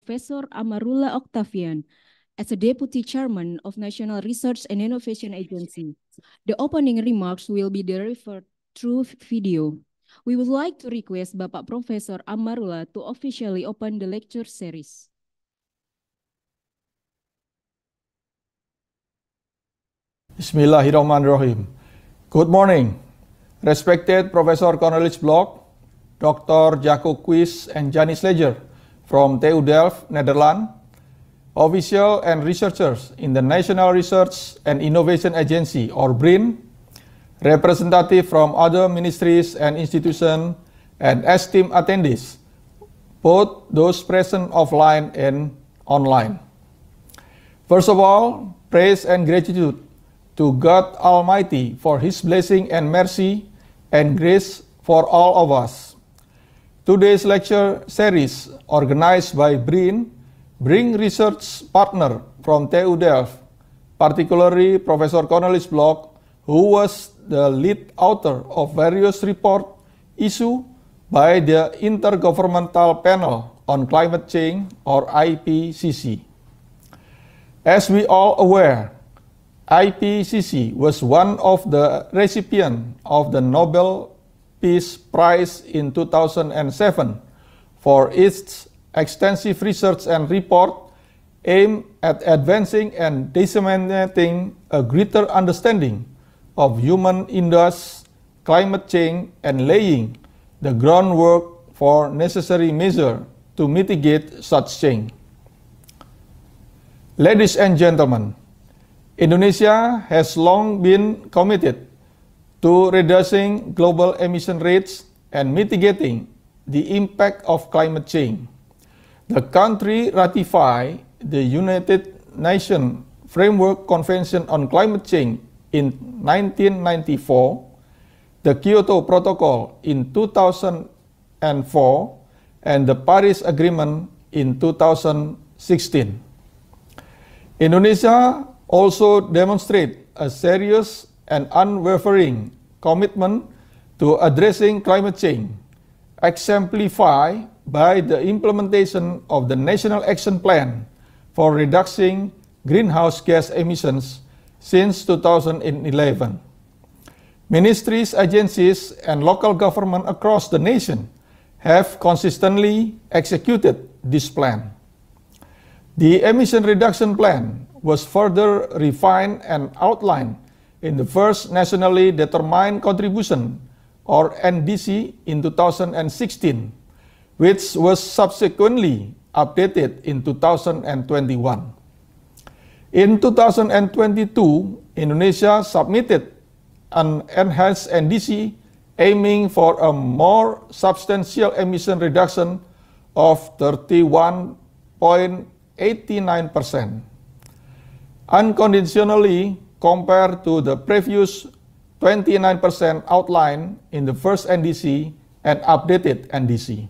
Professor Amarullah Octavian as a Deputy Chairman of National Research and Innovation Agency. The opening remarks will be delivered through video. We would like to request Bapak Profesor Amarullah to officially open the lecture series. Bismillahirrahmanirrahim. Good morning, respected Professor Cornelis Blok, Dr. Jaco Quist and Janis Leger from TU Delft, Netherlands, officials and researchers in the National Research and Innovation Agency, or BRIN, representatives from other ministries and institutions, and esteemed attendees, both those present offline and online. First of all, praise and gratitude to God Almighty for His blessing and mercy and grace for all of us. Today's lecture series, organized by BRIN, bring research partner from TU Delft, particularly Professor Cornelis Blok, who was the lead author of various reports issued by the Intergovernmental Panel on Climate Change, or IPCC. As we all aware, IPCC was one of the recipients of the Nobel Peace Prize in 2007 for its extensive research and report aimed at advancing and disseminating a greater understanding of human-induced climate change and laying the groundwork for necessary measures to mitigate such change. Ladies and gentlemen, Indonesia has long been committed to reducing global emission rates and mitigating the impact of climate change. The country ratified the United Nations Framework Convention on Climate Change in 1994, the Kyoto Protocol in 2004, and the Paris Agreement in 2016. Indonesia also demonstrates a serious and unwavering commitment to addressing climate change, exemplified by the implementation of the National Action Plan for reducing greenhouse gas emissions since 2011. Ministries, agencies, and local government across the nation have consistently executed this plan. The emission reduction plan was further refined and outlined in the first Nationally Determined Contribution, or NDC, in 2016, which was subsequently updated in 2021. In 2022, Indonesia submitted an enhanced NDC aiming for a more substantial emission reduction of 31.89%. Unconditionally compared to the previous 29% outlined in the first NDC and updated NDC.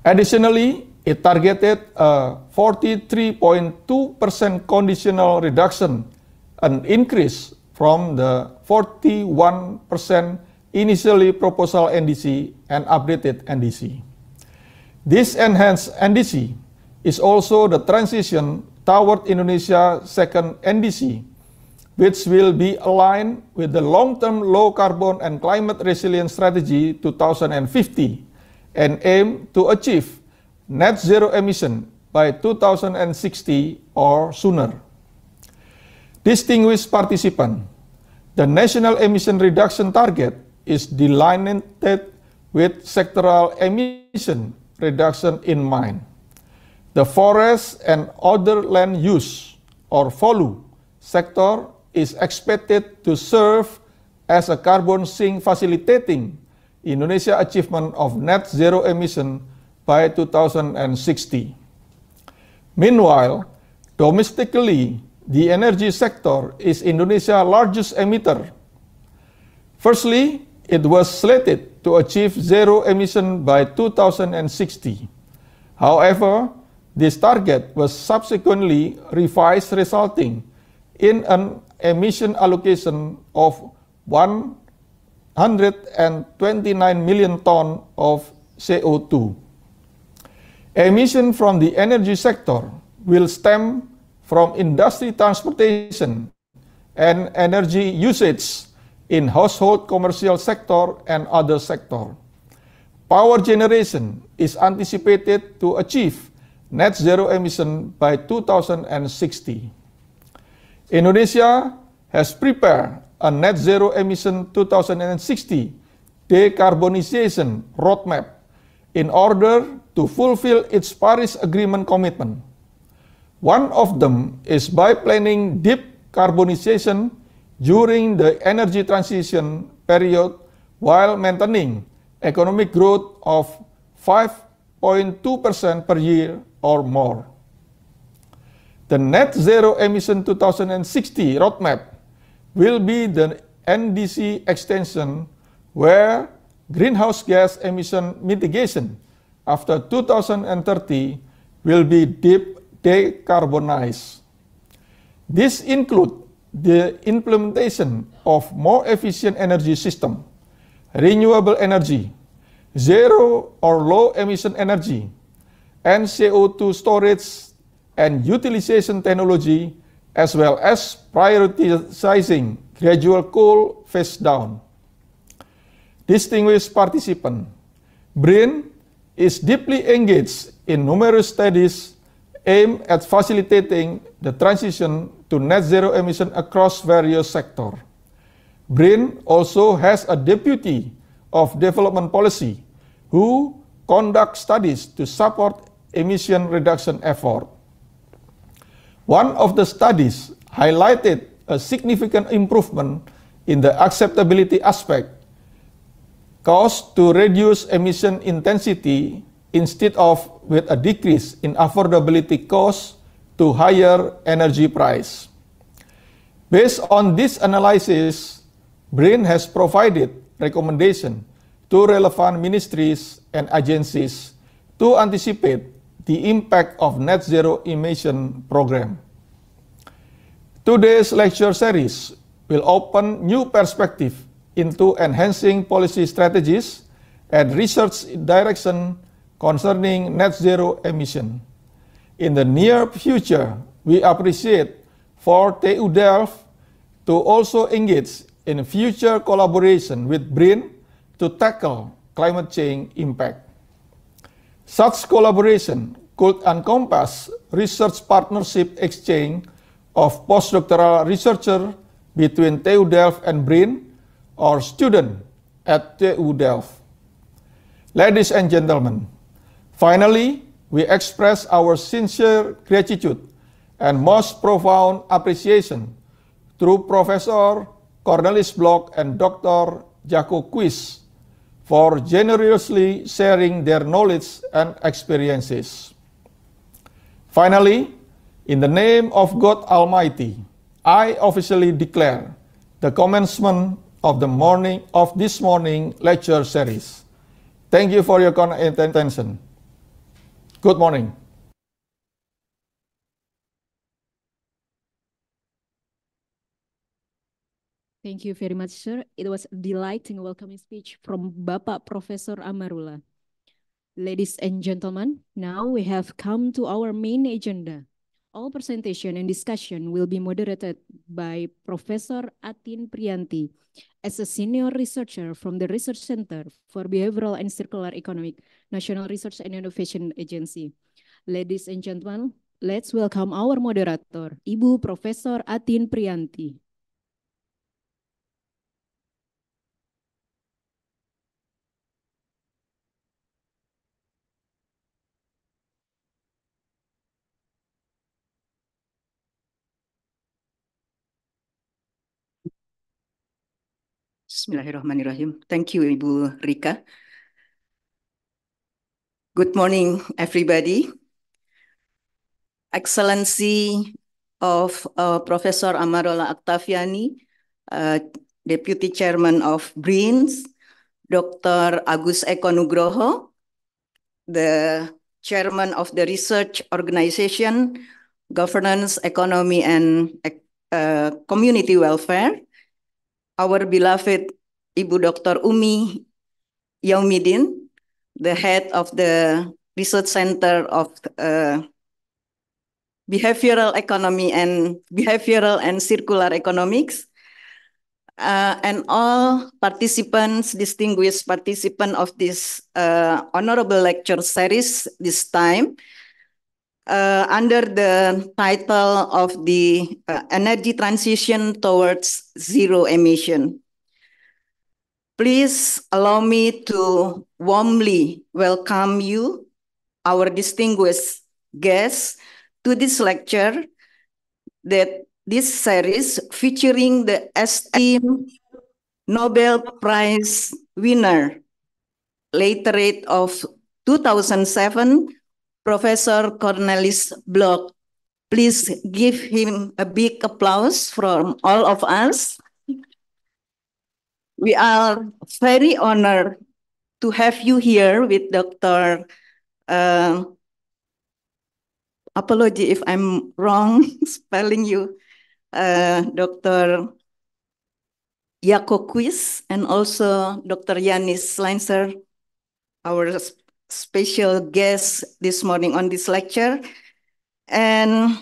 Additionally, it targeted a 43.2% conditional reduction, an increase from the 41% initially proposed NDC and updated NDC. This enhanced NDC is also the transition toward Indonesia's second NDC, which will be aligned with the long-term low-carbon and climate resilience strategy 2050 and aim to achieve net zero emission by 2060 or sooner. Distinguished participants, the national emission reduction target is delineated with sectoral emission reduction in mind. The forest and other land use, or FOLU, sector is expected to serve as a carbon sink facilitating Indonesia achievement of net zero emission by 2060. Meanwhile, domestically, the energy sector is Indonesia's largest emitter. Firstly, it was slated to achieve zero emission by 2060. However, this target was subsequently revised, resulting in an emission allocation of 129 million tons of CO2. Emission from the energy sector will stem from industry transportation and energy usage in household commercial sector and other sector. Power generation is anticipated to achieve net zero emission by 2060. Indonesia has prepared a net zero emission 2060 decarbonization roadmap in order to fulfill its Paris Agreement commitment. One of them is by planning deep carbonization during the energy transition period while maintaining economic growth of 5.2% per year or more. The net zero emission 2060 roadmap will be the NDC extension where greenhouse gas emission mitigation after 2030 will be deep decarbonized. This includes the implementation of more efficient energy system, renewable energy, zero or low emission energy, and CO2 storage and utilization technology, as well as prioritizing gradual coal phase down. Distinguished participant, BRIN is deeply engaged in numerous studies aimed at facilitating the transition to net zero emission across various sectors. BRIN also has a deputy of development policy who conduct studies to support emission reduction effort. One of the studies highlighted a significant improvement in the acceptability aspect caused to reduce emission intensity instead of with a decrease in affordability cost to higher energy price. Based on this analysis, BRIN has provided recommendation to relevant ministries and agencies to anticipate the impact of net zero emission program. Today's lecture series will open new perspective into enhancing policy strategies and research direction concerning net zero emission. In the near future, we appreciate for TU Delft to also engage in future collaboration with BRIN to tackle climate change impact. Such collaboration could encompass research partnership exchange of postdoctoral researcher between TU Delft and BRIN or student at TU Delft. Ladies and gentlemen, finally, we express our sincere gratitude and most profound appreciation through Professor Cornelis Blok and Dr. Jaco Quist for generously sharing their knowledge and experiences. Finally, in the name of God Almighty, I officially declare the commencement of this morning lecture series. Thank you for your attention. Good morning. Thank you very much, sir. It was a delighting welcoming speech from Bapak Profesor Amarullah. Ladies and gentlemen, now we have come to our main agenda. All presentation and discussion will be moderated by Professor Atin Priyanti as a senior researcher from the Research Center for Behavioral and Circular Economic, National Research and Innovation Agency. Ladies and gentlemen, let's welcome our moderator, Ibu Profesor Atin Priyanti. Bismillahirrahmanirrahim. Thank you, Ibu Rika. Good morning, everybody. Excellency of Professor Amarullah Octaviani, Deputy Chairman of BRIN, Dr. Agus Eko Nugroho, the Chairman of the Research Organization, Governance, Economy, and Community Welfare, our beloved Ibu Dr. Umi Yaumidin, the head of the Research Center of Behavioral Economy and Behavioral and Circular Economics, and all participants, distinguished participants of this honorable lecture series this time, under the title of the Energy Transition Towards Zero Emission. Please allow me to warmly welcome you, our distinguished guests, to this lecture, that this series featuring the esteemed Nobel Prize winner, laureate of 2007, Professor Cornelis Bloch. Please give him a big applause from all of us. We are very honored to have you here with Dr. Apology if I'm wrong spelling you, Dr. Jaco Quis, and also Dr. Yanis Leinser, our special guest this morning on this lecture. And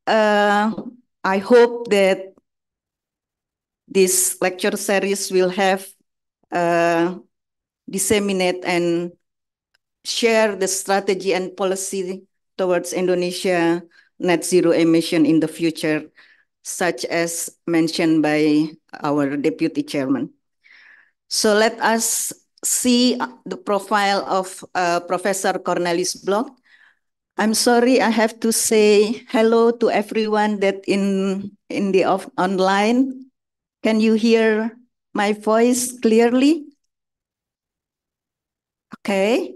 I hope that this lecture series will have disseminate and share the strategy and policy towards Indonesia net zero emission in the future, such as mentioned by our Deputy Chairman. So let us see the profile of Professor Cornelis Bloch. I'm sorry, I have to say hello to everyone that in the online. Can you hear my voice clearly? Okay.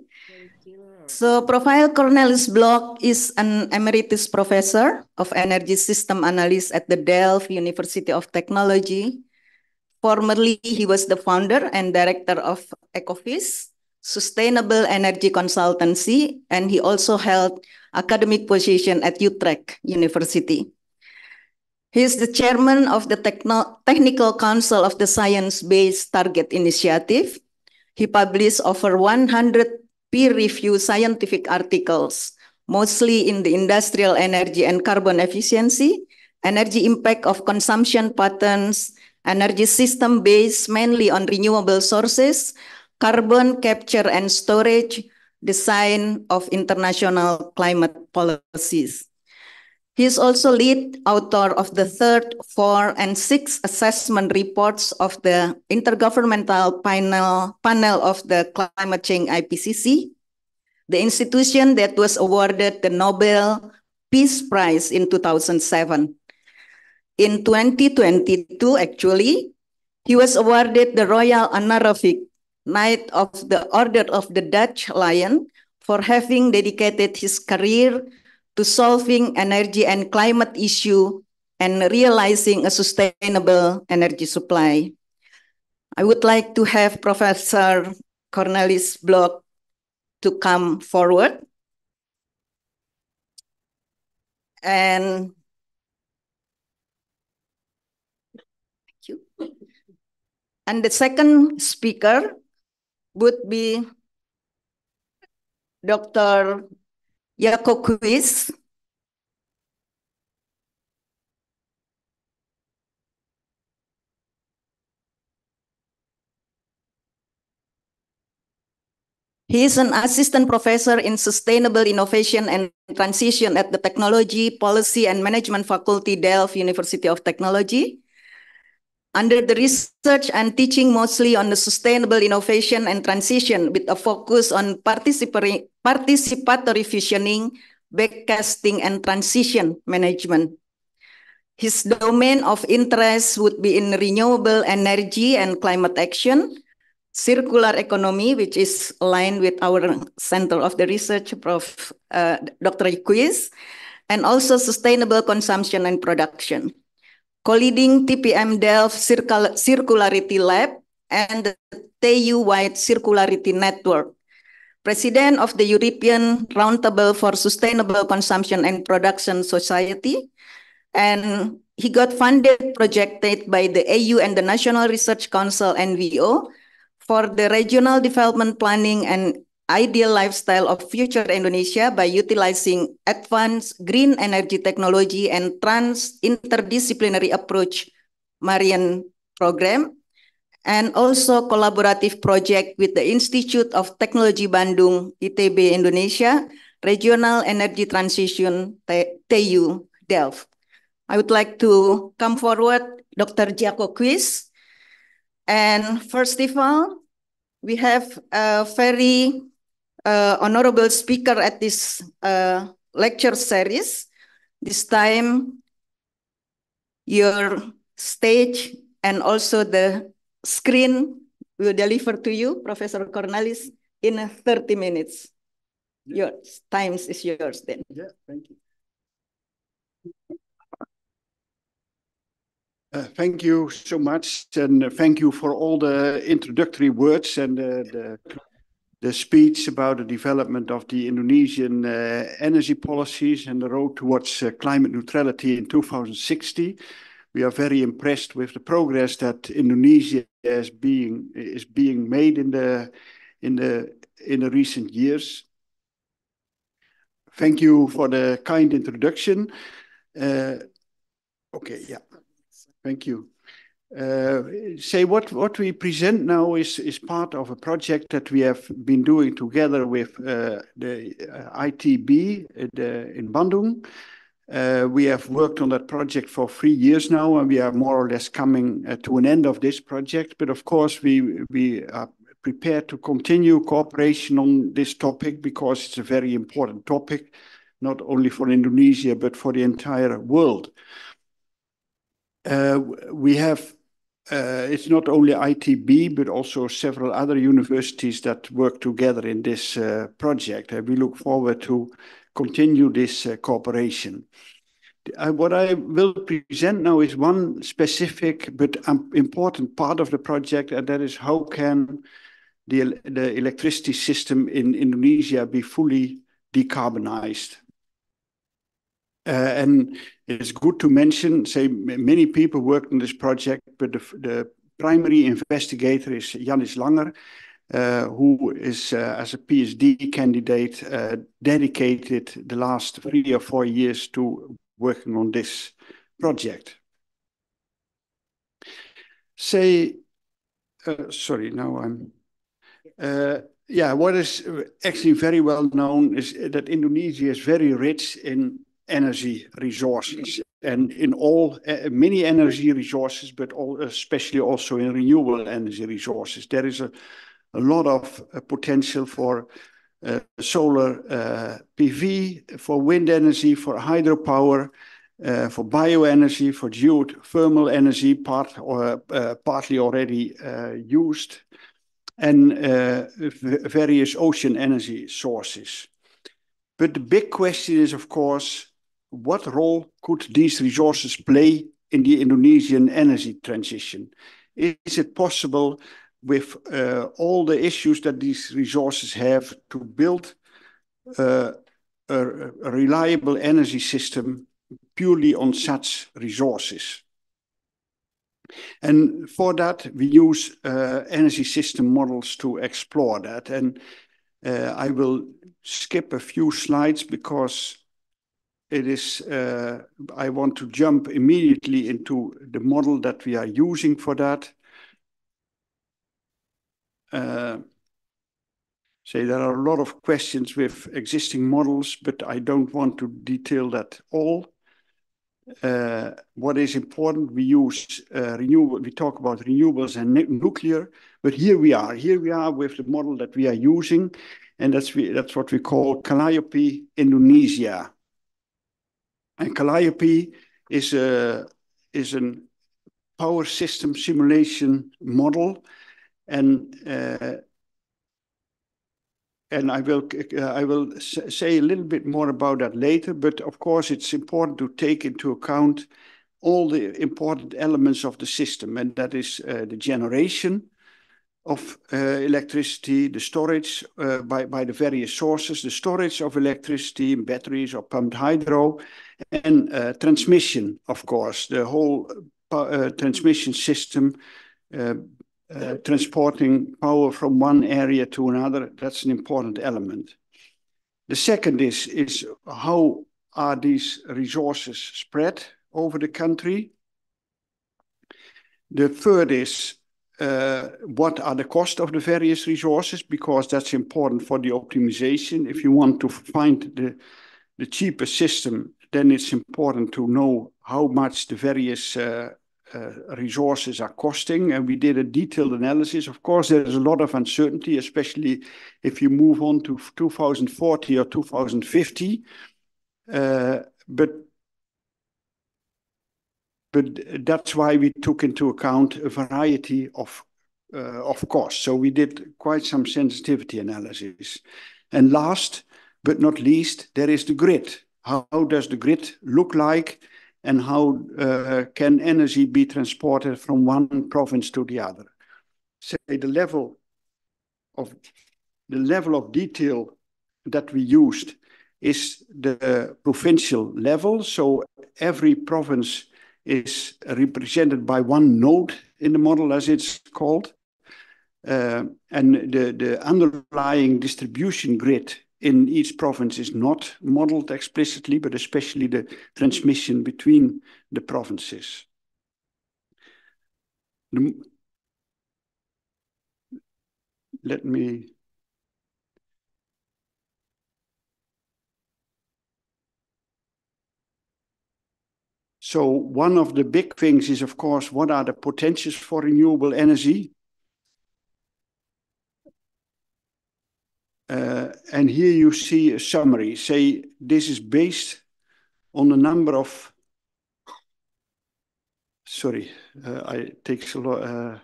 So Profile Cornelis Bloch is an emeritus professor of energy system analysis at the Delft University of Technology. Formerly, he was the founder and director of Ecofis, Sustainable Energy Consultancy, and he also held academic position at Utrecht University. He is the chairman of the Technical Council of the Science-Based Target Initiative. He published over 100 peer-reviewed scientific articles, mostly in the industrial energy and carbon efficiency, energy impact of consumption patterns, energy system based mainly on renewable sources, carbon capture and storage, design of international climate policies. He is also lead author of the 3rd, 4th, and 6th assessment reports of the Intergovernmental Panel of the Climate Change IPCC, the institution that was awarded the Nobel Peace Prize in 2007. In 2022, actually, he was awarded the Royal Honorific Knight of the Order of the Dutch Lion for having dedicated his career to solving energy and climate issue and realizing a sustainable energy supply. I would like to have Professor Cornelis Bloch to come forward. And thank you. And the second speaker would be Dr. Jaco Quis. He is an assistant professor in sustainable innovation and transition at the Technology, Policy and Management Faculty, Delft University of Technology. Under the research and teaching mostly on the sustainable innovation and transition with a focus on participatory visioning, backcasting, and transition management. His domain of interest would be in renewable energy and climate action, circular economy, which is aligned with our center of the research, Prof. Dr. Quis, and also sustainable consumption and production. Co-leading TPM Delft Circularity Lab and the TU-wide Circularity Network. President of the European Roundtable for Sustainable Consumption and Production Society. And he got funded projected by the AU and the National Research Council, NVO, for the regional development planning and ideal lifestyle of future Indonesia by utilizing advanced green energy technology and interdisciplinary approach marine program, and also collaborative project with the Institute of Technology Bandung, ITB Indonesia, Regional Energy Transition, TU Delft. I would like to come forward, Dr. Jaco Quiz. And first of all, we have a very honorable speaker at this lecture series. This time, your stage and also the screen will deliver to you, Professor Cornelis, in 30 minutes. Your time is yours then. Yeah, thank you. Thank you so much, and thank you for all the introductory words and the speech about the development of the Indonesian energy policies and the road towards climate neutrality in 2060. We are very impressed with the progress that Indonesia is being made in the recent years. Thank you for the kind introduction. Okay, yeah, thank you. What we present now is part of a project that we have been doing together with the ITB in Bandung. We have worked on that project for 3 years now, and we are more or less coming to an end of this project. But of course, we are prepared to continue cooperation on this topic because it's a very important topic, not only for Indonesia, but for the entire world. We have, it's not only ITB, but also several other universities that work together in this project. And we look forward to continue this cooperation. What I will present now is one specific but important part of the project, and that is how can the electricity system in Indonesia be fully decarbonized. And it's good to mention, many people worked on this project, but the primary investigator is Janis Langer, who is, as a PhD candidate, dedicated the last 3 or 4 years to working on this project. What is actually very well known is that Indonesia is very rich in energy resources, and in many energy resources, but especially also in renewable energy resources. There is a lot of potential for solar PV, for wind energy, for hydropower, for bioenergy, for geothermal energy, partly already used, and various ocean energy sources. But the big question is, of course, what role could these resources play in the Indonesian energy transition? Is it possible, with all the issues that these resources have, to build a reliable energy system purely on such resources? And for that, we use energy system models to explore that. And I will skip a few slides because it is, I want to jump immediately into the model that we are using for that. There are a lot of questions with existing models, but I don't want to detail that all. What is important, we use we talk about renewables and nuclear, but here we are with the model that we are using, and that's what we call Calliope Indonesia. And Calliope is a power system simulation model, and I will say a little bit more about that later. But of course, it's important to take into account all the important elements of the system, and that is the generation of electricity, the storage by the various sources, the storage of electricity in batteries or pumped hydro, and transmission, of course, the whole transmission system transporting power from one area to another. That's an important element. The second is how are these resources spread over the country? The third is what are the costs of the various resources, because that's important for the optimization. If you want to find the cheapest system, then it's important to know how much the various resources are costing, and we did a detailed analysis. Of course, there is a lot of uncertainty, especially if you move on to 2040 or 2050. But that's why we took into account a variety of costs. So we did quite some sensitivity analysis. And last but not least, there is the grid. How does the grid look like, and how can energy be transported from one province to the other? Say the level of detail that we used is the provincial level. So every province is represented by one node in the model, as it's called. And the underlying distribution grid in each province is not modeled explicitly, but especially the transmission between the provinces. Let me... So one of the big things is, of course, what are the potentials for renewable energy? And here you see a summary. Say this is based on a number of... Sorry, it takes a lot...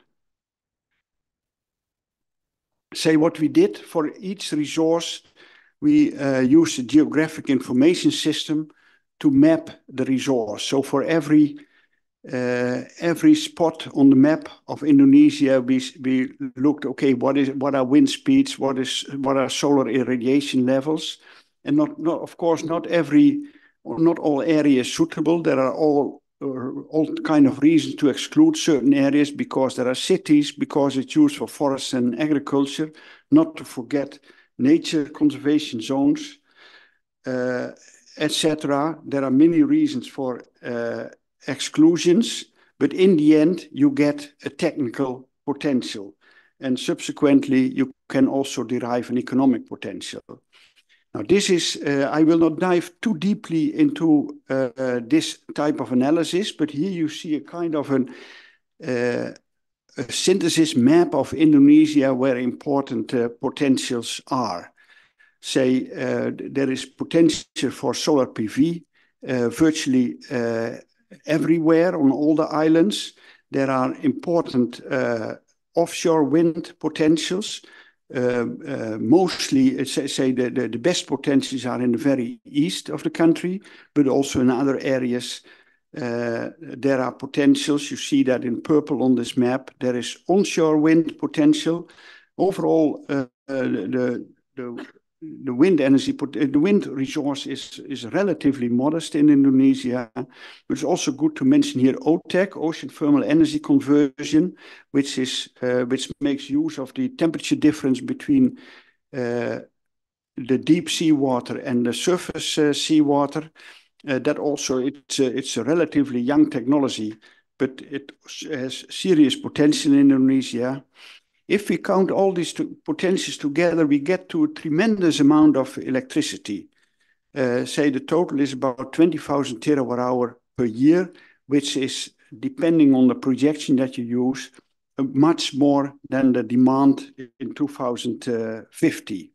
Say what we did for each resource, we used a geographic information system to map the resource. So for every spot on the map of Indonesia, we looked, okay, what are wind speeds, what are solar irradiation levels, and of course not all areas suitable. There are all kind of reasons to exclude certain areas, because there are cities, because it's used for forests and agriculture, not to forget nature conservation zones, etc. There are many reasons for exclusions, but in the end, you get a technical potential. And subsequently, you can also derive an economic potential. Now, this is, I will not dive too deeply into this type of analysis, but here you see a kind of a synthesis map of Indonesia where important potentials are. Say, there is potential for solar PV virtually everywhere on all the islands. There are important offshore wind potentials. Mostly, say the best potentials are in the very east of the country, but also in other areas there are potentials. You see that in purple on this map. There is onshore wind potential. Overall, the wind energy, the wind resource is relatively modest in Indonesia. But it's also good to mention here OTEC, ocean thermal energy conversion, which makes use of the temperature difference between the deep seawater and the surface seawater. That also it's a relatively young technology, but it has serious potential in Indonesia. If we count all these potentials together, we get to a tremendous amount of electricity. Say the total is about 20,000 terawatt-hour per year, which is, depending on the projection that you use, much more than the demand in 2050.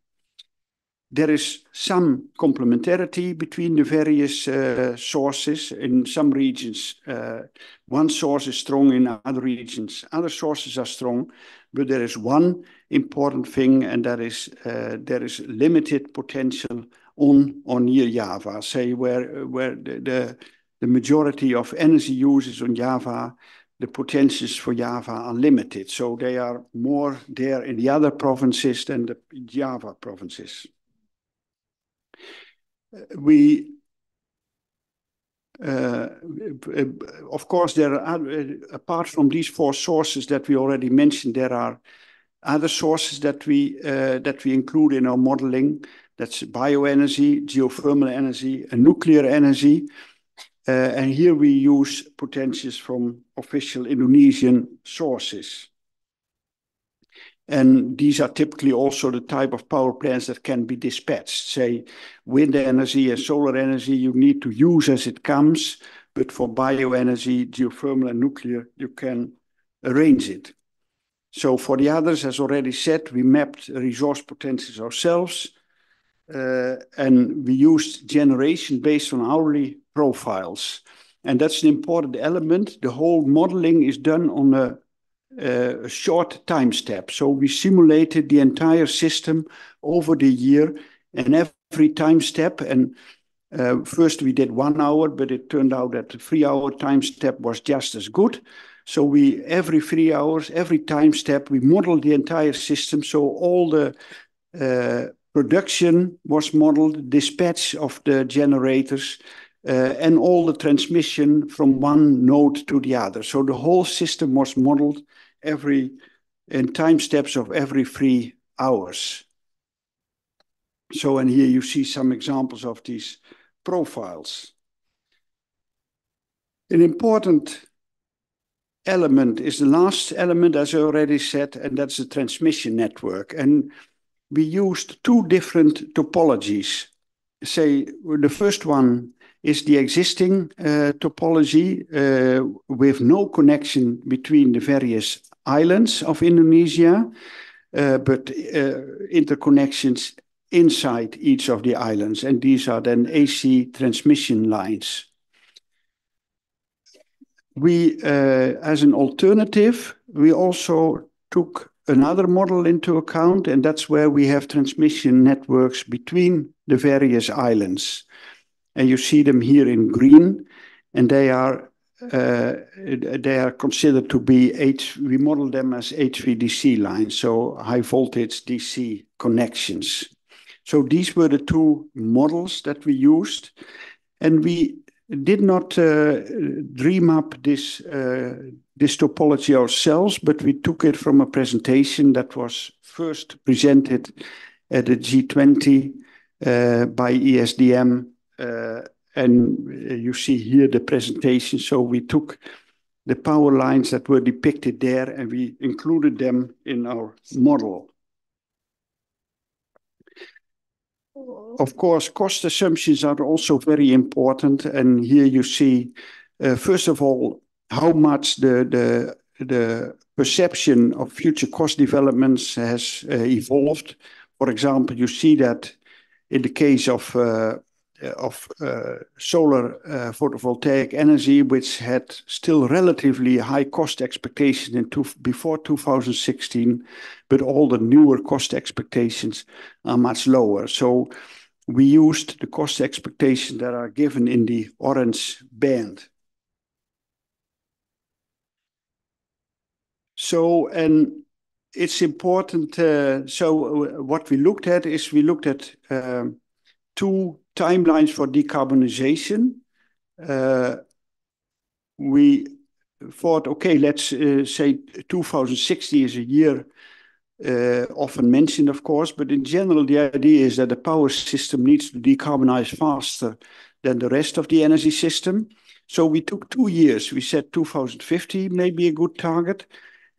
There is some complementarity between the various sources. In some regions, one source is strong, in other regions, other sources are strong. But there is one important thing, and that is there is limited potential on or near Java. Say where the majority of energy use is on Java, the potentials for Java are limited. So they are more there in the other provinces than the Java provinces. We of course, there are, apart from these four sources that we already mentioned, there are other sources that we include in our modeling. That's bioenergy, geothermal energy, and nuclear energy. And here we use potentials from official Indonesian sources. And these are typically also the type of power plants that can be dispatched. Say, wind energy and solar energy, you need to use as it comes. But for bioenergy, geothermal and nuclear, you can arrange it. So for the others, as already said, we mapped resource potentials ourselves. And we used generation based on hourly profiles. And that's an important element. The whole modeling is done on a short time step. So we simulated the entire system over the year and every time step. And first we did 1 hour, but it turned out that the 3-hour time step was just as good. So we, every 3 hours, every time step, we modeled the entire system. So all the production was modeled, dispatch of the generators, and all the transmission from one node to the other. So the whole system was modeled in time steps of every 3 hours. So, and here you see some examples of these profiles. An important element is the last element, as I already said, and that's the transmission network. And we used 2 different topologies. Say, the first one is the existing topology with no connection between the various islands of Indonesia, but interconnections inside each of the islands. And these are then AC transmission lines. We, as an alternative, we also took another model into account, and that's where we have transmission networks between the various islands. And you see them here in green, and they are considered to be we model them as HVDC lines, so high voltage DC connections. So these were the 2 models that we used, and we did not dream up this topology ourselves, but we took it from a presentation that was first presented at the G20 by ESDM. And you see here the presentation. So we took the power lines that were depicted there and we included them in our model. Of course, cost assumptions are also very important. And here you see, first of all, how much the perception of future cost developments has evolved. For example, you see that in the case of solar photovoltaic energy, which had still relatively high cost expectations before 2016, but all the newer cost expectations are much lower. So we used the cost expectations that are given in the orange band. So, and it's important, so what we looked at is we looked at 2 timelines for decarbonization. We thought, okay, let's say 2060 is a year often mentioned, of course, but in general, the idea is that the power system needs to decarbonize faster than the rest of the energy system. So we took 2 years. We said 2050 may be a good target.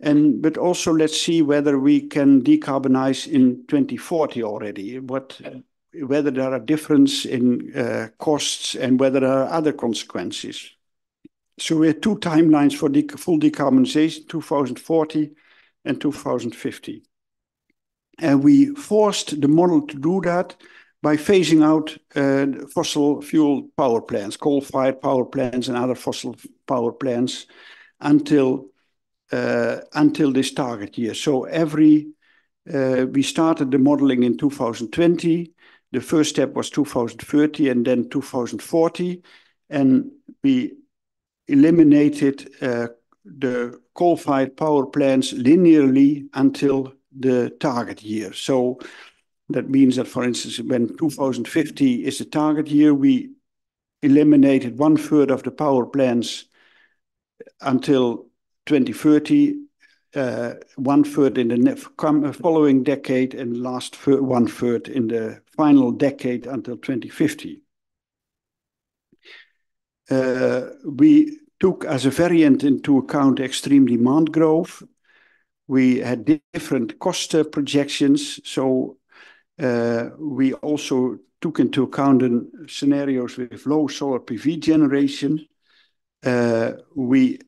But also let's see whether we can decarbonize in 2040 already, whether there are differences in costs and whether there are other consequences. So we had 2 timelines for full decarbonization, 2040 and 2050. And we forced the model to do that by phasing out fossil fuel power plants, coal-fired power plants and other fossil power plants until this target year. So we started the modeling in 2020. The first step was 2030 and then 2040. And we eliminated the coal-fired power plants linearly until the target year. So that means that, for instance, when 2050 is the target year, we eliminated 1/3 of the power plants until 2030, 1/3 in the following decade, and last 1/3 in the final decade until 2050. We took as a variant into account extreme demand growth. We had different cost projections, so we also took into account scenarios with low solar PV generation. We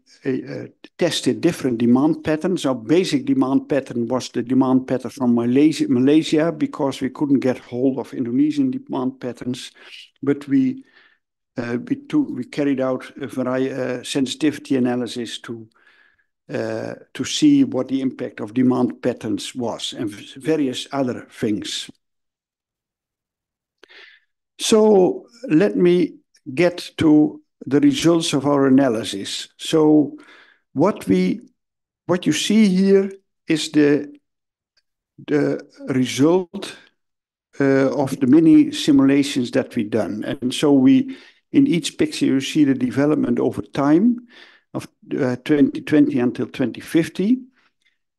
tested different demand patterns. Our basic demand pattern was the demand pattern from Malaysia, because we couldn't get hold of Indonesian demand patterns. But we carried out a sensitivity analysis to see what the impact of demand patterns was, and various other things. So let me get to the results of our analysis. So what you see here is the result of the many simulations that we've done. And so in each picture, you see the development over time of 2020 until 2050.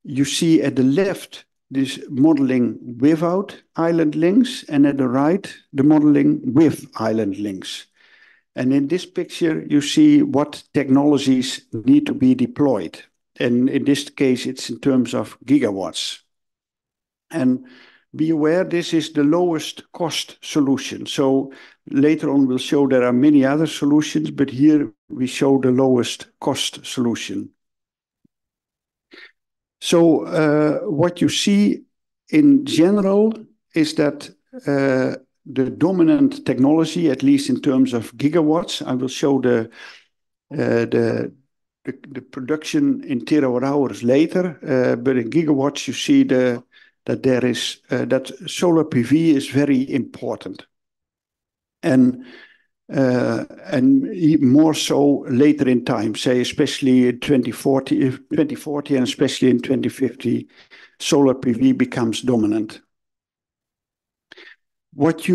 You see at the left this modeling without island links, and at the right, the modeling with island links. And in this picture, you see what technologies need to be deployed. And in this case, it's in terms of gigawatts. And be aware, this is the lowest cost solution. So later on, we'll show there are many other solutions, but here we show the lowest cost solution. So what you see in general is that the dominant technology, at least in terms of gigawatts, I will show the production in terawatt hours later, but in gigawatts you see that solar PV is very important, and even more so later in time, say especially in 2040 and especially in 2050, solar PV becomes dominant. It's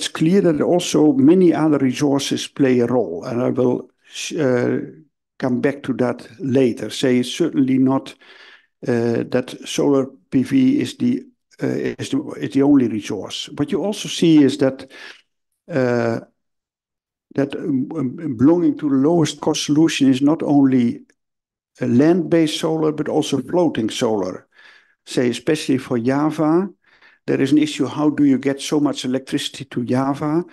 clear that also many other resources play a role, and I will come back to that later. Say it's certainly not that solar PV is the only resource. What you also see is that belonging to the lowest cost solution is not only land-based solar, but also floating solar. Say especially for Java, there is an issue, how do you get so much electricity to Java?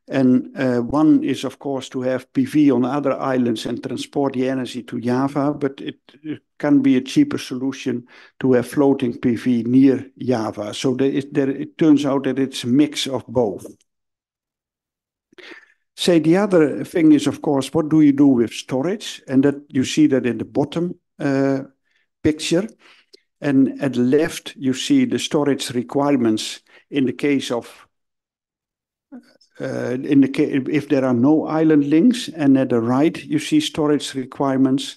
And one is, of course, to have PV on other islands and transport the energy to Java, but it can be a cheaper solution to have floating PV near Java. So it turns out that it's a mix of both. Say the other thing is, of course, what do you do with storage? And that you see that in the bottom picture. And at the left, you see the storage requirements in the case of, if there are no island links, and at the right, you see storage requirements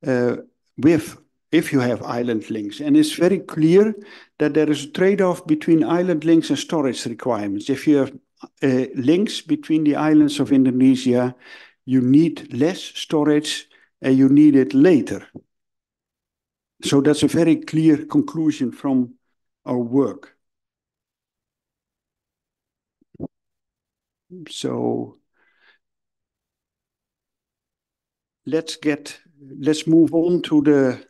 if you have island links. And it's very clear that there is a trade-off between island links and storage requirements. If you have links between the islands of Indonesia, you need less storage and you need it later. So that's a very clear conclusion from our work. So let's move on to the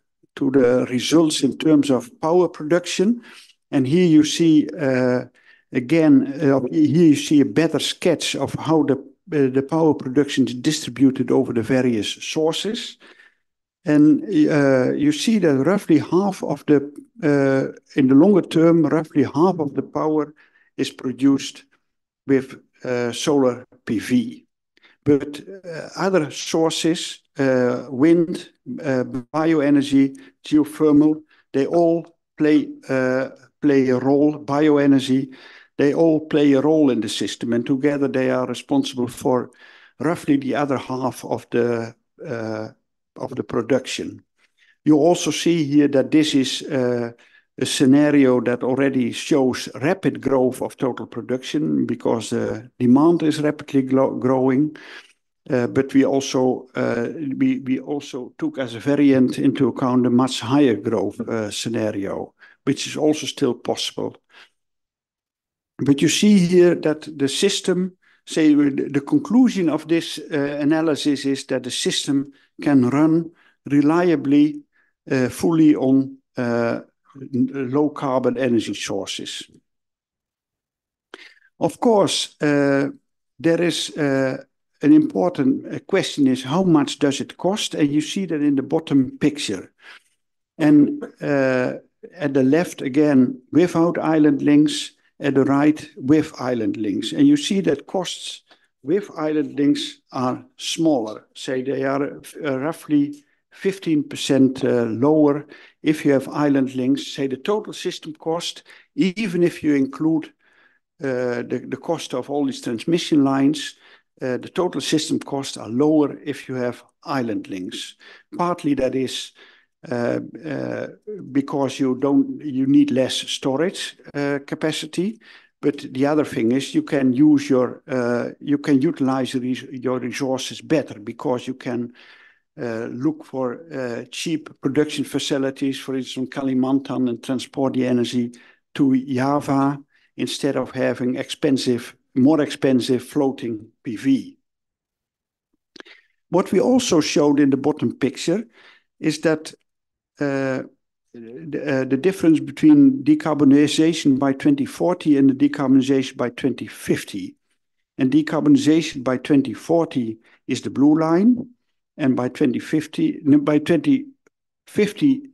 results in terms of power production. And here you see here you see a better sketch of how the power production is distributed over the various sources. And you see that roughly half of in the longer term, roughly half of the power is produced with solar PV. But other sources, wind, bioenergy, geothermal, they all play a role. Bioenergy, they all play a role in the system, and together they are responsible for roughly the other half of the production. You also see here that this is a scenario that already shows rapid growth of total production because demand is rapidly growing. But we also took as a variant into account a much higher growth scenario, which is also still possible. But you see here that the system, say the conclusion of this analysis is that the system can run reliably, fully on low carbon energy sources. Of course, there is an important question is how much does it cost? And you see that in the bottom picture. And at the left, again, without island links, at the right, with island links. And you see that costs with island links are smaller. Say they are roughly 15% lower if you have island links. Say the total system cost, even if you include the cost of all these transmission lines, the total system costs are lower if you have island links. Partly that is because you need less storage capacity, but the other thing is you can utilize your resources better because you can look for cheap production facilities, for instance, Kalimantan, and transport the energy to Java instead of having more expensive floating PV. What we also showed in the bottom picture is that the difference between decarbonization by 2040 and the decarbonization by 2050. And decarbonization by 2040 is the blue line, and by 2050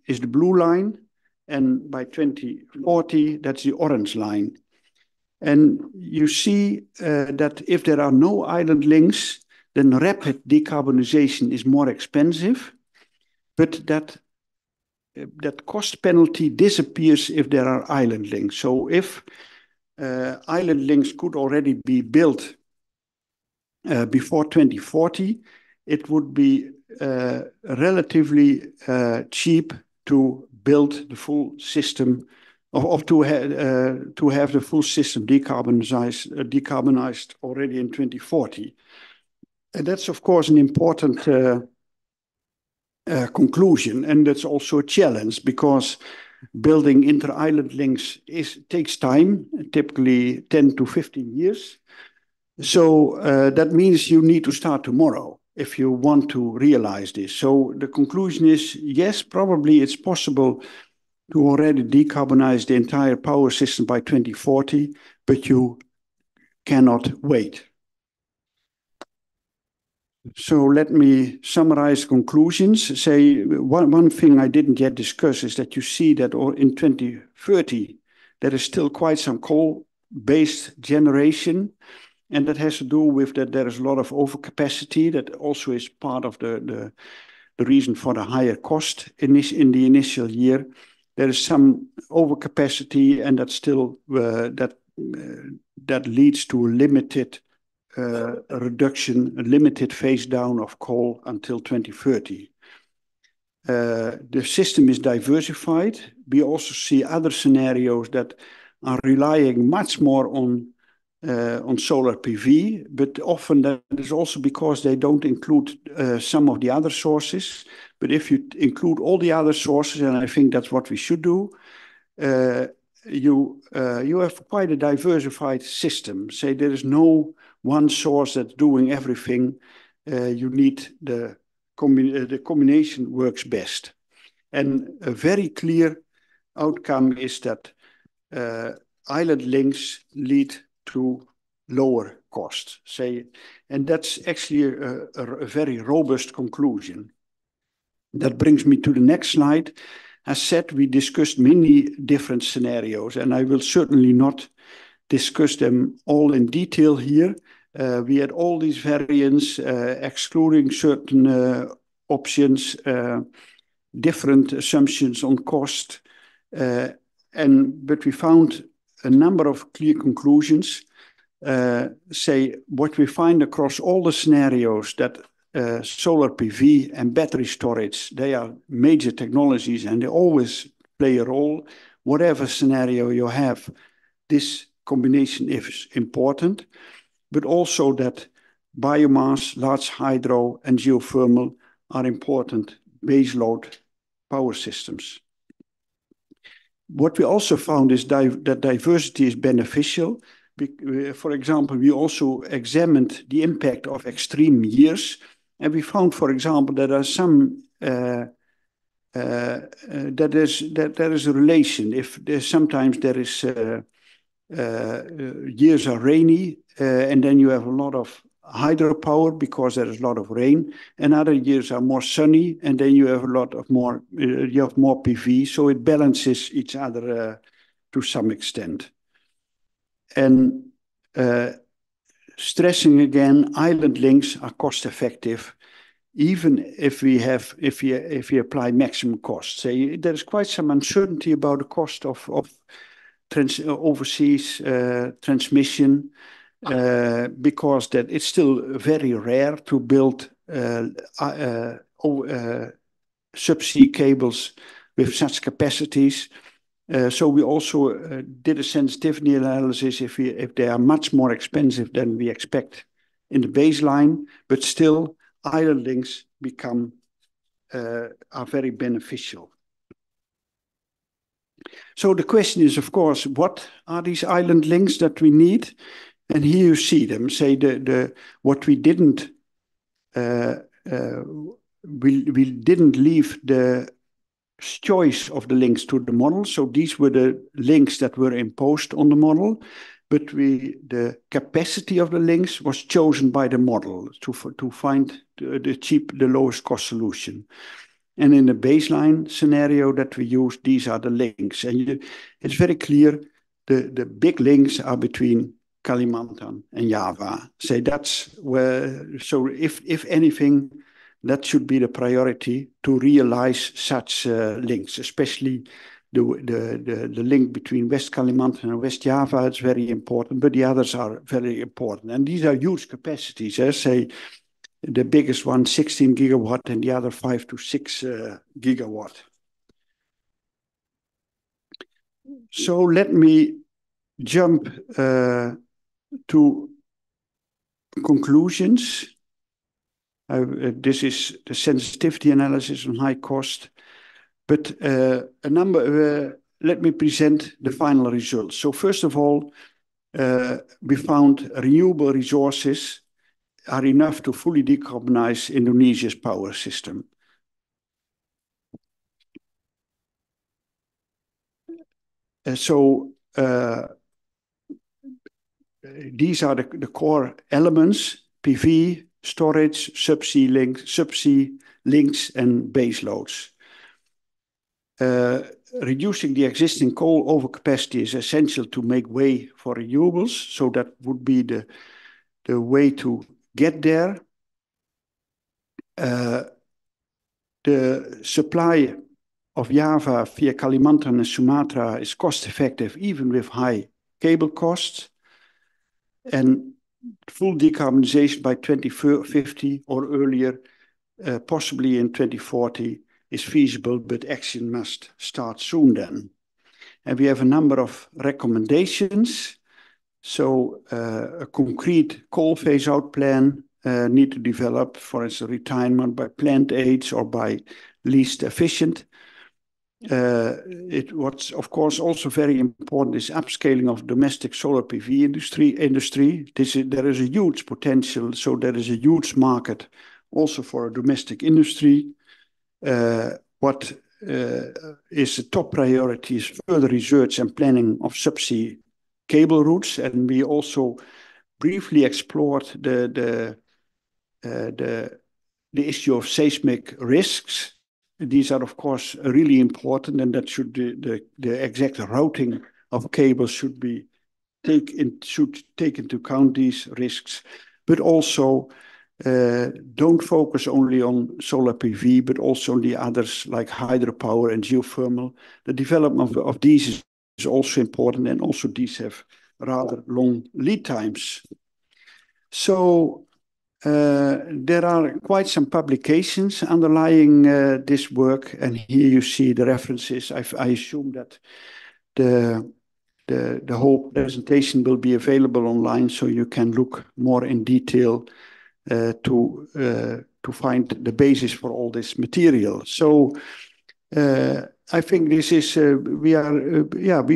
is the blue line, and by 2040 that's the orange line. And you see that if there are no island links, then rapid decarbonization is more expensive, but that cost penalty disappears if there are island links. So if island links could already be built before 2040, it would be relatively cheap to build the full system, or to have the full system decarbonized already in 2040. And that's, of course, an important conclusion, and that's also a challenge because building inter-island links takes time, typically 10 to 15 years. So that means you need to start tomorrow if you want to realize this. So the conclusion is, yes, probably it's possible to already decarbonize the entire power system by 2040, but you cannot wait. So let me summarize conclusions. Say one thing I didn't yet discuss is that you see that in 2030 there is still quite some coal-based generation, and that has to do with that there is a lot of overcapacity. That also is part of the reason for the higher cost in the initial year. There is some overcapacity, and that still that leads to a limited reduction, a limited phase down of coal until 2030. The system is diversified. We also see other scenarios that are relying much more on solar PV, but often that is also because they don't include some of the other sources. But if you include all the other sources, and I think that's what we should do, you have quite a diversified system. Say there is no one source that's doing everything. You need the combination works best. And a very clear outcome is that island links lead to lower costs. And that's actually a very robust conclusion. That brings me to the next slide. As said, we discussed many different scenarios, and I will certainly not discuss them all in detail here. We had all these variants, excluding certain options, different assumptions on cost, but we found a number of clear conclusions. What we find across all the scenarios that solar PV and battery storage, they are major technologies and they always play a role. whatever scenario you have, this combination is important, but also that biomass, large hydro, and geothermal are important baseload power systems. What we also found is that diversity is beneficial. For example, we also examined the impact of extreme years, and we found, for example, that there are some that there is a relation. If there's sometimes there is years are rainy, and then you have a lot of hydropower because there is a lot of rain, and other years are more sunny, and then you have a lot of more you have more PV, so it balances each other to some extent. And stressing again, island links are cost effective, even if we apply maximum cost. So there's quite some uncertainty about the cost of overseas transmission, because that it's still very rare to build subsea cables with such capacities. So we also did a sensitivity analysis if they are much more expensive than we expect in the baseline, but still island links are very beneficial. So the question is, of course, what are these island links that we need? And here you see them. Say what we didn't we didn't leave the choice of the links to the model. So these were the links that were imposed on the model, but the capacity of the links was chosen by the model to find the lowest cost solution. And in the baseline scenario that we use, these are the links. And it's very clear the big links are between Kalimantan and Java. So that's where, so if anything, that should be the priority to realize such links, especially the link between West Kalimantan and West Java. It's very important, but the others are very important. And these are huge capacities. Say the biggest one, 16 gigawatt, and the other 5 to 6 gigawatt. So let me jump to conclusions. This is the sensitivity analysis on high cost, but let me present the final results. So first of all, we found renewable resources are enough to fully decarbonize Indonesia's power system. These are the core elements: PV, storage, subsea links, and base loads. Reducing the existing coal overcapacity is essential to make way for renewables. So that would be the way to get there. The supply of Java via Kalimantan and Sumatra is cost effective, even with high cable costs. And full decarbonization by 2050 or earlier, possibly in 2040, is feasible, but action must start soon then. And we have a number of recommendations. So a concrete coal phase-out plan need to develop, for instance, retirement by plant age or by least efficient. What's of course also very important is upscaling of domestic solar PV industry. There is a huge potential, so there is a huge market also for a domestic industry. What is a top priority is further research and planning of subsea cable routes, and we also briefly explored the issue of seismic risks. These are, of course, really important, and that should the exact routing of cables should take into account these risks. But also, don't focus only on solar PV, but also on the others like hydropower and geothermal. The development of these is also important, and also these have rather long lead times. So there are quite some publications underlying this work, and here you see the references. I assume that the whole presentation will be available online, so you can look more in detail to find the basis for all this material. So I think this is we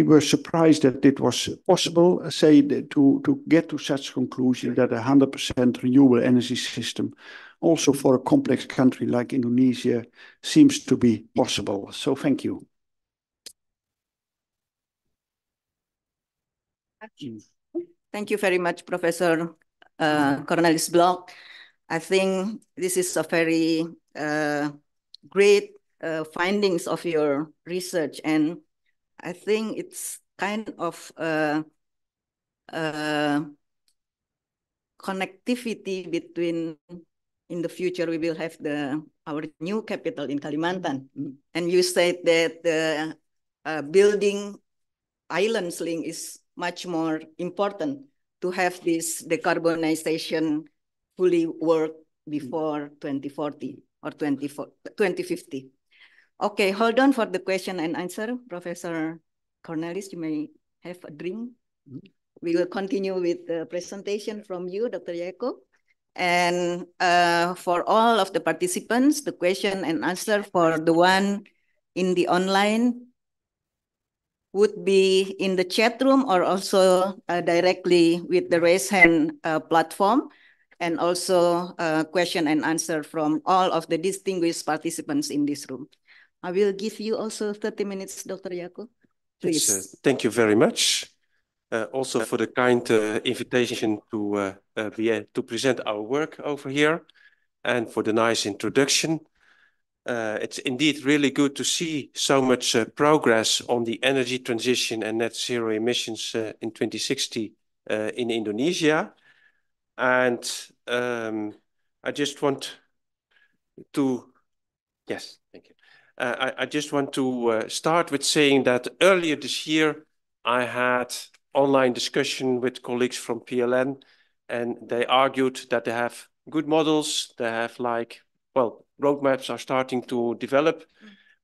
were surprised that it was possible, to get to such conclusion that 100% renewable energy system, also for a complex country like Indonesia, seems to be possible. So thank you. Thank you very much, Professor Cornelis Blok. I think this is a very great findings of your research, and I think it's kind of connectivity between, in the future we will have our new capital in Kalimantan, and you said that the building islands link is much more important to have this decarbonization fully work before 2040 or 2050. Okay, hold on for the question and answer. Professor Cornelis, you may have a drink. We will continue with the presentation from you, Dr. Jacob. And for all of the participants, the question and answer for the one in the online would be in the chat room, or also directly with the raise hand platform, and also question and answer from all of the distinguished participants in this room. I will give you also 30 minutes, Dr. Jacob. Please. Yes, thank you very much. Also for the kind invitation to present our work over here, and for the nice introduction. It's indeed really good to see so much progress on the energy transition and net zero emissions in 2060 in Indonesia. And I just want to, yes, thank you. I just want to start with saying that earlier this year, I had online discussion with colleagues from PLN, and they argued that they have good models, they have roadmaps are starting to develop,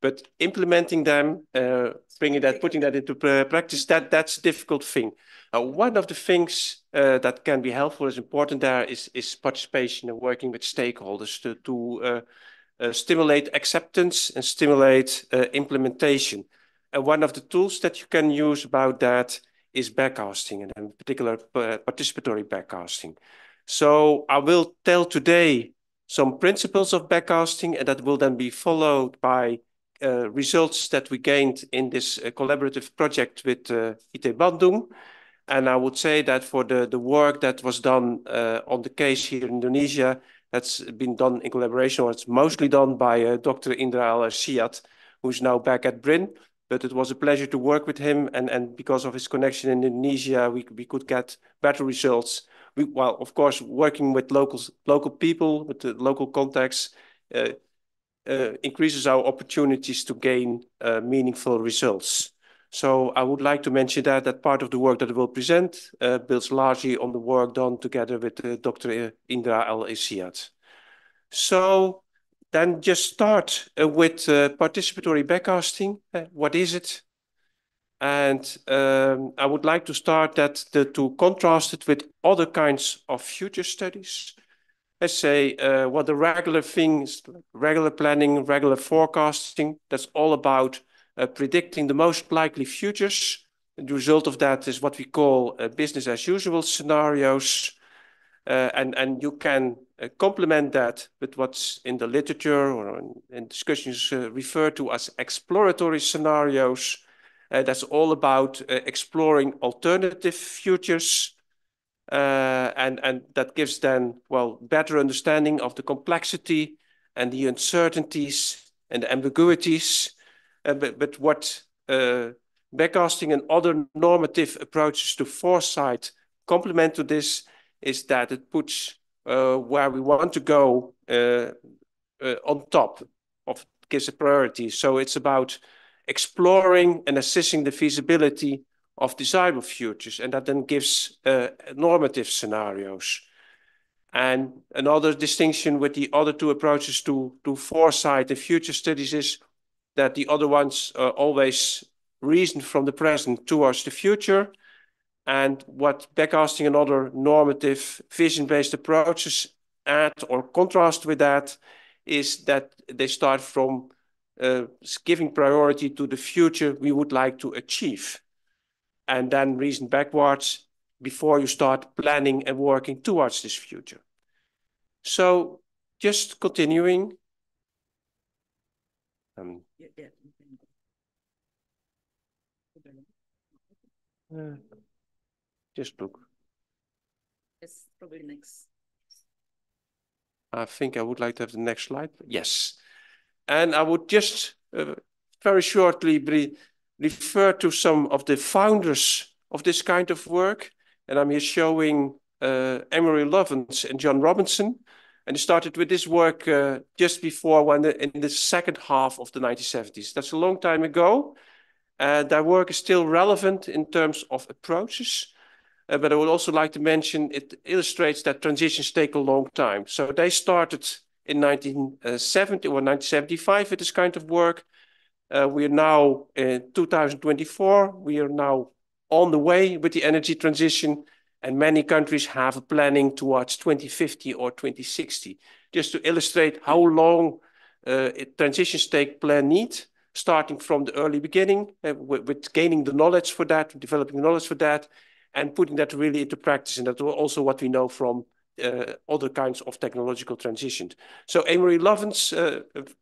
but implementing them, putting that into practice, that's a difficult thing. One of the things that can be helpful, is important there, is participation and working with stakeholders to stimulate acceptance and stimulate implementation. And one of the tools that you can use about that is backcasting, and in particular participatory backcasting. So I will tell today some principles of backcasting, and that will then be followed by results that we gained in this collaborative project with IT Bandung. And I would say that for the work that was done on the case here in Indonesia, that's been done in collaboration, or it's mostly done by Dr. Indra Al-Siad, who's now back at BRIN. But it was a pleasure to work with him, and because of his connection in Indonesia, we could get better results. Well, of course, working with local people, with the local contacts, increases our opportunities to gain meaningful results. So I would like to mention that part of the work that I will present builds largely on the work done together with Dr. Indra Al-Siad. So then just start with participatory backcasting. What is it? And I would like to start to contrast it with other kinds of future studies. Let's say what the regular things, regular planning, regular forecasting, that's all about predicting the most likely futures. And the result of that is what we call business as usual scenarios. And you can complement that with what's in the literature or in discussions referred to as exploratory scenarios. That's all about exploring alternative futures, and that gives then, well, better understanding of the complexity and the uncertainties and the ambiguities. But what backcasting and other normative approaches to foresight complement to this is that it puts where we want to go on top of, gives a priority. So it's about exploring and assessing the feasibility of desirable futures, and that then gives normative scenarios. And another distinction with the other two approaches to foresight and future studies is that the other ones always reason from the present towards the future. And what backcasting and other normative vision-based approaches add or contrast with that is that they start from giving priority to the future we would like to achieve, and then reason backwards before you start planning and working towards this future. So just continuing. Just look. Yes, probably next. I think I would like to have the next slide. Yes. And I would just very shortly refer to some of the founders of this kind of work. And I'm here showing Emery Lovins and John Robinson. And they started with this work just before in the second half of the 1970s. That's a long time ago. Their work is still relevant in terms of approaches. But I would also like to mention it illustrates that transitions take a long time. So they started in 1970 or 1975 with this kind of work. We are now in 2024. We are now on the way with the energy transition, and many countries have a planning towards 2050 or 2060. Just to illustrate how long transitions take need, starting from the early beginning with gaining the knowledge for that, developing the knowledge for that, and putting that really into practice. And that's also what we know from other kinds of technological transitions. So Emery Lovins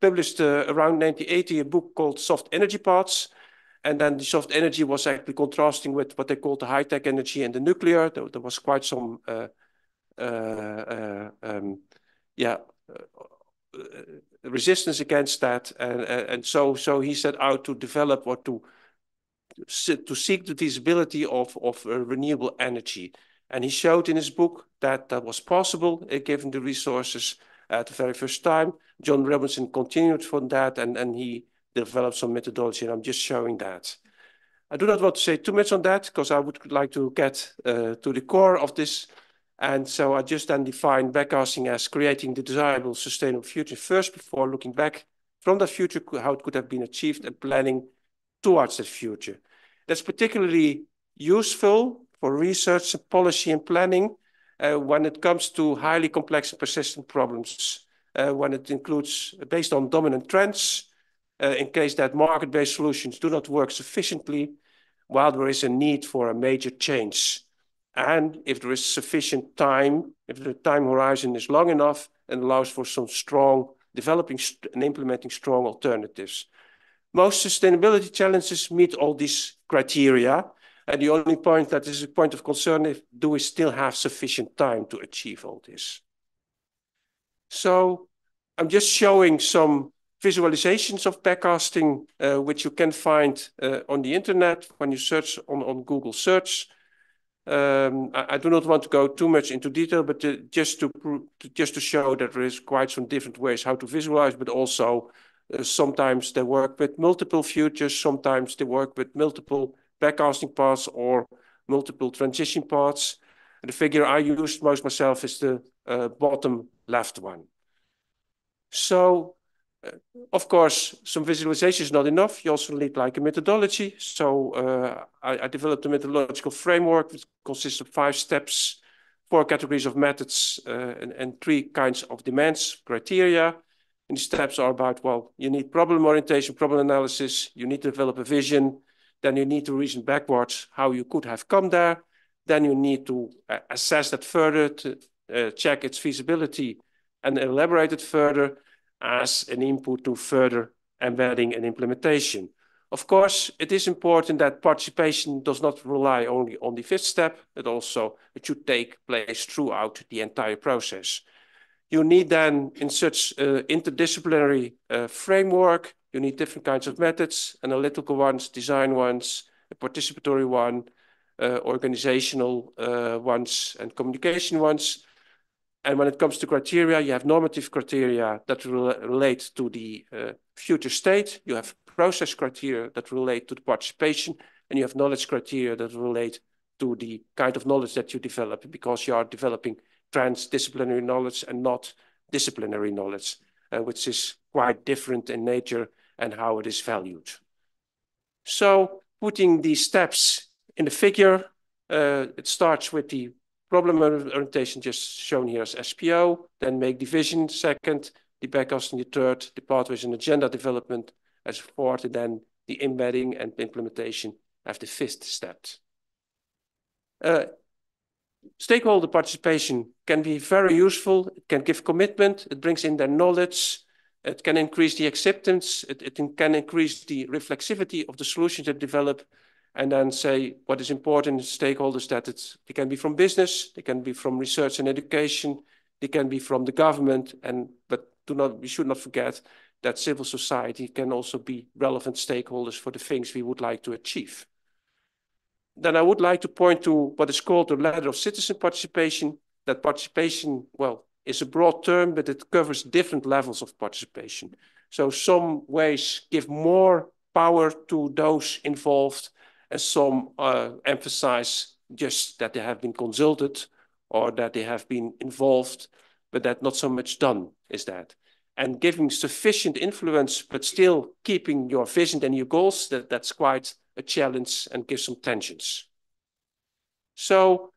published around 1980 a book called Soft Energy Paths. And then the soft energy was actually contrasting with what they called the high-tech energy and the nuclear. There was quite some resistance against that. And so he set out to develop or to seek the feasibility of renewable energy. And he showed in his book that that was possible, given the resources at the very first time. John Robinson continued from that, and he developed some methodology, and I'm just showing that. I do not want to say too much on that, because I would like to get to the core of this. And so I just then define backcasting as creating the desirable, sustainable future first, before looking back from that future, how it could have been achieved, and planning towards that future. That's particularly useful for research, policy, and planning when it comes to highly complex and persistent problems, when it includes based on dominant trends, in case that market-based solutions do not work sufficiently, while there is a need for a major change. And if there is sufficient time, if the time horizon is long enough and allows for some strong developing and implementing strong alternatives. Most sustainability challenges meet all these criteria. And the only point that is a point of concern is, do we still have sufficient time to achieve all this? So I'm just showing some visualizations of backcasting, which you can find on the internet when you search on Google search. I do not want to go too much into detail, but just to show that there is quite some different ways how to visualize, but also sometimes they work with multiple futures, sometimes they work with multiple backcasting paths or multiple transition paths. And the figure I used most myself is the bottom left one. So, of course, some visualization is not enough. You also need like a methodology. So I developed a methodological framework which consists of 5 steps, 4 categories of methods, and 3 kinds of demands, criteria. And the steps are about, well, you need problem orientation, problem analysis, you need to develop a vision, then you need to reason backwards how you could have come there, then you need to assess that further, to check its feasibility and elaborate it further as an input to further embedding and implementation. Of course, it is important that participation does not rely only on the 5th step, but also it should take place throughout the entire process. You need then, in such interdisciplinary framework, you need different kinds of methods, analytical ones, design ones, a participatory one, organizational ones, and communication ones. And when it comes to criteria, you have normative criteria that relate to the future state. You have process criteria that relate to the participation, and you have knowledge criteria that relate to the kind of knowledge that you develop, because you are developing transdisciplinary knowledge and not disciplinary knowledge, which is quite different in nature and how it is valued. So putting these steps in the figure, it starts with the problem orientation just shown here as SPO, then make division, second, the backcasting, the third, the pathways and agenda development as fourth, and then the embedding and implementation as the fifth step. Stakeholder participation can be very useful. It can give commitment. It brings in their knowledge. It can increase the acceptance. It can increase the reflexivity of the solutions that develop. And then say what is important to stakeholders, that they can be from business, they can be from research and education, they can be from the government, but we should not forget that civil society can also be relevant stakeholders for the things we would like to achieve. Then I would like to point to what is called the ladder of citizen participation. That participation, well, is a broad term, but it covers different levels of participation. So some ways give more power to those involved, and some emphasize just that they have been consulted or that they have been involved, but that not so much done is that. And giving sufficient influence, but still keeping your vision and your goals, that's quite a challenge and gives some tensions. So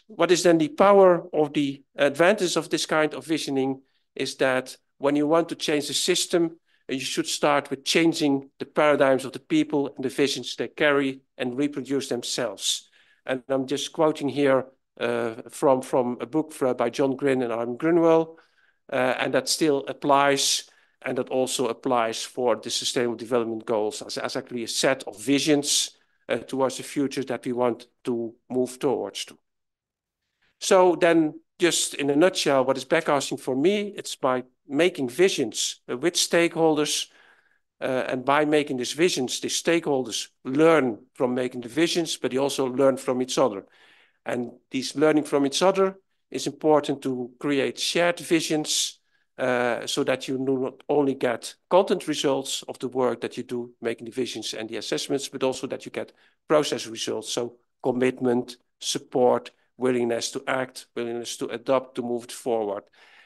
what is then the power of the advantage of this kind of visioning is that when you want to change the system, you should start with changing the paradigms of the people and the visions they carry and reproduce themselves. And I'm just quoting here from a book by John Grin and Armin Grunwald, and that still applies, and that also applies for the Sustainable Development Goals as actually a set of visions towards the future that we want to move towards. So then, just in a nutshell, what is backcasting for me? It's by making visions with stakeholders, and by making these visions, the stakeholders learn from making the visions, but they also learn from each other. And these learning from each other is important to create shared visions, so that you not only get content results of the work that you do, making the visions and the assessments, but also that you get process results. So commitment, support, willingness to act, willingness to adopt, to move it forward.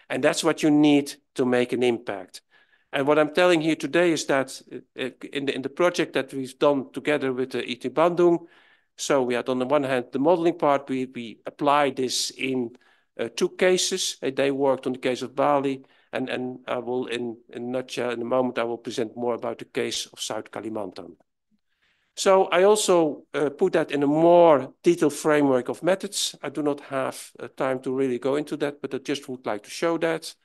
And that's what you need to make an impact. And what I'm telling here today is that in the project that we've done together with the IT Bandung, so we had on the one hand the modeling part, we applied this in 2 cases. They worked on the case of Bali, and I will, in a nutshell, in a moment, I will present more about the case of South Kalimantan. So I also put that in a more detailed framework of methods. I do not have time to really go into that, but I just would like to show that.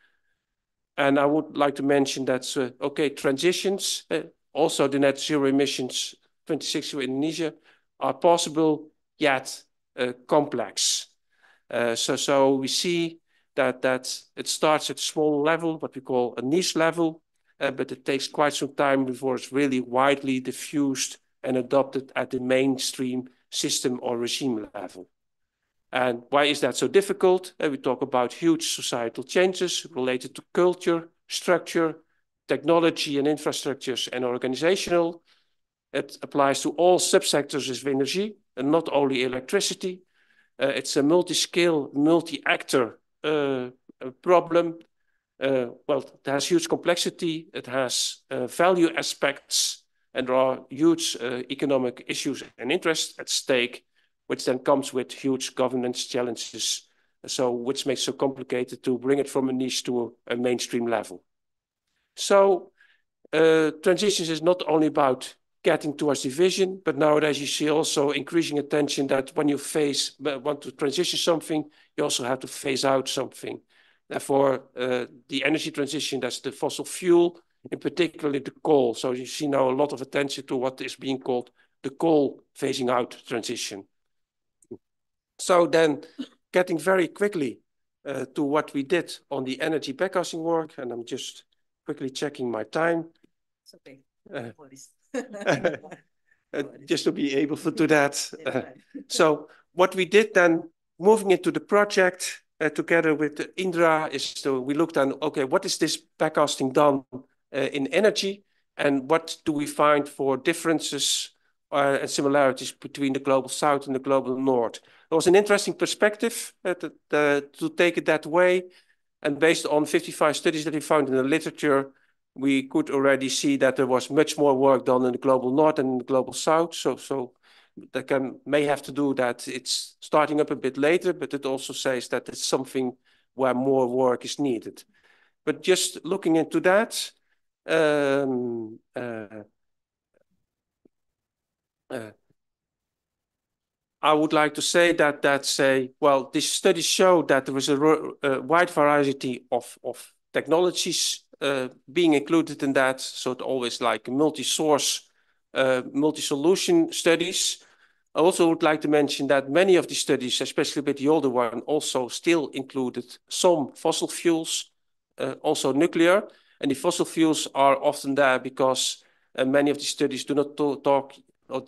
And I would like to mention that, okay, transitions, also the net zero emissions 2060 in Indonesia are possible, yet complex. So we see that it starts at a small level, what we call a niche level, but it takes quite some time before it's really widely diffused and adopted at the mainstream system or regime level. And why is that so difficult? We talk about huge societal changes related to culture, structure, technology and infrastructures and organizational. It applies to all subsectors of energy and not only electricity. It's a multi-scale, multi-actor problem. Well, it has huge complexity. It has value aspects, and there are huge economic issues and interests at stake, which then comes with huge governance challenges, so which makes it so complicated to bring it from a niche to a mainstream level. So transitions is not only about getting towards the vision, but nowadays you see also increasing attention that when you want to transition something, you also have to phase out something. Therefore, the energy transition, that's the fossil fuel, in particular the coal. So you see now a lot of attention to what is being called the coal phasing out transition. So then getting very quickly to what we did on the energy backcasting work, and I'm just quickly checking my time. It's okay. Just to be able to do that. So what we did then, moving into the project together with Indra, is we looked at, okay, what is this backcasting done in energy, and what do we find for differences and similarities between the global south and the global north? It was an interesting perspective to take it that way, and based on 55 studies that we found in the literature, we could already see that there was much more work done in the global north and the global south. So that may have to do that it's starting up a bit later, but it also says that it's something where more work is needed. But just looking into that, I would like to say that these studies show that there is a wide variety of technologies being included in that. So it's always like multi-source, multi-solution studies. I also would like to mention that many of the studies, especially with the older one, also still included some fossil fuels, also nuclear. And the fossil fuels are often there because many of the studies do not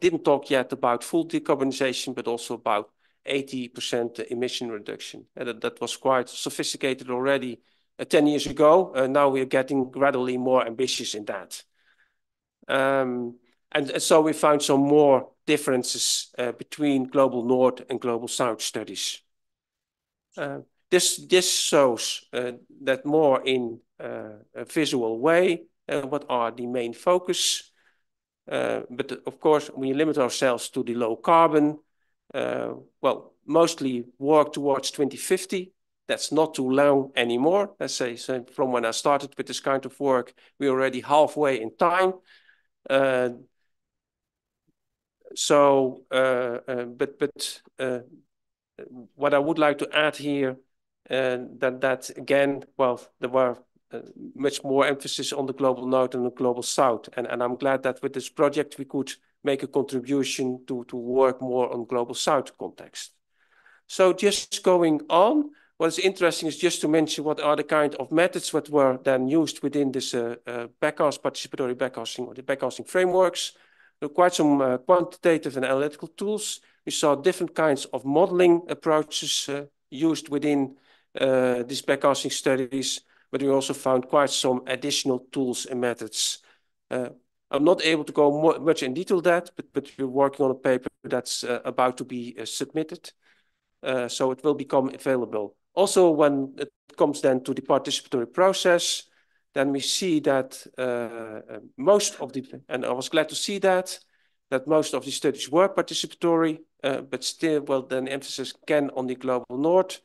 didn't talk yet about full decarbonization, but also about 80% emission reduction. And that was quite sophisticated already 10 years ago. Now we are getting gradually more ambitious in that. And so we found some more differences between global north and global south studies. This shows that more in a visual way, what are the main focus. But of course, we limit ourselves to the low carbon. Well, mostly work towards 2050. That's not too long anymore. Let's say, so from when I started with this kind of work, we're already halfway in time. What I would like to add here, that again, well, there were much more emphasis on the global north and the global south. And I'm glad that with this project, we could make a contribution to work more on global south context. So just going on, what is interesting is just to mention what are the kind of methods that were then used within this participatory backcasting or the backcasting frameworks. There were quite some quantitative and analytical tools. We saw different kinds of modeling approaches used within these backcasting studies, but we also found quite some additional tools and methods. I'm not able to go much in detail that, but we're working on a paper that's about to be submitted. So it will become available. Also, when it comes then to the participatory process, then we see that most of the, and I was glad to see that most of the studies were participatory, but still, well, then emphasis can on the global north.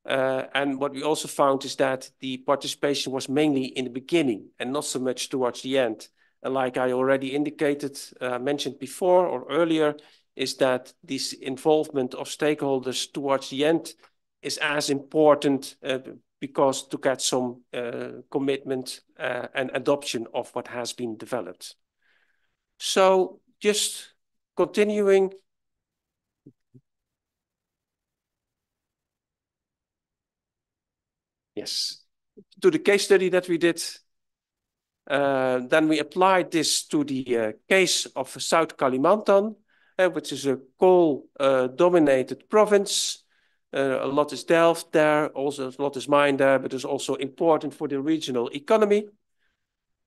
And what we also found is that the participation was mainly in the beginning and not so much towards the end. And like I already indicated, mentioned before or earlier, is that this involvement of stakeholders towards the end is as important because to get some commitment and adoption of what has been developed. So just continuing. Yes, to the case study that we did. Then we applied this to the case of South Kalimantan, which is a coal-dominated province. A lot is delved there, also a lot is mined there, but it's also important for the regional economy.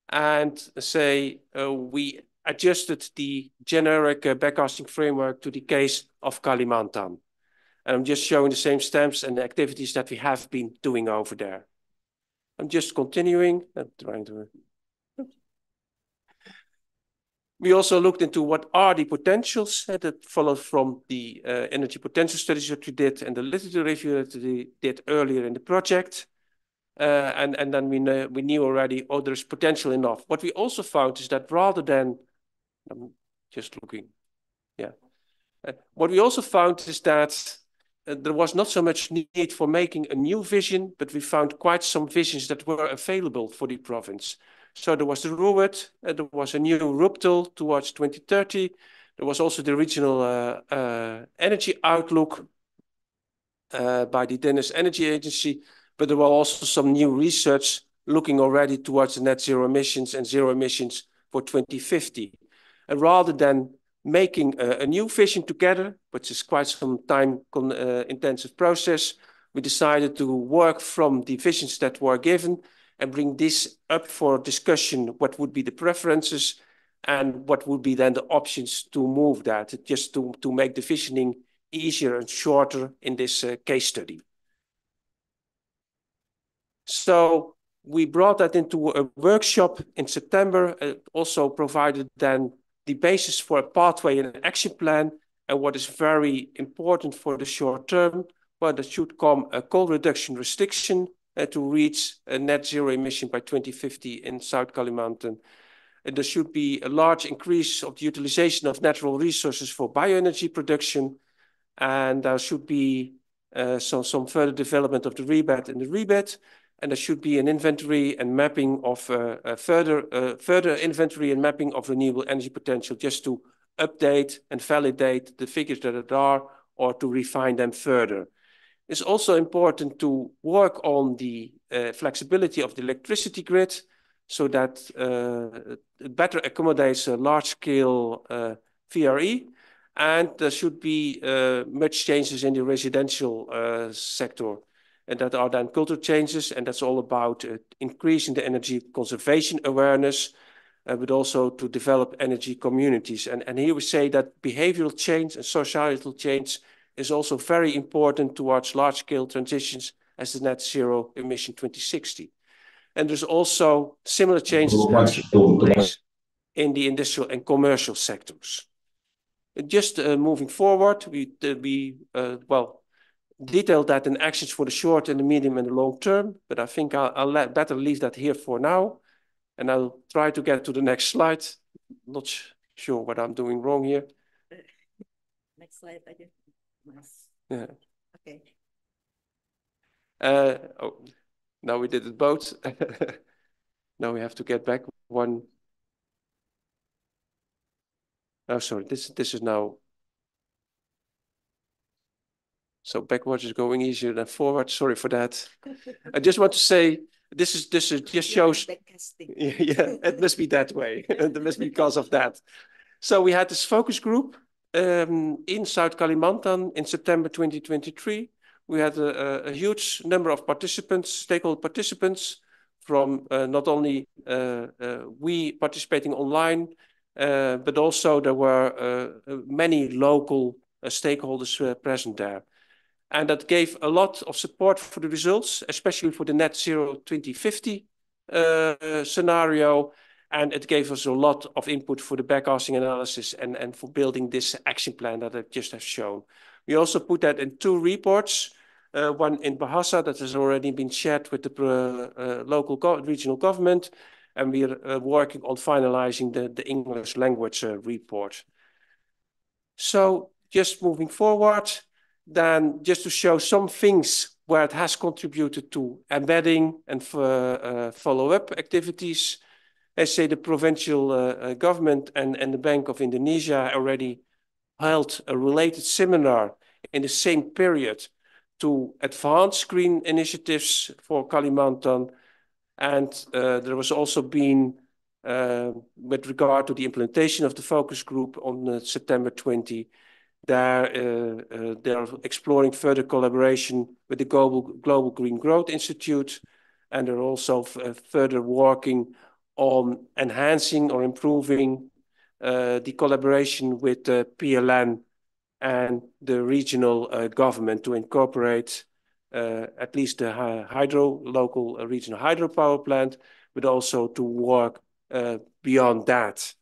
And say we adjusted the generic backcasting framework to the case of Kalimantan. And I'm just showing the same steps and the activities that we have been doing over there. I'm just continuing. I'm trying to. We also looked into what are the potentials that followed from the energy potential studies that we did and the literature review that we did earlier in the project. And then we knew already, oh, there's potential enough. What we also found is that rather than, I'm just looking, yeah. What we also found is that there was not so much need for making a new vision, but we found quite some visions that were available for the province. So there was the RUWET, there was a new RUPTEL towards 2030. There was also the regional energy outlook by the Danish Energy Agency, but there were also some new research looking already towards the net zero emissions and zero emissions for 2050. And rather than making a new vision together, which is quite some time intensive process, we decided to work from the visions that were given and bring this up for discussion, what would be the preferences and what would be then the options to move that, just to make the visioning easier and shorter in this case study. So we brought that into a workshop in September. It also provided then the basis for a pathway and an action plan. And what is very important for the short term, well, there should come a coal reduction restriction to reach a net zero emission by 2050 in South Kalimantan. And there should be a large increase of the utilization of natural resources for bioenergy production. And there should be some further development of the rebate and the rebate. And there should be an inventory and mapping of further inventory and mapping of renewable energy potential, just to update and validate the figures that are, or to refine them further. It's also important to work on the flexibility of the electricity grid, so that it better accommodates a large-scale VRE, and there should be much changes in the residential sector. And that are then cultural changes, and that's all about increasing the energy conservation awareness, but also to develop energy communities. And here we say that behavioral change and societal change is also very important towards large-scale transitions as the net zero emission 2060. And there's also similar changes in the industrial and commercial sectors. Just moving forward, we detailed that in actions for the short and the medium and the long term, but I think I'll better leave that here for now. And I'll try to get to the next slide. Not sure what I'm doing wrong here. Next slide, I do. Yeah. Okay. Oh, now we did it both. Now we have to get back one. Oh, sorry, this is now. So backwards is going easier than forward. Sorry for that. I just want to say, this is just shows. Yeah, it must be that way. It must be because of that. So we had this focus group in South Kalimantan in September 2023. We had a huge number of participants, stakeholder participants, from not only we participating online, but also there were many local stakeholders present there. And that gave a lot of support for the results, especially for the net zero 2050 scenario. And it gave us a lot of input for the backcasting analysis and for building this action plan that I just have shown. We also put that in 2 reports, one in Bahasa that has already been shared with the local regional government. And we are working on finalizing the English language report. So just moving forward, then just to show some things where it has contributed to embedding and follow-up activities. I say the provincial government and the Bank of Indonesia already held a related seminar in the same period to advance green initiatives for Kalimantan. And there was also been, with regard to the implementation of the focus group on September 20, they're exploring further collaboration with the Global Green Growth Institute, and they're also further working on enhancing or improving the collaboration with the PLN and the regional government to incorporate at least the local regional hydropower plant, but also to work beyond that.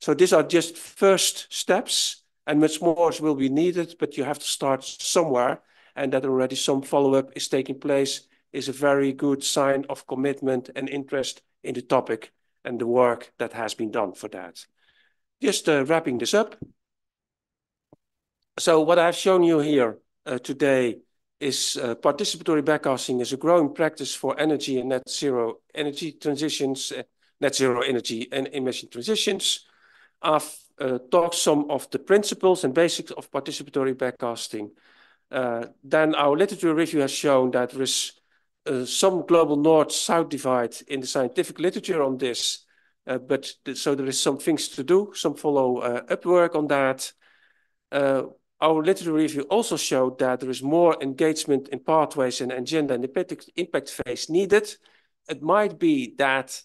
So these are just first steps. And much more will be needed, but you have to start somewhere. And that already some follow-up is taking place is a very good sign of commitment and interest in the topic and the work that has been done for that. Just wrapping this up. So what I've shown you here today is participatory backcasting is a growing practice for energy and net zero energy transitions, net zero energy and emission transitions. I've talked some of the principles and basics of participatory backcasting. Then our literature review has shown that there is some global north-south divide in the scientific literature on this, so there is some things to do, some follow-up work on that. Our literature review also showed that there is more engagement in pathways and agenda and the impact phase needed. It might be that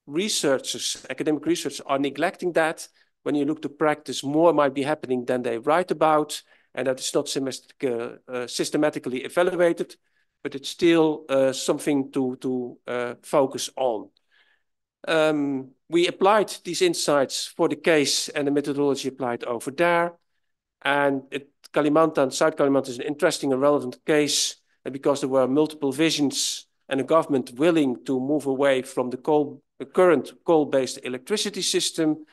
researchers, academic researchers, are neglecting that. When you look to practice, more might be happening than they write about, and that is not systematically evaluated. but it's still something to focus on. We applied these insights for the case and the methodology applied over there. And Kalimantan, South Kalimantan is an interesting and relevant case because there were multiple visions and a government willing to move away from the current coal-based electricity system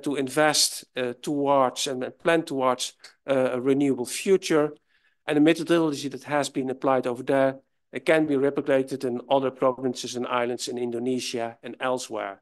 to invest towards and plan towards a renewable future. And the methodology that has been applied over there can be replicated in other provinces and islands in Indonesia and elsewhere.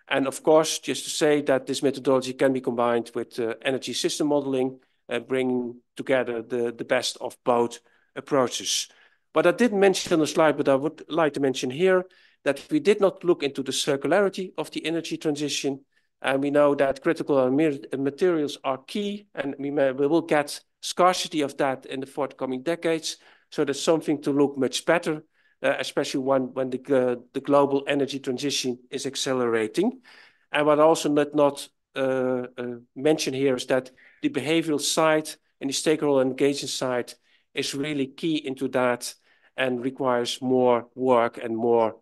And of course, just to say that this methodology can be combined with energy system modeling, bringing together the best of both approaches. But I didn't mention on the slide, but I would like to mention here that we did not look into the circularity of the energy transition. And we know that critical materials are key, and we will get scarcity of that in the forthcoming decades. So that's something to look much better, especially when the global energy transition is accelerating. And what I also not mention here is that the behavioral side and the stakeholder engagement side is really key into that and requires more work and more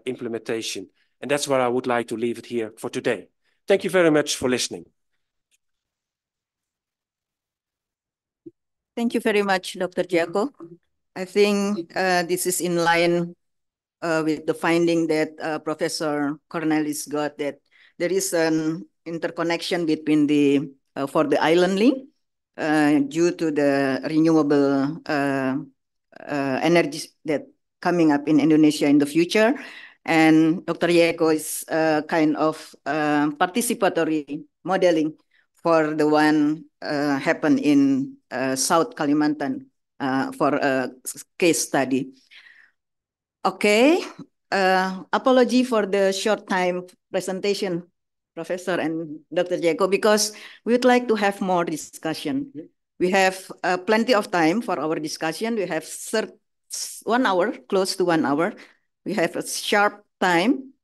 implementation. And that's where I would like to leave it here for today. Thank you very much for listening. Thank you very much, Dr. Jaco. I think this is in line with the finding that Professor Cornelis got, that there is an interconnection between for the island link due to the renewable energy that coming up in Indonesia in the future. And Dr. Jaco is kind of participatory modeling for the one happen in South Kalimantan for a case study. Okay, apology for the short time presentation, Professor and Dr. Jaco, because we would like to have more discussion. We have plenty of time for our discussion. We have 1 hour, close to 1 hour. We have a sharp time,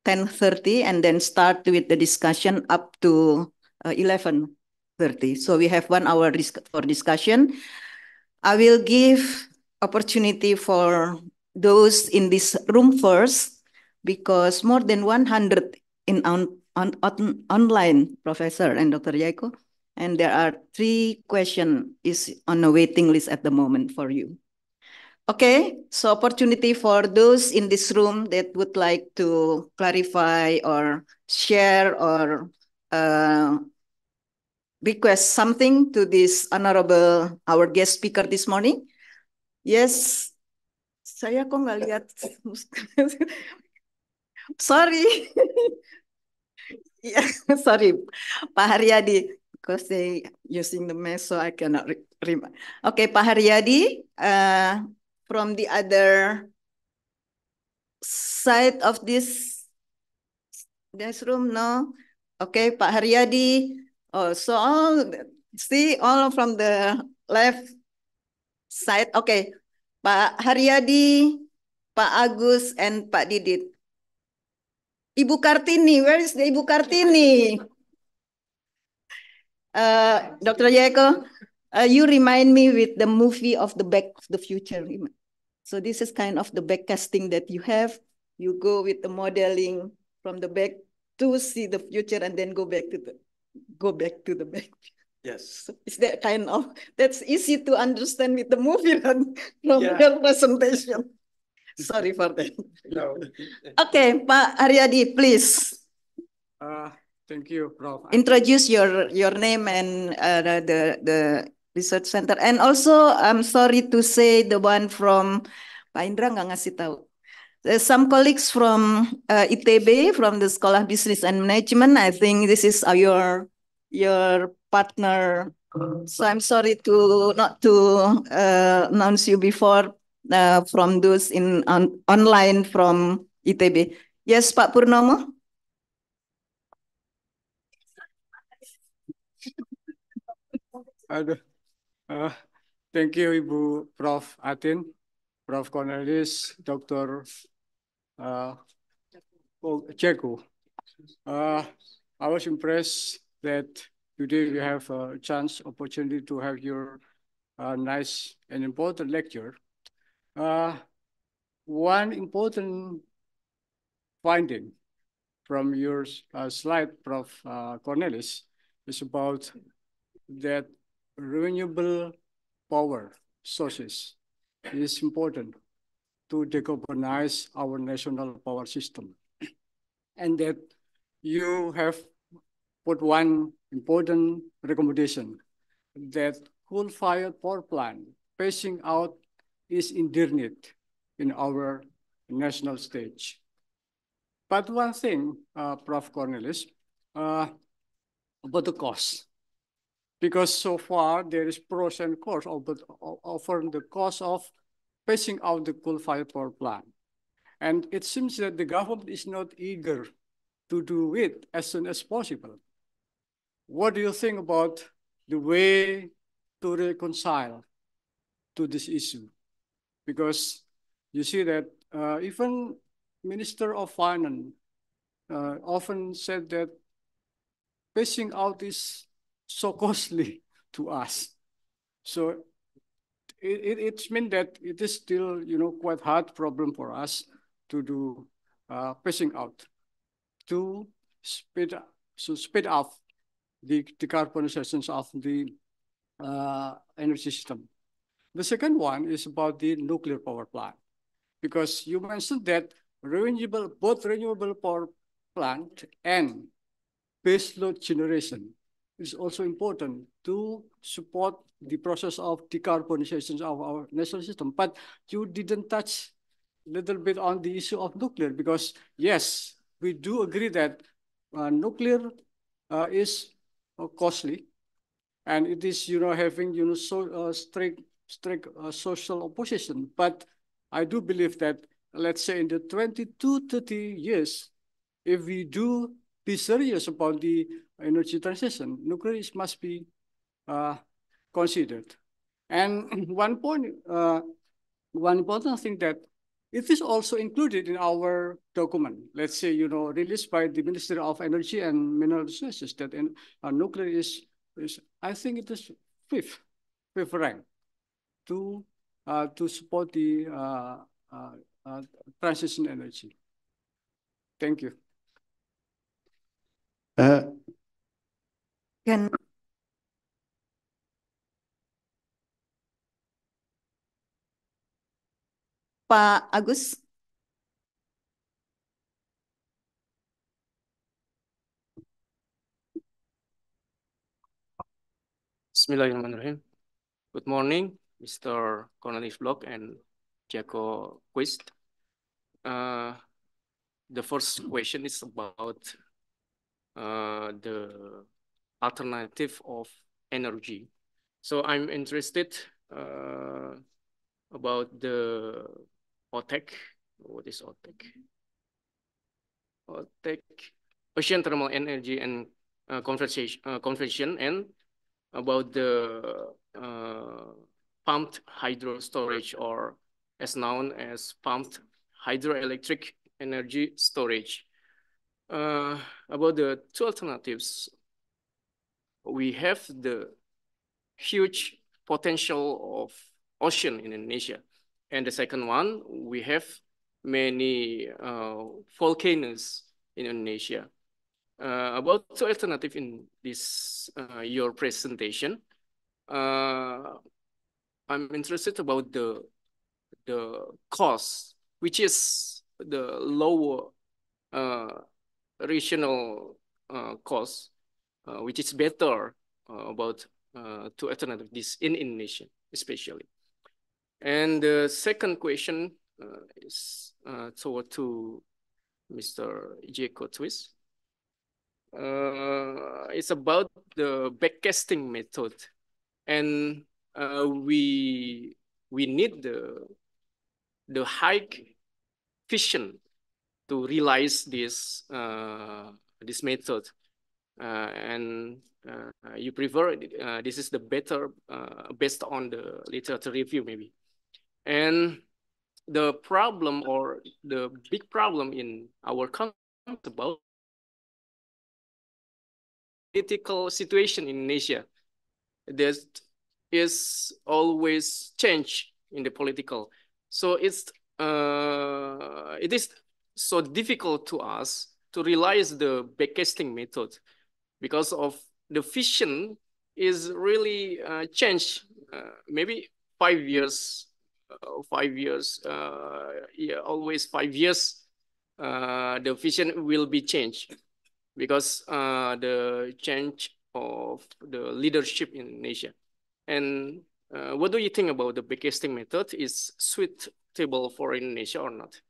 10:30, and then start with the discussion up to 11:30. So we have 1 hour for discussion. I will give opportunity for those in this room first, because more than 100 in online, Professor and Dr. Jaco, and there are 3 questions is on a waiting list at the moment for you. Okay, so opportunity for those in this room that would like to clarify or share or request something to this honorable, our guest speaker this morning. Yes, saya kok nggak lihat. Sorry. Yeah, sorry, Pak Haryadi, because they using the mask, so I cannot remember. Okay, Pak Haryadi, from the other side of this room, no? Okay, Pak Haryadi. Oh, so all from the left side. Okay, Pak Haryadi, Pak Agus, and Pak Didit. Ibu Kartini, where is the Ibu Kartini? Dr. Jaco, you remind me with the movie of the Back of the Future. So this is kind of the backcasting that you have. You go with the modeling from the back to see the future and then go back to the back. Yes. So is that kind of, that's easy to understand with the movie from your presentation. Sorry for that. No. Okay, Pak Haryadi, please. Thank you, Prof. Introduce your name and the research center. And also, I'm sorry to say the one from Pak Indra nggak ngasih tahu. There's some colleagues from ITB, from the Sekolah Business and Management. I think this is your partner. So I'm sorry not to announce you before from those online from ITB. Yes, Pak Purnomo. Thank you, Ibu Prof. Atin, Prof. Cornelis, Dr. Jaco. I was impressed that today we have a opportunity to have your nice and important lecture. One important finding from your slide, Prof. Cornelis, is about that renewable power sources is important to decarbonize our national power system. And that you have put one important recommendation that coal-fired power plant phasing out is indefinite in our national stage. But one thing, Prof. Cornelis, about the cost. Because so far there is pros and cons over the cost of phasing out the coal-fired power plant. And it seems that the government is not eager to do it as soon as possible. What do you think about the way to reconcile to this issue? Because you see that even Minister of Finance often said that phasing out is so costly to us. So it's meant that it is still, quite hard problem for us to do phasing out, to speed up the decarbonization of the energy system. The second one is about the nuclear power plant, because you mentioned that both renewable power plant and baseload generation is also important to support the process of decarbonization of our national system. But you didn't touch a little bit on the issue of nuclear, because yes, we do agree that nuclear is costly, and it is, having, strict social opposition. But I do believe that, let's say in the 20 to 30 years, if we do be serious about the energy transition, nuclear must be considered. And one important thing that it is also included in our document, let's say, released by the Ministry of Energy and Mineral Resources, that nuclear is, I think it is fifth rank to support the transition energy. Thank you. Can Pak Agus? Bismillahirrahmanirrahim. Good morning, Mr. Cornelis Block and Jaco Quist. The first question is about the alternative of energy. So I'm interested about the OTEC. What is OTEC? OTEC, Ocean Thermal Energy and Conversion, and about the pumped hydro storage, or as known as pumped hydroelectric energy storage. About the two alternatives, we have the huge potential of ocean in Indonesia. And the second one, we have many volcanoes in Indonesia. About two alternatives in this your presentation, I'm interested about the cost, which is the lower regional cost, which is better about two alternatives in Indonesia, especially. And the second question is toward to Mr. Jaco Twist. It's about the backcasting method, and we need the high fission to realize this method, and you prefer this is the better based on the literature review maybe. And the problem, or the big problem in our country about political situation in Indonesia. There is always change in the political. So it is so difficult to us to realize the backcasting method because of the vision is really changed. Maybe 5 years, 5 years, yeah, always 5 years. The vision will be changed because the change of the leadership in Asia. And what do you think about the backcasting method? Is suitable for Indonesia or not?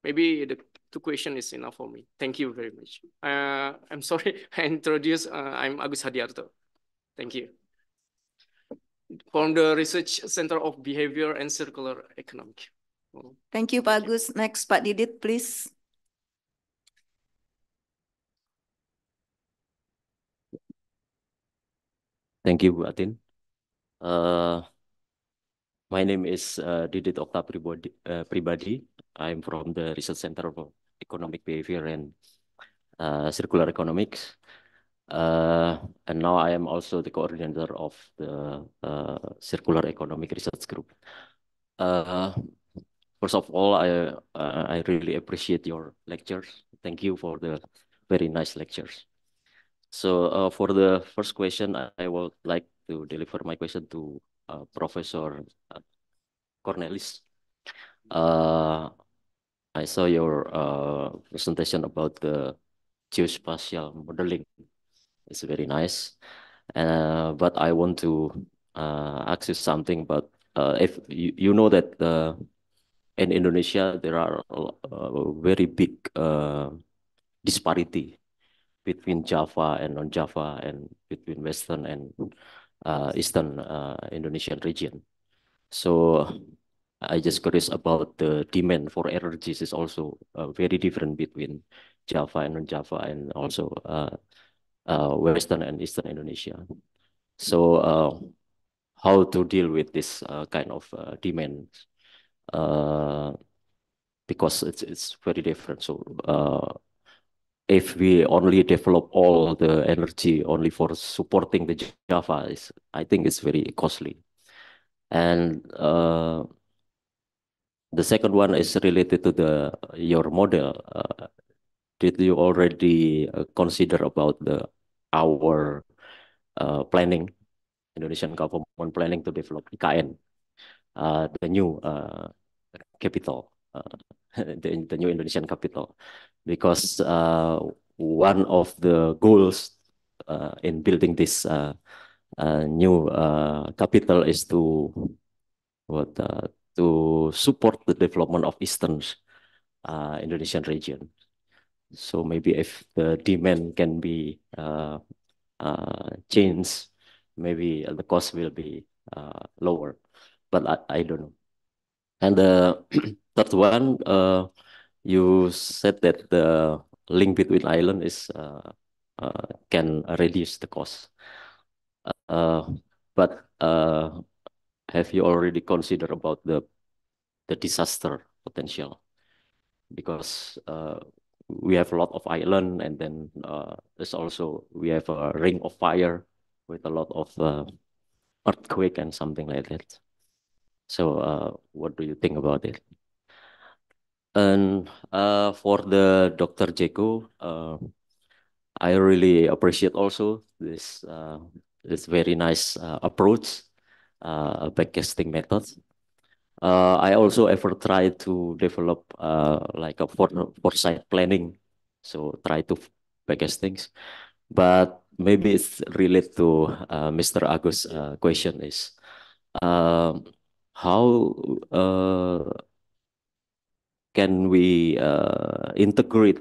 Maybe the two question is enough for me. Thank you very much. I'm sorry, I'm Agus Hadiarto. Thank you. From the Research Center of Behavior and Circular Economic. Thank you, Pak Agus. Next, Pak Didit, please. Thank you, Bu Atin. My name is Didit Okta Pribadi. I'm from the Research Center for Economic Behavior and Circular Economics. And now I am also the coordinator of the Circular Economic Research Group. First of all, I really appreciate your lectures. Thank you for the very nice lectures. So for the first question, I would like to deliver my question to Professor Cornelis. I saw your presentation about the geospatial modeling. It's very nice. But I want to ask you something about if you know that in Indonesia there are very big disparity between Java and non-Java and between Western and Eastern Indonesian region. So I just curious about the demand for energies is also very different between Java and non-Java and also Western and Eastern Indonesia. So how to deal with this kind of demand? Because it's very different. So if we only develop all the energy only for supporting the Java, I think it's very costly. And the second one is related to your model. Did you already consider about our planning, Indonesian government planning to develop IKN, the new capital, the new Indonesian capital? Because one of the goals in building this new capital is to support the development of Eastern Indonesian region. So maybe if the demand can be changed, maybe the cost will be lower. But I don't know. And the third one, you said that the link between island is can reduce the cost. But have you already considered about the disaster potential? Because we have a lot of island, and then there's also we have a ring of fire with a lot of earthquake and something like that. So what do you think about it? And for the Dr. Jeko, I really appreciate also this very nice approach, backcasting method. I also ever try to develop like a foresight planning, so try to backcast things. But maybe it's related to Mr. Agus' question is how can we integrate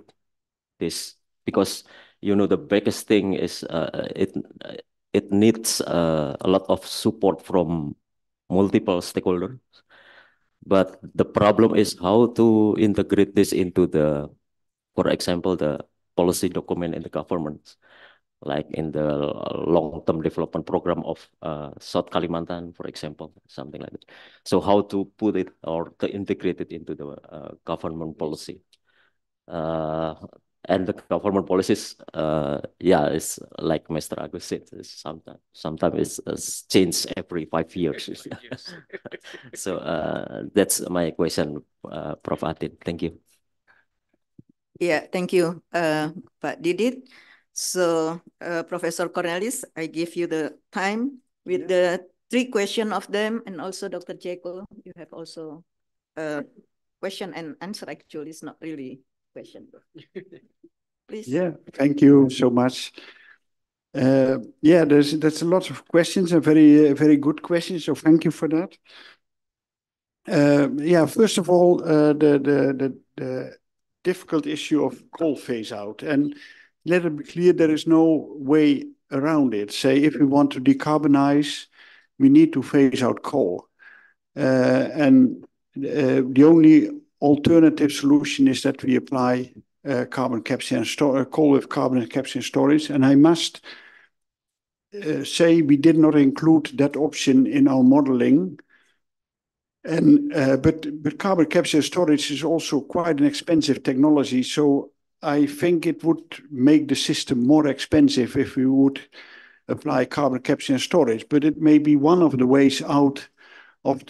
this? Because the biggest thing is it needs a lot of support from multiple stakeholders. But the problem is how to integrate this into for example, the policy document in the government, like in the long-term development program of South Kalimantan, for example, something like that. So how to put it or to integrate it into the government policy? and the government policies, yeah, it's like Mr. Agus said, sometimes it's changed every 5 years. So that's my question, Prof. Atin. Thank you. Yeah, thank you, Pak Didit. So, Professor Cornelis, I give you the time with the 3 questions of them, and also Dr. Jeko, you have also a question and answer. Actually, it's not really question. Please. Yeah, thank you so much. Yeah, that's a lot of questions and very good questions. So thank you for that. Yeah, first of all, the difficult issue of coal phase out, and let it be clear, there is no way around it. Say, if we want to decarbonize, we need to phase out coal, and the only alternative solution is that we apply carbon capture and coal with carbon capture and storage. And I must say we did not include that option in our modeling. And but carbon capture and storage is also quite an expensive technology. So I think it would make the system more expensive if we would apply carbon capture and storage. But it may be one of the ways out of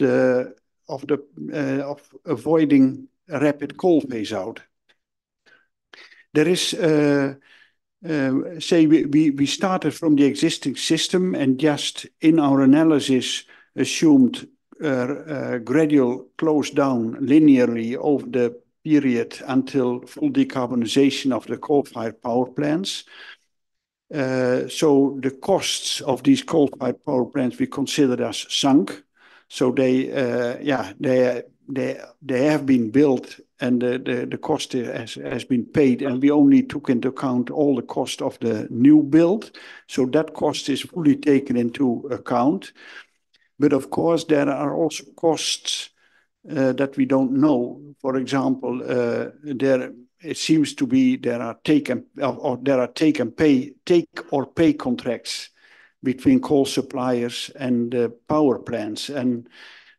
avoiding a rapid coal phase out. There is, say, we started from the existing system and just in our analysis assumed gradual close down linearly over the period until full decarbonization of the coal-fired power plants. So the costs of these coal-fired power plants we considered as sunk. So they have been built and the cost has been paid, and we only took into account all the cost of the new build. So that cost is fully taken into account. But of course, there are also costs that we don't know. For example, it seems to be there are take or pay contracts between coal suppliers and power plants, and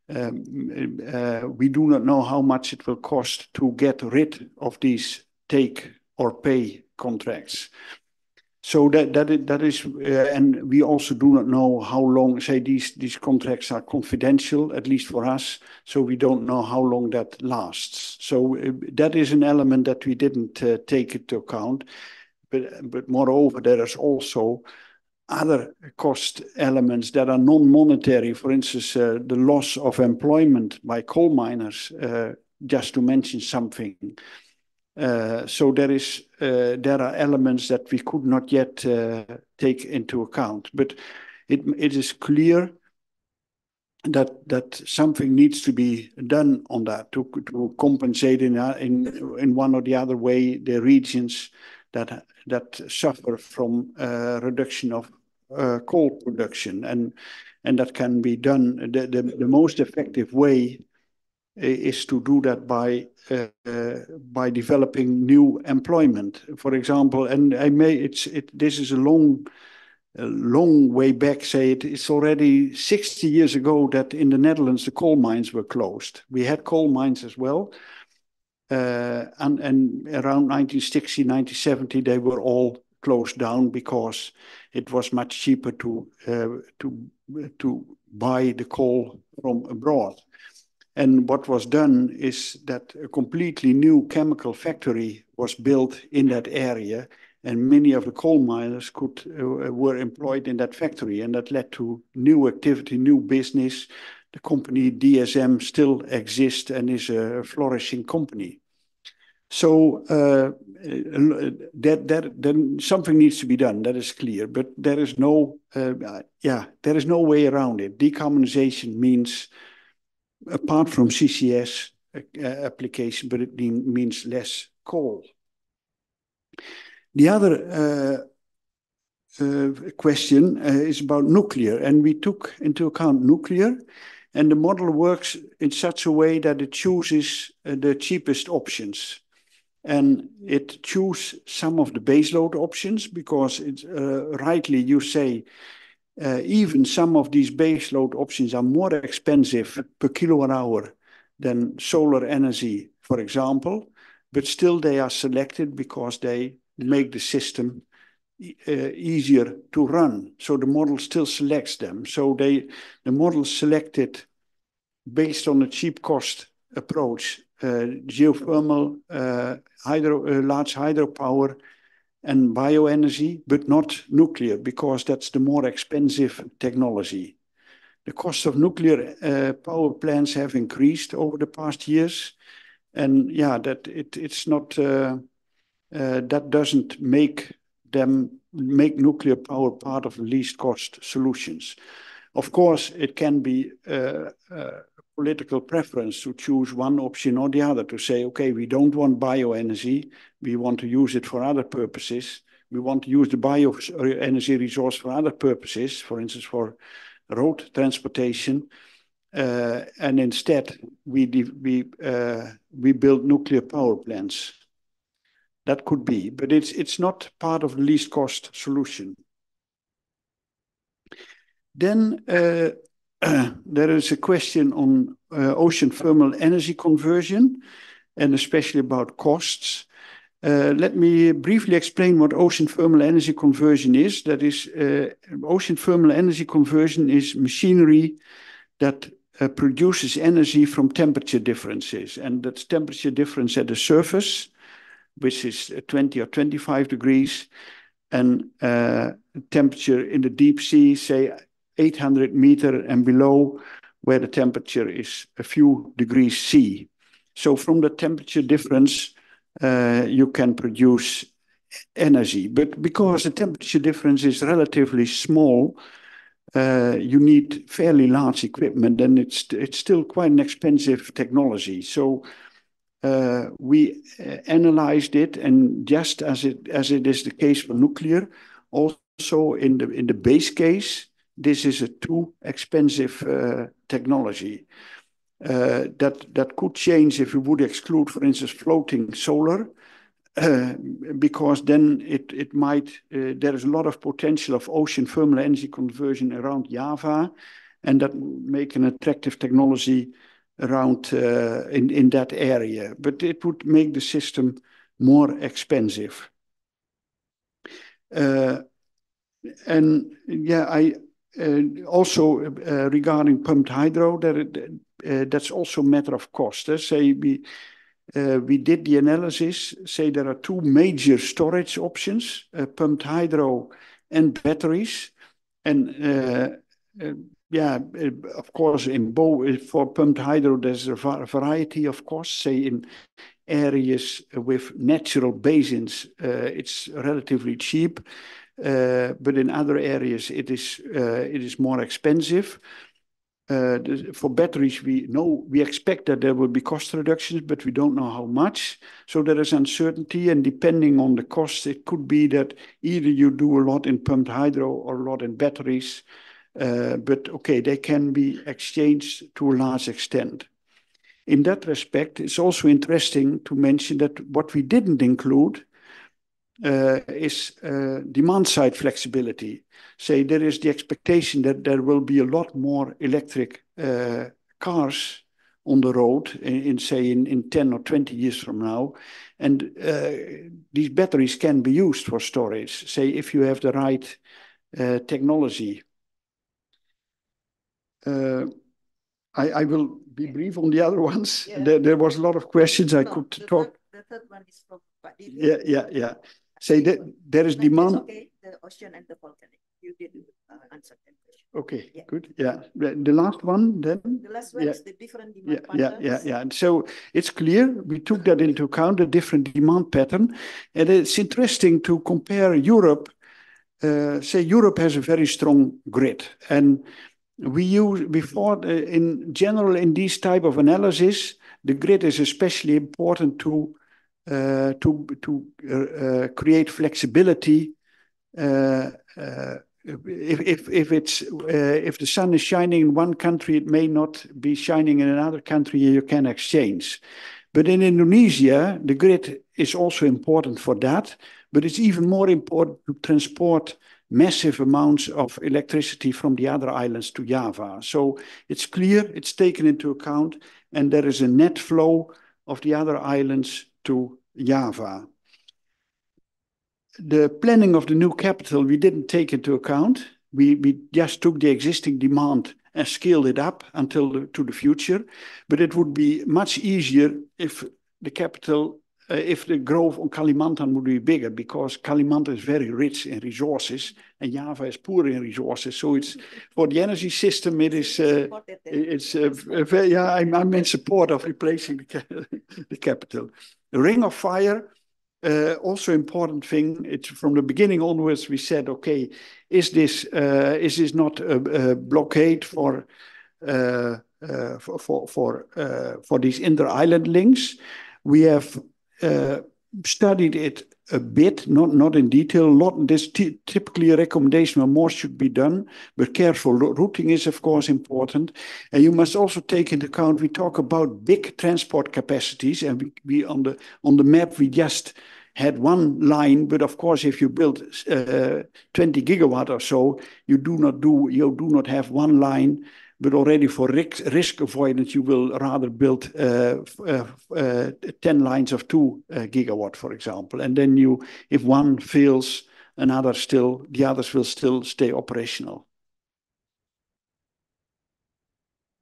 we do not know how much it will cost to get rid of these take or pay contracts. So that is, and we also do not know how long. Say these contracts are confidential, at least for us. So we don't know how long that lasts. So that is an element that we didn't take into account. But moreover, there is also other cost elements that are non-monetary. For instance, the loss of employment by coal miners, just to mention something. So there are elements that we could not yet take into account, but it is clear that something needs to be done on that to compensate in one or the other way the regions that suffer from reduction of coal production, and that can be done. The most effective way is to do that by developing new employment, for example. And this is a long way back. Say it's already 60 years ago that in the Netherlands the coal mines were closed. We had coal mines as well, and around 1960, 1970 they were all closed down because it was much cheaper to buy the coal from abroad. And what was done is that a completely new chemical factory was built in that area, and many of the coal miners were employed in that factory, and that led to new activity, new business. The company DSM still exists and is a flourishing company. So then something needs to be done. That is clear, but there is no way around it. Decarbonization means, apart from CCS application, but it means less coal. The other question is about nuclear, and we took into account nuclear, and the model works in such a way that it chooses the cheapest options. And it chooses some of the baseload options because it's rightly you say, even some of these baseload options are more expensive per kilowatt hour than solar energy, for example. but still they are selected because they make the system easier to run. So the model still selects them. So the model selected based on a cheap cost approach, geothermal, large hydropower, and bioenergy, but not nuclear, because that's the more expensive technology. The cost of nuclear power plants have increased over the past years, and yeah, it's not that doesn't make nuclear power part of the least cost solutions. Of course, it can be political preference to choose one option or the other, to say, okay, we don't want bioenergy, we want to use it for other purposes, we want to use the bioenergy resource for other purposes, for instance, for road transportation, and instead we build nuclear power plants. That could be, but it's not part of the least cost solution. Then there is a question on ocean thermal energy conversion, and especially about costs. Let me briefly explain what ocean thermal energy conversion is. That is, ocean thermal energy conversion is machinery that produces energy from temperature differences, and that's temperature difference at the surface, which is 20 or 25 degrees, and temperature in the deep sea, say 800 meters and below, where the temperature is a few degrees C. So from the temperature difference, you can produce energy. But because the temperature difference is relatively small, you need fairly large equipment, and it's still quite an expensive technology. So we analyzed it, and just as it is the case for nuclear, also in the base case, this is a too expensive technology. That could change if we would exclude, for instance, floating solar, because then it might, there is a lot of potential of ocean thermal energy conversion around Java, and that make an attractive technology around in that area. But it would make the system more expensive. And yeah, also regarding pumped hydro, that's also a matter of cost. Say we did the analysis, say there are two major storage options, pumped hydro and batteries. And yeah, of course, for pumped hydro, there's a variety of costs. Say in areas with natural basins, it's relatively cheap. But in other areas, it is more expensive. For batteries, we expect that there will be cost reductions, but we don't know how much. So there is uncertainty, and depending on the cost, it could be that either you do a lot in pumped hydro or a lot in batteries. But okay, they can be exchanged to a large extent. In that respect, it's also interesting to mention that what we didn't include is demand-side flexibility. Say there is the expectation that there will be a lot more electric cars on the road in 10 or 20 years from now. And these batteries can be used for storage, say if you have the right technology. I will be brief on the other ones. Yeah. There was a lot of questions I could talk. The third one is from Yeah. Say that there is demand. Okay, the ocean and the volcanic. You didn't answer that question. Okay, yeah. Good. Yeah. The last one then. The last one is the different demand patterns. Yeah. So it's clear we took that into account, the different demand pattern, and it's interesting to compare Europe. Say Europe has a very strong grid, and in general in these type of analysis, the grid is especially important to create flexibility. If the sun is shining in one country, it may not be shining in another country. You can exchange. But in Indonesia, the grid is also important for that. But it's even more important to transport massive amounts of electricity from the other islands to Java. So it's clear, it's taken into account, and there is a net flow of the other islands to Java. The planning of the new capital we didn't take into account. We just took the existing demand and scaled it up until to the future. But it would be much easier if the capital, if the growth on Kalimantan would be bigger, because Kalimantan is very rich in resources and Java is poor in resources. So it's for the energy system, it is yeah, I'm in support of replacing the capital. The Ring of Fire. Also important thing. It's from the beginning onwards. We said, okay, is this not a blockade for these inter-island links? We have studied it a bit, not in detail. There's typically a recommendation where more should be done, but careful routing is of course important. And you must also take into account, we talk about big transport capacities, and we on the map we just had one line, but of course if you build 20 gigawatt or so, you do not have one line, but already for risk avoidance, you will rather build 10 lines of 2 gigawatt, for example. And then if one fails, the others will still stay operational.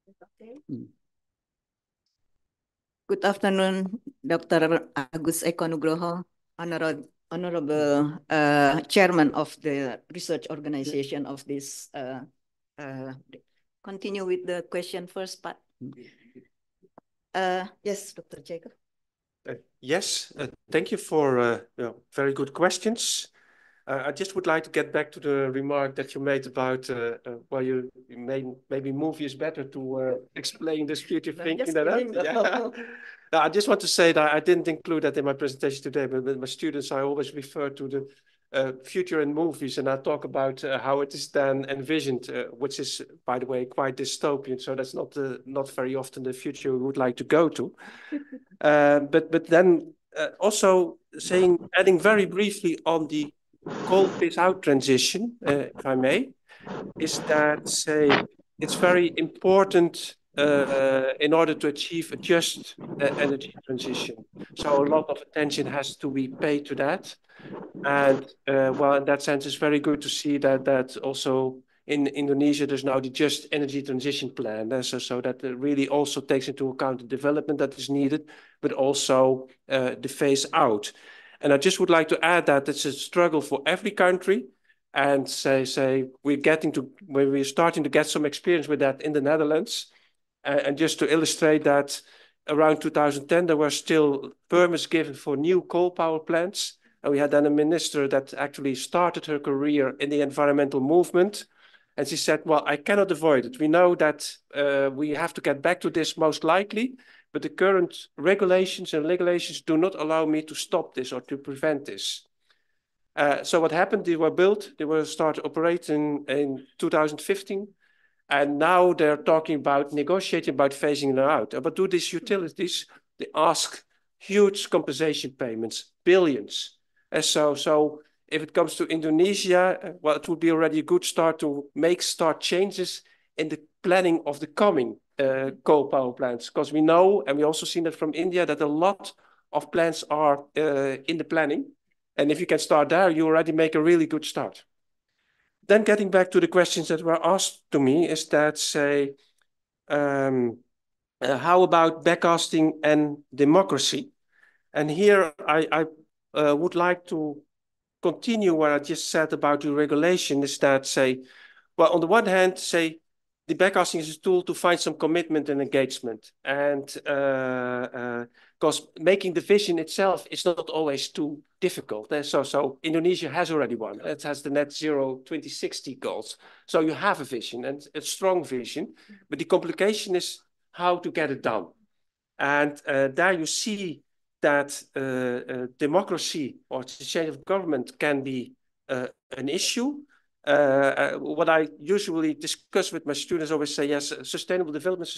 Okay. Good afternoon, Dr. Agus Eko Nugroho, Honorable Chairman of the research organization of this. Continue with the question first part. Yes, Dr. Jacob. Yes, thank you for very good questions. I just would like to get back to the remark that you made about well, maybe movie is better to explain this future thinking. I just want to say that I didn't include that in my presentation today, but with my students, I always refer to the future in movies, and I talk about how it is then envisioned, which is, by the way, quite dystopian. So that's not very often the future we would like to go to. But then also adding very briefly on the coal phase out transition, if I may, is that it's very important in order to achieve a just energy transition. So a lot of attention has to be paid to that. And well, in that sense, it's very good to see that also in Indonesia, there's now the Just Energy Transition Plan. So that really also takes into account the development that is needed, but also the phase out. And I just would like to add that it's a struggle for every country. And we're starting to get some experience with that in the Netherlands. And just to illustrate that, around 2010, there were still permits given for new coal power plants. And we had then a minister that actually started her career in the environmental movement. And she said, well, I cannot avoid it. We know that we have to get back to this most likely, but the current regulations and regulations do not allow me to stop this or to prevent this. So what happened, they were built, they were started operating in 2015. And now they're talking about negotiating about phasing them out. But do these utilities, they ask huge compensation payments, billions. And so if it comes to Indonesia, well, it would be already a good start to start changes in the planning of the coming coal power plants. Because we know, and we also seen that from India, that a lot of plants are in the planning. And if you can start there, you already make a really good start. Then getting back to the questions that were asked to me is that, how about backcasting and democracy? And here I would like to continue what I just said about the regulation, is that, well, on the one hand, the backcasting is a tool to find some commitment and engagement. And because making the vision itself is not always too difficult. So Indonesia has already one. It has the net zero 2060 goals. So you have a vision and a strong vision, but the complication is how to get it done. And there you see that democracy or the change of government can be an issue. What I usually discuss with my students, always say, yes, sustainable development,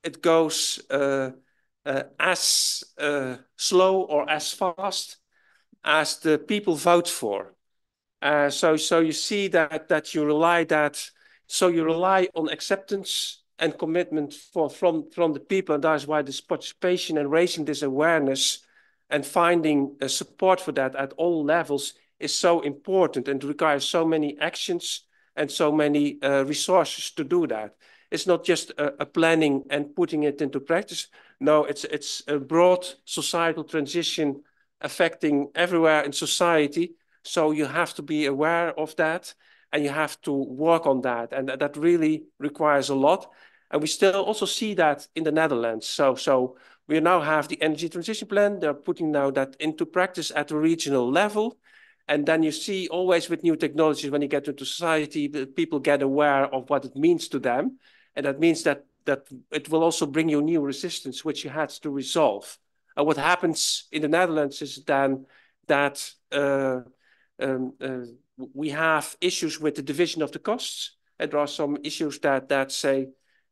it goes as slow or as fast as the people vote for. So you see that you rely on acceptance and commitment from the people, and that's why this participation and raising this awareness And finding support for that at all levels is so important and requires so many actions and so many resources to do that. It's not just a planning and putting it into practice. No, it's a broad societal transition affecting everywhere in society. So you have to be aware of that and you have to work on that. And that really requires a lot. And we still also see that in the Netherlands. So we now have the energy transition plan. They're putting now that into practice at the regional level. And then you see always with new technologies, when you get into society, people get aware of what it means to them. And that means that it will also bring you new resistance, which you had to resolve. What happens in the Netherlands is then that we have issues with the division of the costs. And there are some issues that say,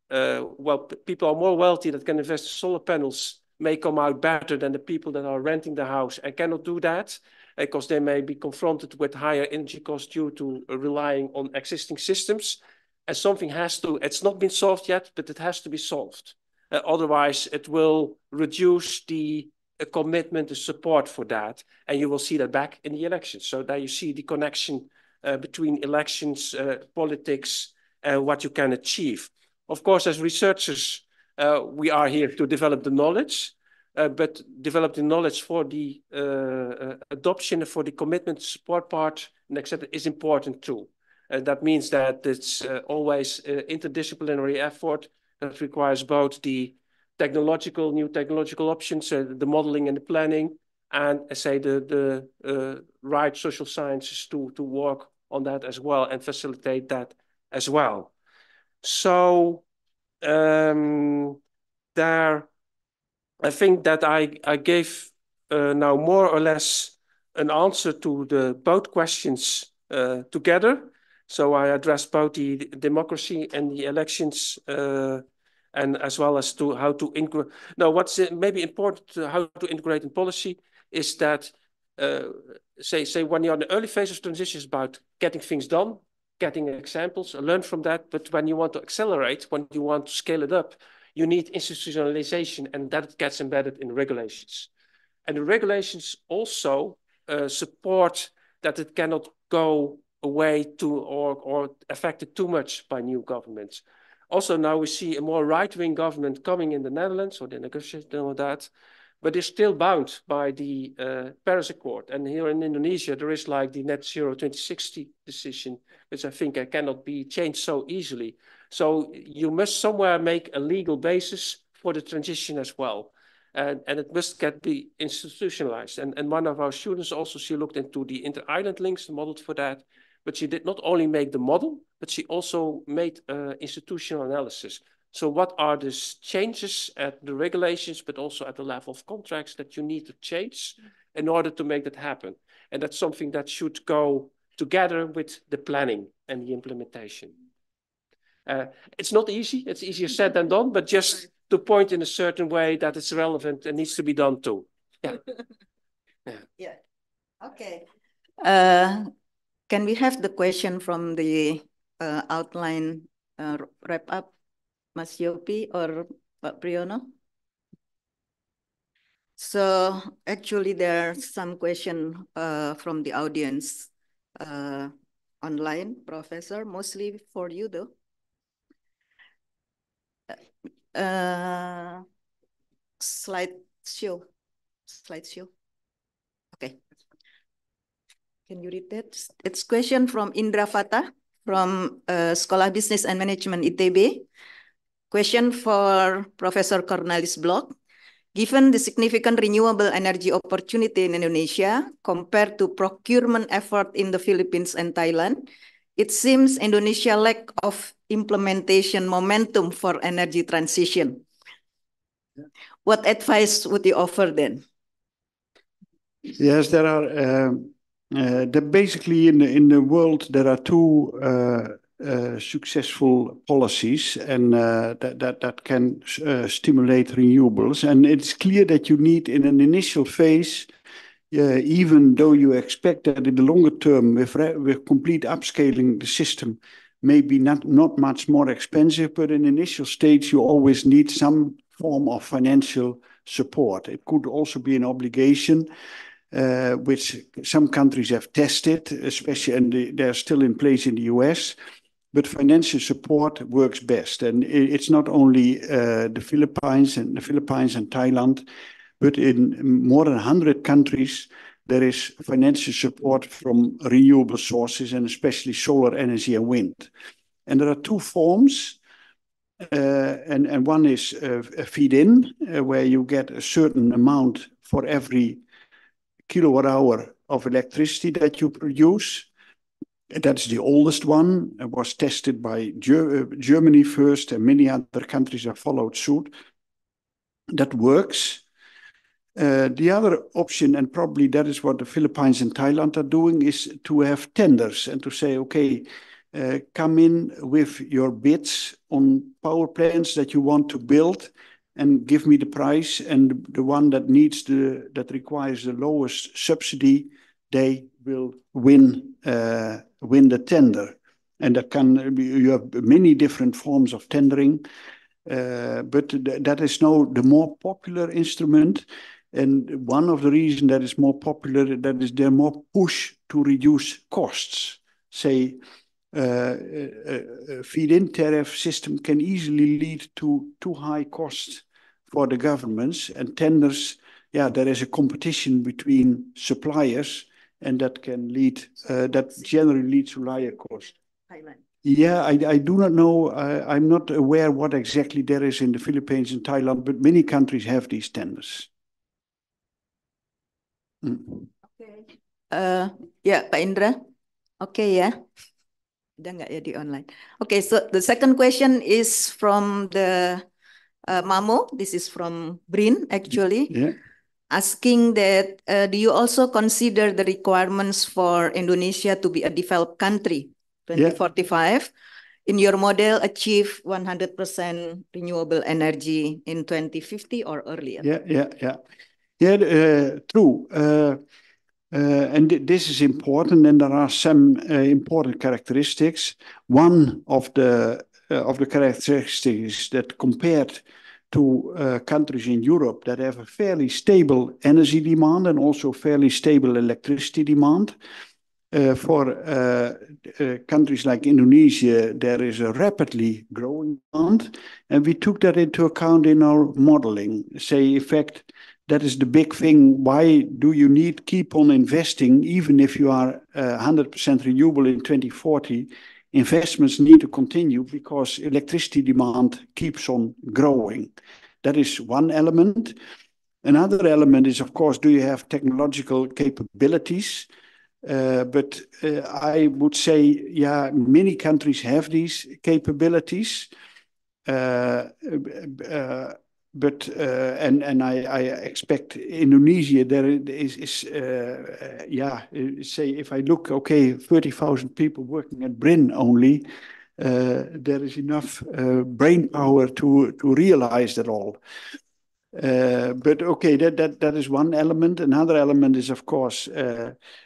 well, people are more wealthy that can invest in solar panels may come out better than the people that are renting the house and cannot do that because they may be confronted with higher energy costs due to relying on existing systems. And something has to, it's not been solved yet, but it has to be solved. Otherwise, it will reduce the commitment, the support for that. And you will see that back in the elections. So there you see the connection between elections, politics, and what you can achieve. Of course, as researchers, we are here to develop the knowledge, but develop the knowledge for the adoption, for the commitment support part, and etc. is important too. That means that it's always interdisciplinary effort that requires both the new technological options, the modeling and the planning, and say the right social sciences to work on that as well and facilitate that as well. So there, I think that I gave now more or less an answer to both questions together. So I addressed both the democracy and the elections, and as well as to how to integrate. Now, what's maybe important to how to integrate in policy is that, say when you're in the early phase of transition, it's about getting things done, getting examples, learn from that. But when you want to accelerate, when you want to scale it up, you need institutionalization, and that gets embedded in regulations. And the regulations also support that it cannot go away to or affected too much by new governments. Also, now we see a more right-wing government coming in the Netherlands, or the negotiation on that, but they're still bound by the Paris Accord. And here in Indonesia, there is like the Net Zero 2060 decision, which I think cannot be changed so easily. So you must somewhere make a legal basis for the transition as well. And it must be institutionalized. And one of our students also, she looked into the inter-island links, modeled for that. But she did not only make the model, but she also made institutional analysis. So what are the changes at the regulations, but also at the level of contracts that you need to change in order to make that happen? And that's something that should go together with the planning and the implementation. It's not easy. It's easier said than done, but just to point in a certain way that it's relevant and needs to be done too. Yeah. Yeah. Okay. Can we have the question from the outline wrap up, Mas Yopi or Pak Priyono? So actually there are some questions from the audience online, Professor, mostly for you though. Slideshow. Okay. Can you read that? It's question from Indra Fatah from Sekolah Business and Management ITB. Question for Professor Cornelis Bloch. Given the significant renewable energy opportunity in Indonesia compared to procurement effort in the Philippines and Thailand, it seems Indonesia lack of implementation momentum for energy transition. What advice would you offer then? Yes, there are. Basically, in the world, there are two successful policies, and that can stimulate renewables. And it's clear that you need, in an initial phase, even though you expect that in the longer term, with complete upscaling, the system may be not much more expensive, but in initial stage, you always need some form of financial support. It could also be an obligation, which some countries have tested, especially, and they're still in place in the US. But financial support works best, and it's not only the Philippines and Thailand, but in more than 100 countries there is financial support from renewable sources, and especially solar energy and wind. And there are two forms, and one is a feed-in, where you get a certain amount for every kilowatt hour of electricity that you produce. That's the oldest one. It was tested by Germany first, and many other countries have followed suit. That works. The other option, and probably that is what the Philippines and Thailand are doing, is to have tenders and to say, okay, come in with your bids on power plants that you want to build and give me the price, and the one that that requires the lowest subsidy, they will win the tender. And you have many different forms of tendering, but that is now the more popular instrument. And one of the reasons that is more popular, that is there more push to reduce costs. Say, a feed-in tariff system can easily lead to too high costs for the governments, and tenders, yeah, there is a competition between suppliers, and that can lead, that generally leads to higher costs. Thailand. Yeah, I do not know. I'm not aware what exactly there is in the Philippines and Thailand, but many countries have these tenders. Okay. Yeah, Pak Indra. Okay, yeah. Udah nggak ya di online? Okay, so the second question is from the Mamo. This is from BRIN, actually. Yeah. Asking that, do you also consider the requirements for Indonesia to be a developed country, 2045, in your model achieve 100% renewable energy in 2050 or earlier? True. And this is important, and there are some important characteristics. One of the characteristics that compared to countries in Europe that have a fairly stable energy demand and also fairly stable electricity demand. For countries like Indonesia, there is a rapidly growing demand, and we took that into account in our modeling. Say, in fact, that is the big thing. Why do you keep on investing, even if you are 100% renewable in 2040? Investments need to continue because electricity demand keeps on growing. That is one element. Another element is, of course, do you have technological capabilities? But I would say, yeah, many countries have these capabilities. But I expect Indonesia, there is say, if I look, okay, 30,000 people working at BRIN only, there is enough brain power to realize that all. But okay, that is one element. Another element is, of course,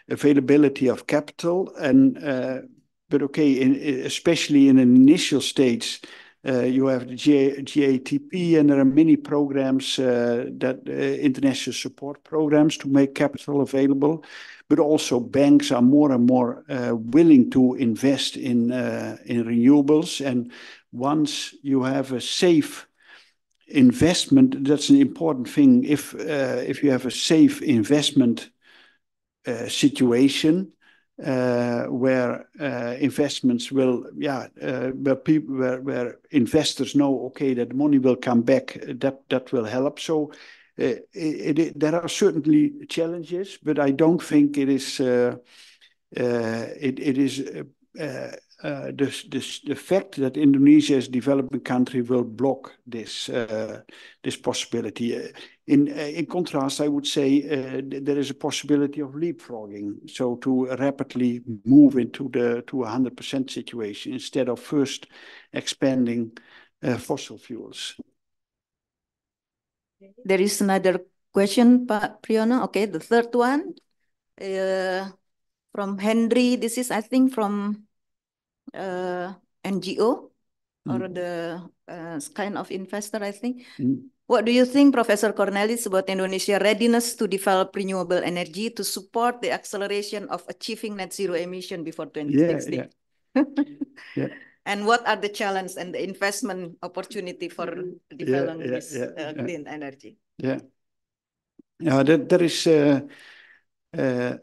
availability of capital, and but okay, especially in an initial stage. You have the GATP, and there are many programs, international support programs to make capital available. But also banks are more and more willing to invest in renewables. And once you have a safe investment, that's an important thing. If you have a safe investment situation, where investments will, where investors know, okay, that money will come back, that will help. So there are certainly challenges, but I don't think it is the fact that Indonesia is a developing country will block this possibility. In contrast, I would say there is a possibility of leapfrogging, so to rapidly move into to 100% situation instead of first expanding fossil fuels. There is another question, Pak Priyono. Okay, the third one from Henry. This is, I think, from NGO or the kind of investor, I think. What do you think, Professor Cornelis, about Indonesia's readiness to develop renewable energy to support the acceleration of achieving net zero emission before 2060? Yeah. Yeah. And what are the challenges and the investment opportunity for developing this clean energy? Yeah. There is, in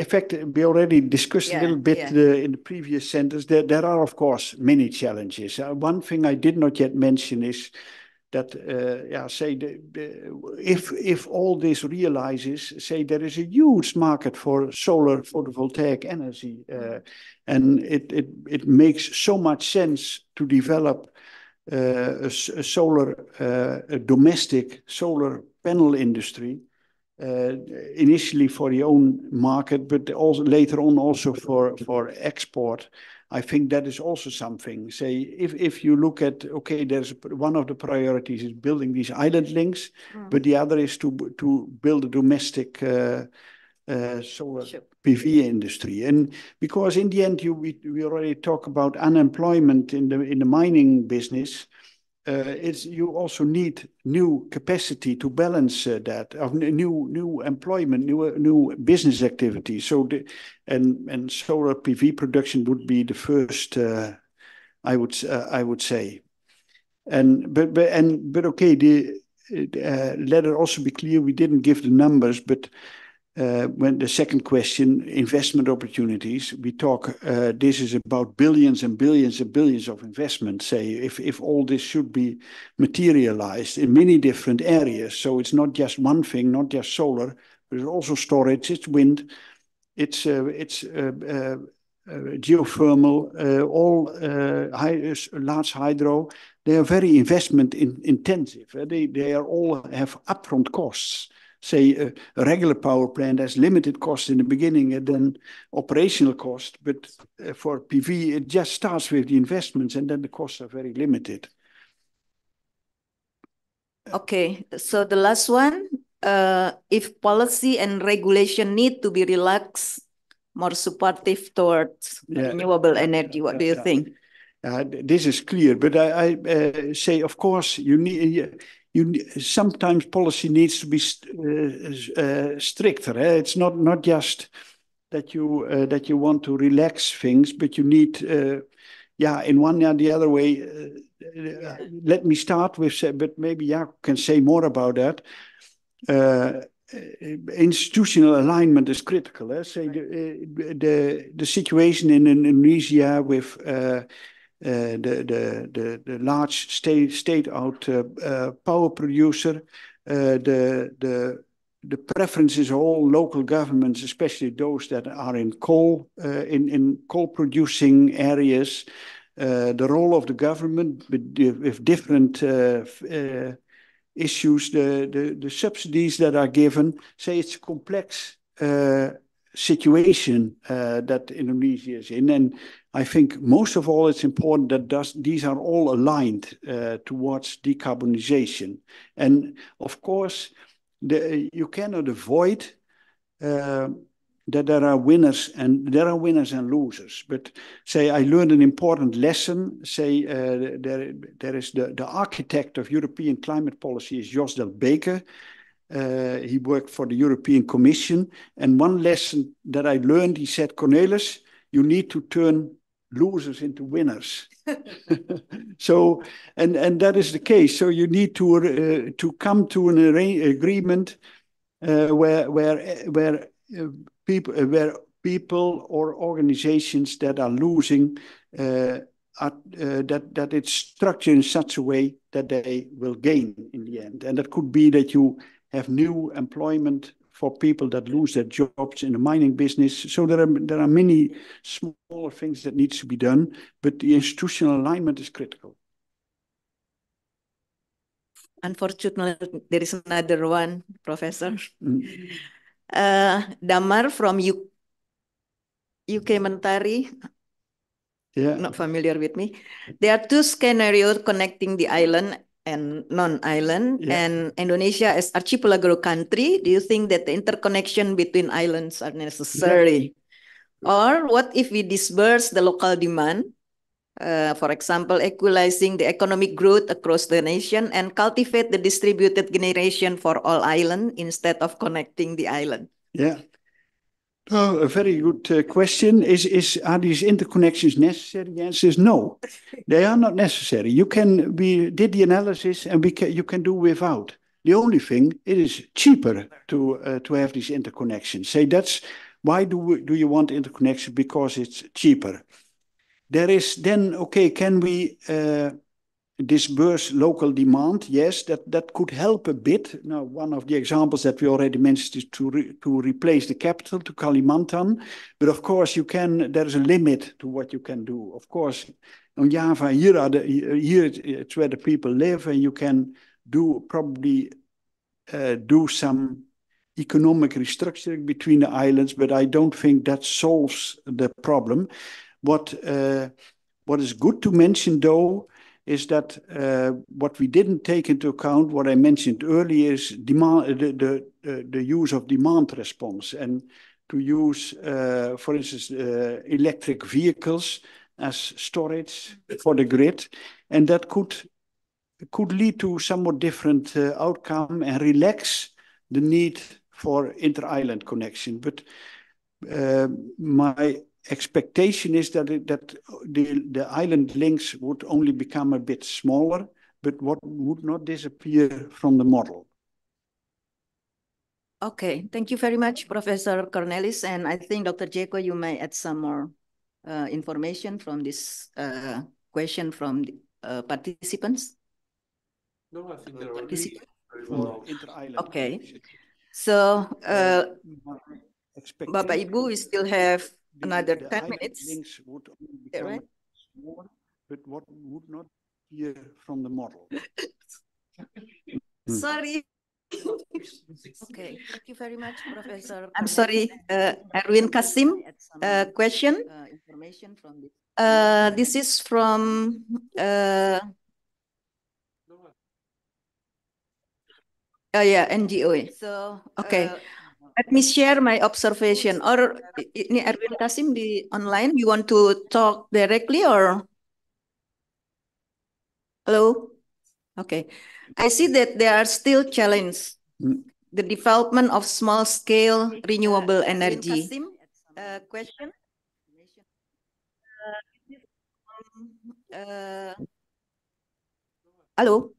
fact, we already discussed a little bit in the previous sentence. There are, of course, many challenges. One thing I did not yet mention is that, say, if all this realizes, say, there is a huge market for solar photovoltaic energy, and it makes so much sense to develop a domestic solar panel industry, initially for the own market, but also later on also for export. I think that is also something. Say, if you look at, okay, there's one of the priorities is building these island links, but the other is to build a domestic solar PV industry. And because in the end, we already talk about unemployment in the mining business. You also need new capacity to balance that, of new employment, new business activity. So and solar PV production would be the first, I would say. But okay, let it also be clear, we didn't give the numbers, but when the second question, investment opportunities, we talk, this is about billions and billions and billions of investment, say, if all this should be materialized in many different areas. So it's not just one thing, not just solar, but it's also storage, it's wind, it's geothermal, all large hydro. They are very investment intensive. They are all have upfront costs. Say a regular power plant has limited cost in the beginning and then operational cost, but for PV, it just starts with the investments and then the costs are very limited. Okay, so the last one, if policy and regulation need to be relaxed, more supportive towards renewable energy, what do you think? This is clear, but I say, of course, sometimes policy needs to be stricter. It's not just that you want to relax things, but you need, in one or the other way. Let me start with, but maybe Jaco can say more about that. Institutional alignment is critical. Say the situation in Indonesia with the large state-owned power producer, the preferences of all local governments, especially those that are in coal producing areas, the role of the government with different issues, the subsidies that are given. Say it's a complex situation that Indonesia is in, and I think most of all it's important that these are all aligned towards decarbonization. And of course, you cannot avoid that there are winners and losers. But say I learned an important lesson. Say there is the architect of European climate policy is Jos del Beke. He worked for the European Commission, and one lesson that I learned, he said, Cornelis, you need to turn losers into winners. So, and that is the case. So you need to come to an agreement where people or organizations that are losing that it's structured in such a way that they will gain in the end. And that could be that you have new employment for people that lose their jobs in the mining business. So there are many smaller things that needs to be done, but the institutional alignment is critical. Unfortunately, there is another one, Professor. Damar from UK Mentari. Not familiar with me. There are two scenarios connecting the island and non-island, and Indonesia as archipelago country. Do you think that the interconnection between islands are necessary? Or what if we disperse the local demand For example, equalizing the economic growth across the nation and cultivate the distributed generation for all islands instead of connecting the island. Yeah. Oh, a very good question. Are these interconnections necessary? The answer is no. They are not necessary. We did the analysis and you can do without. The only thing, it is cheaper to have these interconnections. Say why do you want interconnection? Because it's cheaper. There is then, okay, can we disperse local demand? Yes, that could help a bit. Now, one of the examples that we already mentioned is to replace the capital to Kalimantan. But of course, there is a limit to what you can do. Of course, on Java, here it's where the people live, and you can probably do some economic restructuring between the islands, but I don't think that solves the problem. What is good to mention, though, is that what we didn't take into account, what I mentioned earlier, is the use of demand response, and to use, for instance, electric vehicles as storage for the grid, and that could lead to somewhat different outcome and relax the need for inter-island connection. But my expectation is that the island links would only become a bit smaller, but what would not disappear from the model. Okay, thank you very much, Professor Cornelis. And I think Dr. Jeko, you may add some more information from this question from the participants. No, I think they're already very well. Okay, so Bapak Ibu, we still have another 10 minutes. Links would only become smaller, but what would not appear from the model. Sorry. Okay, thank you very much, Professor. I'm sorry, Erwin Kasim, question. Information from this is from NGO. So okay, let me share my observation. Or ini Erwin Kasim di online. You want to talk directly or? Hello. Okay, I see that there are still challenges. The development of small-scale renewable energy. Question. Hello.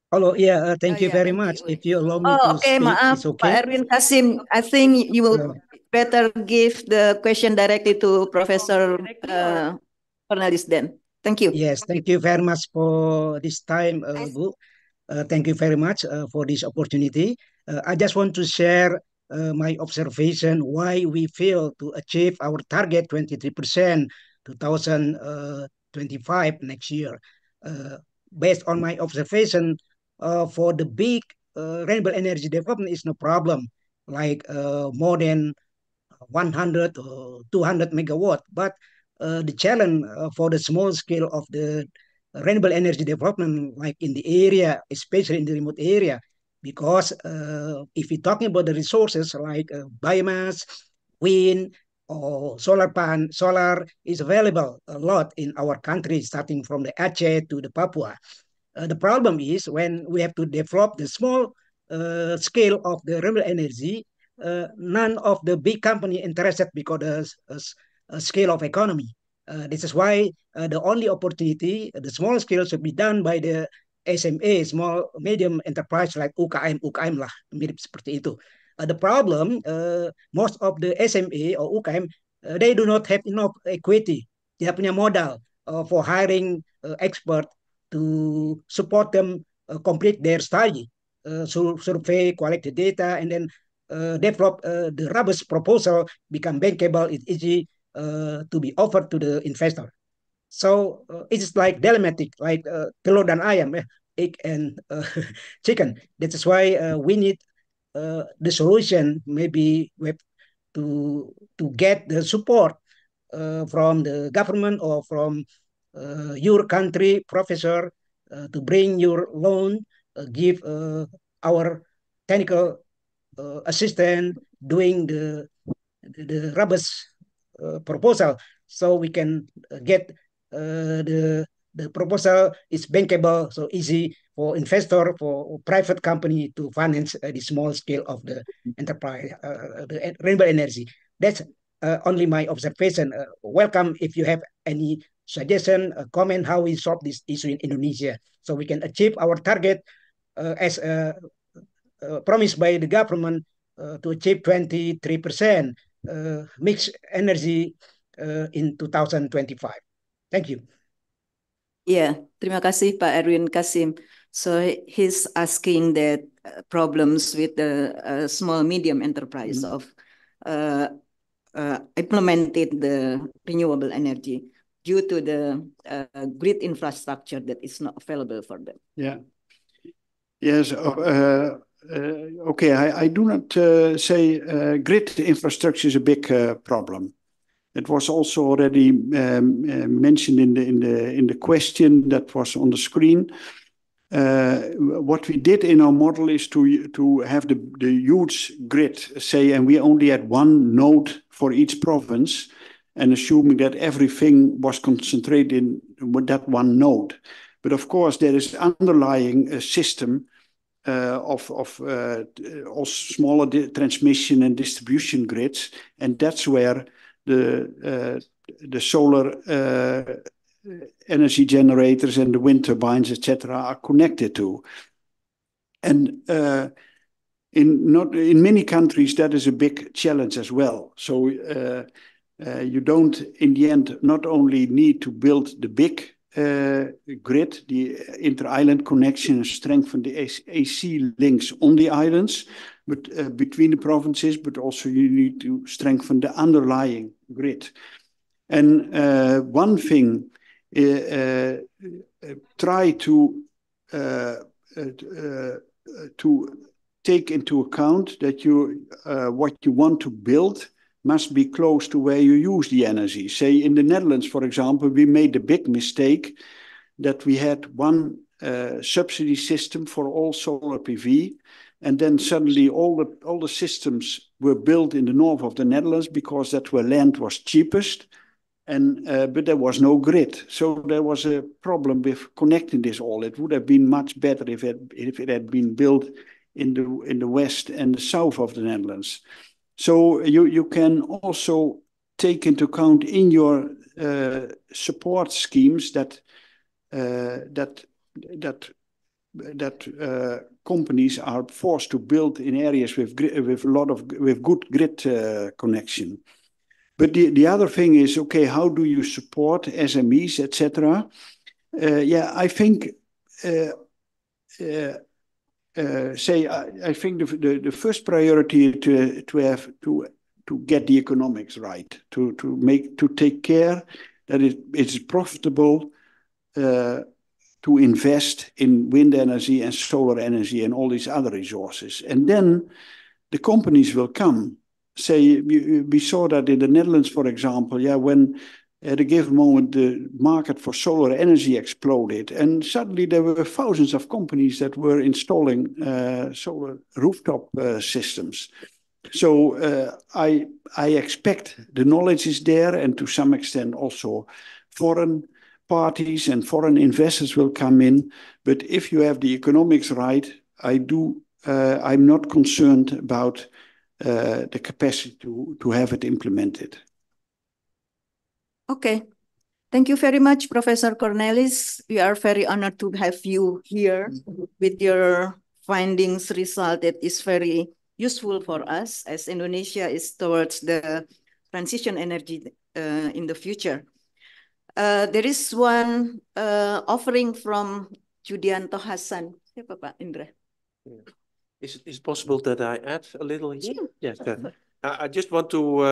Hello, yeah, thank you very much. If you allow me to speak, maaf, it's okay. Pak Erwin Kasim, I think you will better give the question directly to Professor Cornelis then. Thank you. Yes, thank you very much for this time, Bu. Thank you very much for this opportunity. I just want to share my observation why we fail to achieve our target 23% 2025 next year. Based on my observation, for the big renewable energy development is no problem, like more than 100 or 200 megawatt. But the challenge for the small scale of the renewable energy development, like in the area, especially in the remote area, because if you're talking about the resources like biomass, wind, or solar is available a lot in our country, starting from the Aceh to the Papua. The problem is when we have to develop the small scale of the renewable energy, none of the big company interested because the scale of economy. This is why the only opportunity, the small scale should be done by the SMA, small medium enterprise like UKM lah, mirip seperti itu. The problem, most of the SMA or UKM, they do not have enough equity. Tidak punya modal for hiring expert to support them complete their study, survey, collect the data, and then develop the robust proposal, become bankable, it's easy to be offered to the investor. So it's like dilemmatic, like telur dan ayam, egg and chicken. That is why we need the solution. Maybe we have to get the support from the government or from your country, professor, to bring your loan, give our technical assistant doing the robust proposal, so we can get the proposal is bankable, so easy for investor, for private company to finance the small scale of the enterprise, the renewable energy. That's only my observation. Welcome if you have any suggestion, comment how we solve this issue in Indonesia, so we can achieve our target as promised by the government to achieve 23% mixed energy in 2025. Thank you. Yeah, terima kasih Pak Erwin Kasim. So he's asking that problems with the small medium enterprise of implemented the renewable energy due to the grid infrastructure that is not available for them. Yeah. Yes. Okay. I do not say grid infrastructure is a big problem. It was also already mentioned in the question that was on the screen. What we did in our model is to have the huge grid, say, and we only had one node for each province, and assuming that everything was concentrated with that one node. But of course, there is underlying system of smaller transmission and distribution grids, and that's where the solar energy generators and the wind turbines, etc., are connected to. And in many countries, that is a big challenge as well. So you don't, in the end, not only need to build the big grid, the inter-island connection, and strengthen the AC links on the islands, but between the provinces, but also you need to strengthen the underlying grid. And one thing, try to take into account that what you want to build must be close to where you use the energy. Say in the Netherlands, for example, we made the big mistake that we had one subsidy system for all solar PV, and then suddenly all the systems were built in the north of the Netherlands because that's where land was cheapest, and but there was no grid. So there was a problem with connecting this all. It would have been much better if it had been built in the west and the south of the Netherlands. So you can also take into account in your support schemes that companies are forced to build in areas with good grid connection. But the other thing is, okay, how do you support SMEs, etc.? Yeah, I think. I think the first priority to get the economics right, to take care that it's profitable to invest in wind energy and solar energy and all these other resources, and then the companies will come. Say we saw that in the Netherlands, for example. Yeah, when at a given moment, the market for solar energy exploded, and suddenly there were thousands of companies that were installing solar rooftop systems. So I expect the knowledge is there, and to some extent also foreign parties and foreign investors will come in. But if you have the economics right, I'm not concerned about the capacity to have it implemented. Okay, thank you very much, Professor Cornelis. We are very honored to have you here with your findings result that is very useful for us as Indonesia is towards the transition energy in the future. There is one offering from Judianto Hasan. Siapa Pak Indra? Is it possible that I add a little here? Sure. Yes. I just want to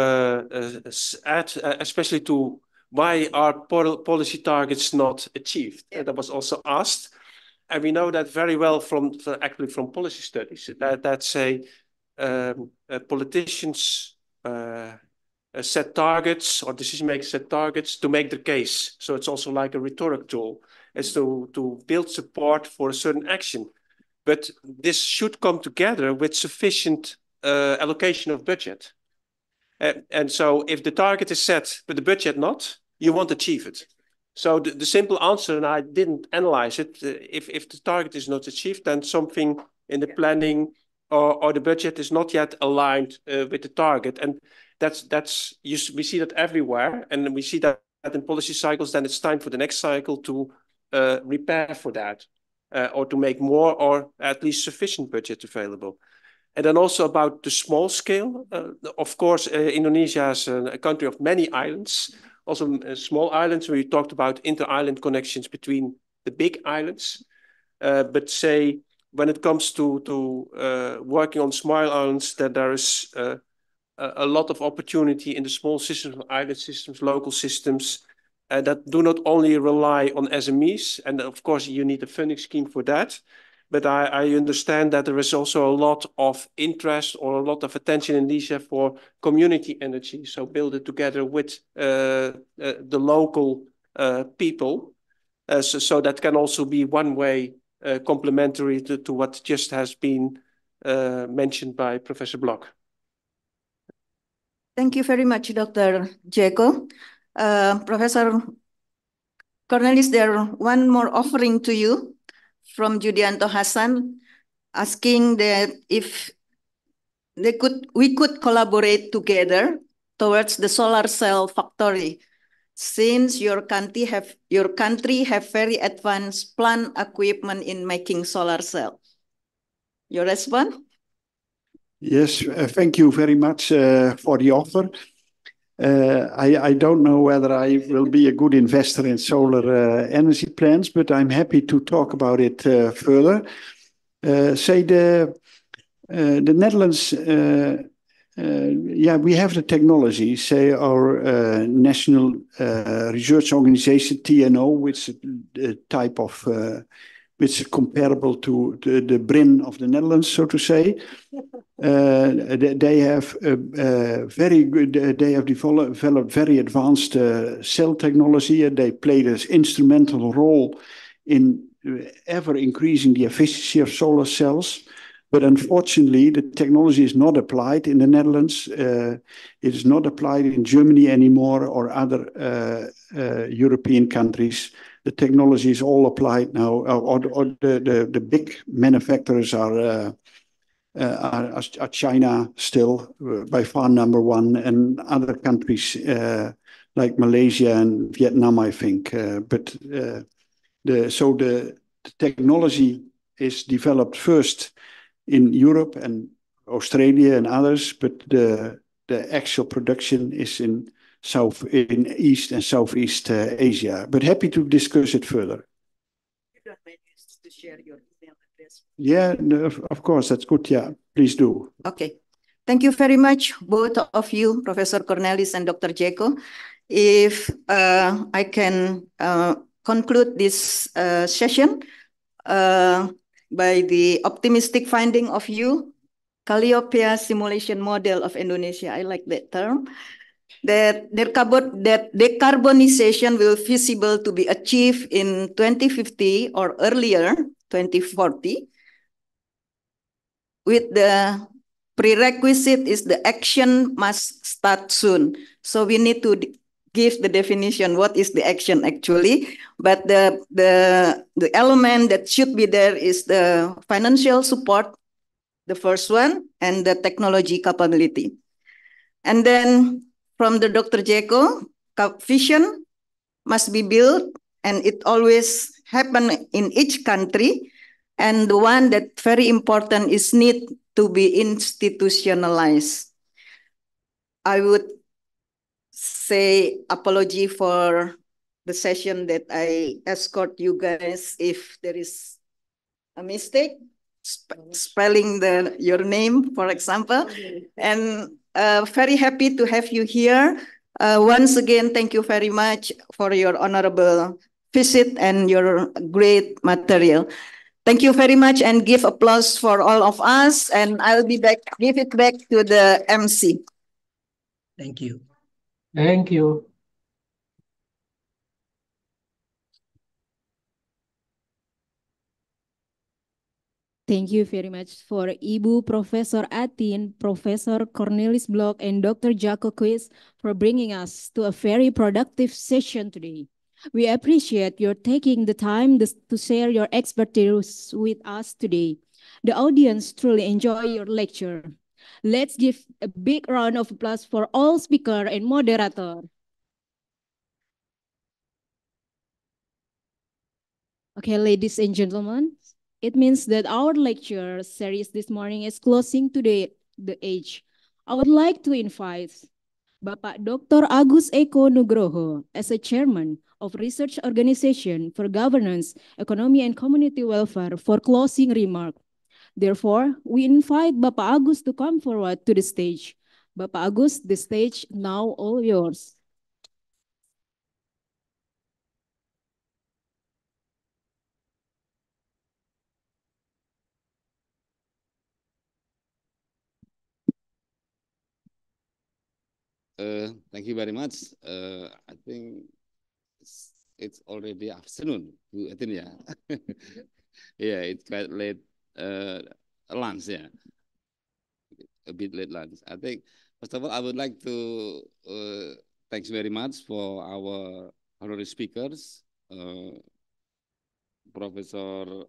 add, especially to why are policy targets not achieved? Yeah. That was also asked, and we know that very well from policy studies that say politicians set targets, or decision makers set targets to make their case. So it's also like a rhetoric tool, as to build support for a certain action. But this should come together with sufficient allocation of budget. And so if the target is set, but the budget not, you won't achieve it. So the simple answer, and I didn't analyze it, if the target is not achieved, then something in the planning or the budget is not yet aligned with the target. And we see that everywhere, and we see that in policy cycles. Then it's time for the next cycle to repair for that, or to make more or at least sufficient budget available. And then also about the small scale. Of course, Indonesia is a country of many islands, also small islands. We talked about inter-island connections between the big islands. But say, when it comes to working on small islands, that there is a lot of opportunity in the small systems, island systems, local systems, that do not only rely on SMEs. And of course, you need a funding scheme for that. But I understand that there is also a lot of interest or a lot of attention in Indonesia for community energy. So build it together with the local people. So that can also be one way complementary to what just has been mentioned by Professor Block. Thank you very much, Dr. Jaco. Professor Cornelis, there one more offering to you from Judianto Hasan, asking that if we could collaborate together towards the solar cell factory, since your country have very advanced plant equipment in making solar cell. Your response? Yes, thank you very much for the offer. I don't know whether I will be a good investor in solar energy plants, but I'm happy to talk about it further. Say the Netherlands, yeah, we have the technology. Say our national research organization, TNO, which is a type of, which is comparable to the BRIN of the Netherlands, so to say. They have very good. They have developed very advanced cell technology, and they played an instrumental role in ever increasing the efficiency of solar cells. But unfortunately, the technology is not applied in the Netherlands. It is not applied in Germany anymore or other European countries. The technology is all applied now, or the big manufacturers are China still by far number one, and other countries like Malaysia and Vietnam, I think. But the technology is developed first in Europe and Australia and others, but the actual production is in East and Southeast Asia. But happy to discuss it further. You don't manage to share your email address. Yeah, no, of course, that's good. Yeah, please do. Okay. Thank you very much, both of you, Professor Cornelis and Dr. Jaco. If I can conclude this session by the optimistic finding of you, Calliope simulation model of Indonesia, I like that term, that decarbonization will be feasible to be achieved in 2050 or earlier, 2040, with the prerequisite is the action must start soon. So we need to give the definition, what is the action actually, but the element that should be there is the financial support, the first one, and the technology capability. And then from the Dr. Jaco, vision must be built, and it always happen in each country. And the one that very important is need to be institutionalized. I would say apology for the session that I escort you guys if there is a mistake, spelling your name, for example. And very happy to have you here. Once again, thank you very much for your honorable visit and your great material. Thank you very much, and give applause for all of us. And I'll be back, give it back to the MC. Thank you. Thank you. Thank you very much for Ibu Professor Atin, Professor Cornelis Block, and Dr. Jaco Quiz for bringing us to a very productive session today. We appreciate your taking the time to share your expertise with us today. The audience truly enjoy your lecture. Let's give a big round of applause for all speaker and moderator. Okay, ladies and gentlemen, it means that our lecture series this morning is closing to the age. I would like to invite Bapak Dr. Agus Eko Nugroho as a chairman of Research Organization for Governance, Economy, and Community Welfare for closing remark. Therefore, we invite Bapak Agus to come forward to the stage. Bapak Agus, the stage now all yours. Thank you very much. I think it's already afternoon, Bu Atin, yeah. Yeah, it's quite late lunch, yeah. A bit late lunch. I think, first of all, I would like to thanks very much for our honorary speakers, Professor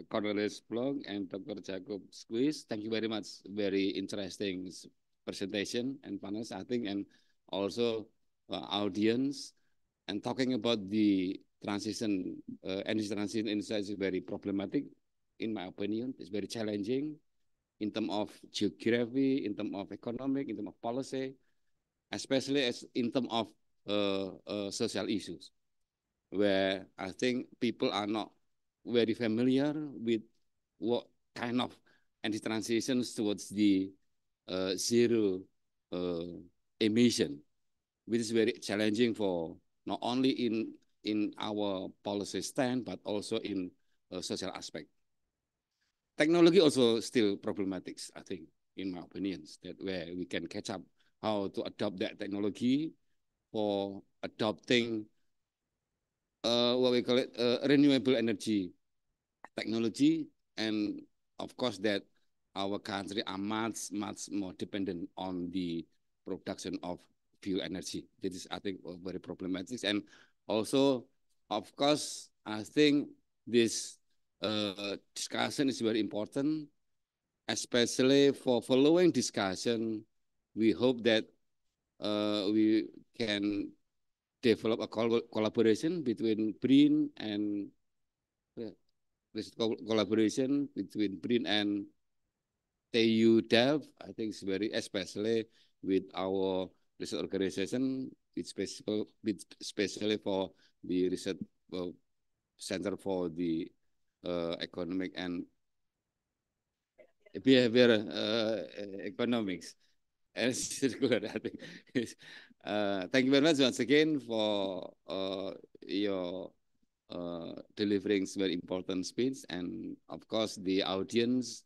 Cornelis Blong and Dr. Jacob Squeeze. Thank you very much. Very interesting presentation and panels, I think, and also audience. And talking about the transition, energy transition in Indonesia is very problematic, in my opinion. It's very challenging in terms of geography, in terms of economic, in terms of policy, especially as in terms of social issues, where I think people are not very familiar with what kind of energy transitions towards the zero emission, which is very challenging for not only in our policy stand, but also in social aspect. Technology also still problematic, I think, in my opinions, that where we can catch up how to adopt that technology for adopting what we call it renewable energy technology, and of course that our country are much more dependent on the production of fuel energy. This is, I think, very problematic. And also, of course, I think this discussion is very important, especially for following discussion. We hope that we can develop a collaboration between BRIN and collaboration between BRIN and TU Dev. I think it's very, especially with our research organization, it's especially for the research center for the economic and behavior economics and circular. I think. Thank you very much once again for your delivering very important speech, and of course the audience.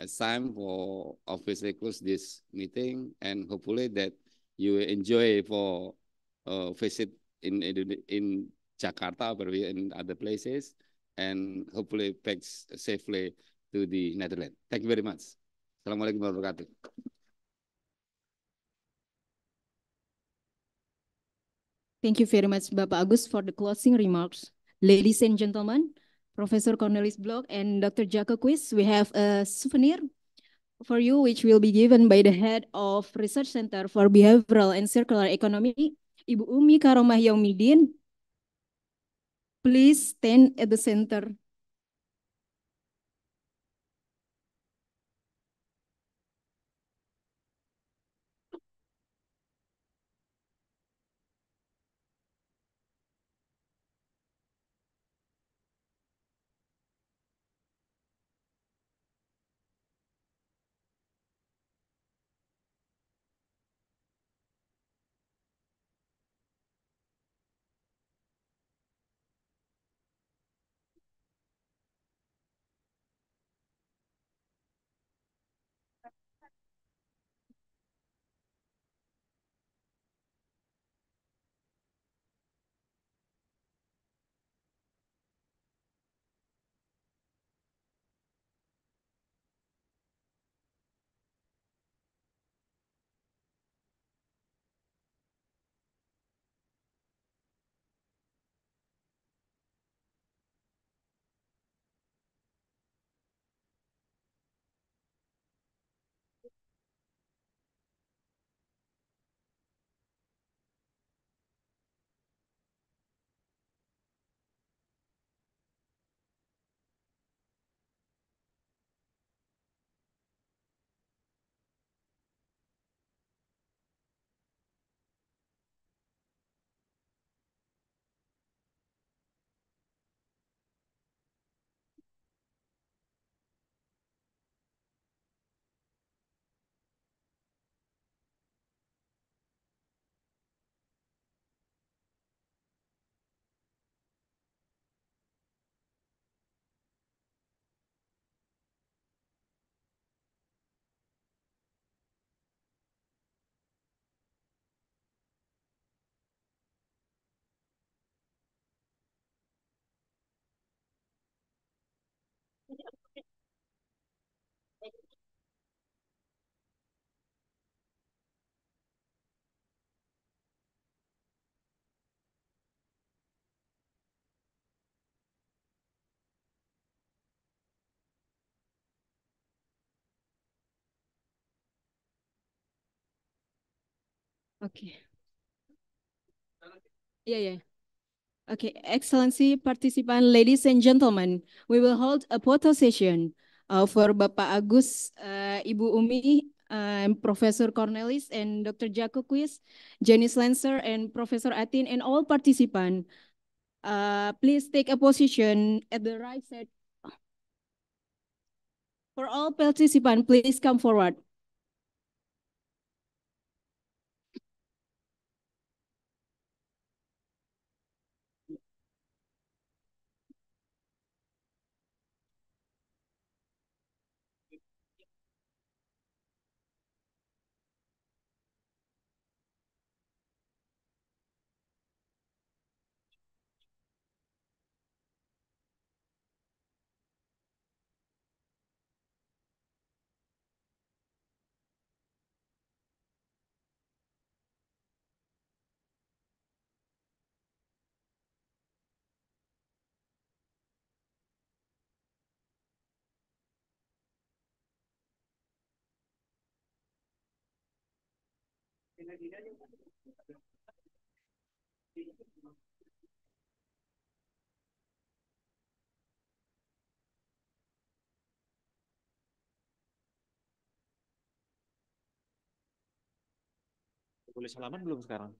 It's time for officially close this meeting, and hopefully that you enjoy for visit in Jakarta or in other places, and hopefully back safely to the Netherlands. Thank you very much. Assalamualaikum warahmatullahi wabarakatuh. Thank you very much, Bapak Agus, for the closing remarks. Ladies and gentlemen, Professor Cornelis Blok and Dr. Jaco Quiz, we have a souvenir for you, which will be given by the head of Research Center for Behavioral and Circular Economy, Ibu Umi Karomah Yaumidin. Please stand at the center. Okay. Yeah. Okay, Excellency participant, ladies and gentlemen, we will hold a photo session for Bapak Agus, Ibu Umi, Professor Cornelis, and Dr. Jaco Quiz, Janice Lancer, and Professor Atin, and all participants. Please take a position at the right side. For all participants, please come forward. Boleh salaman belum sekarang?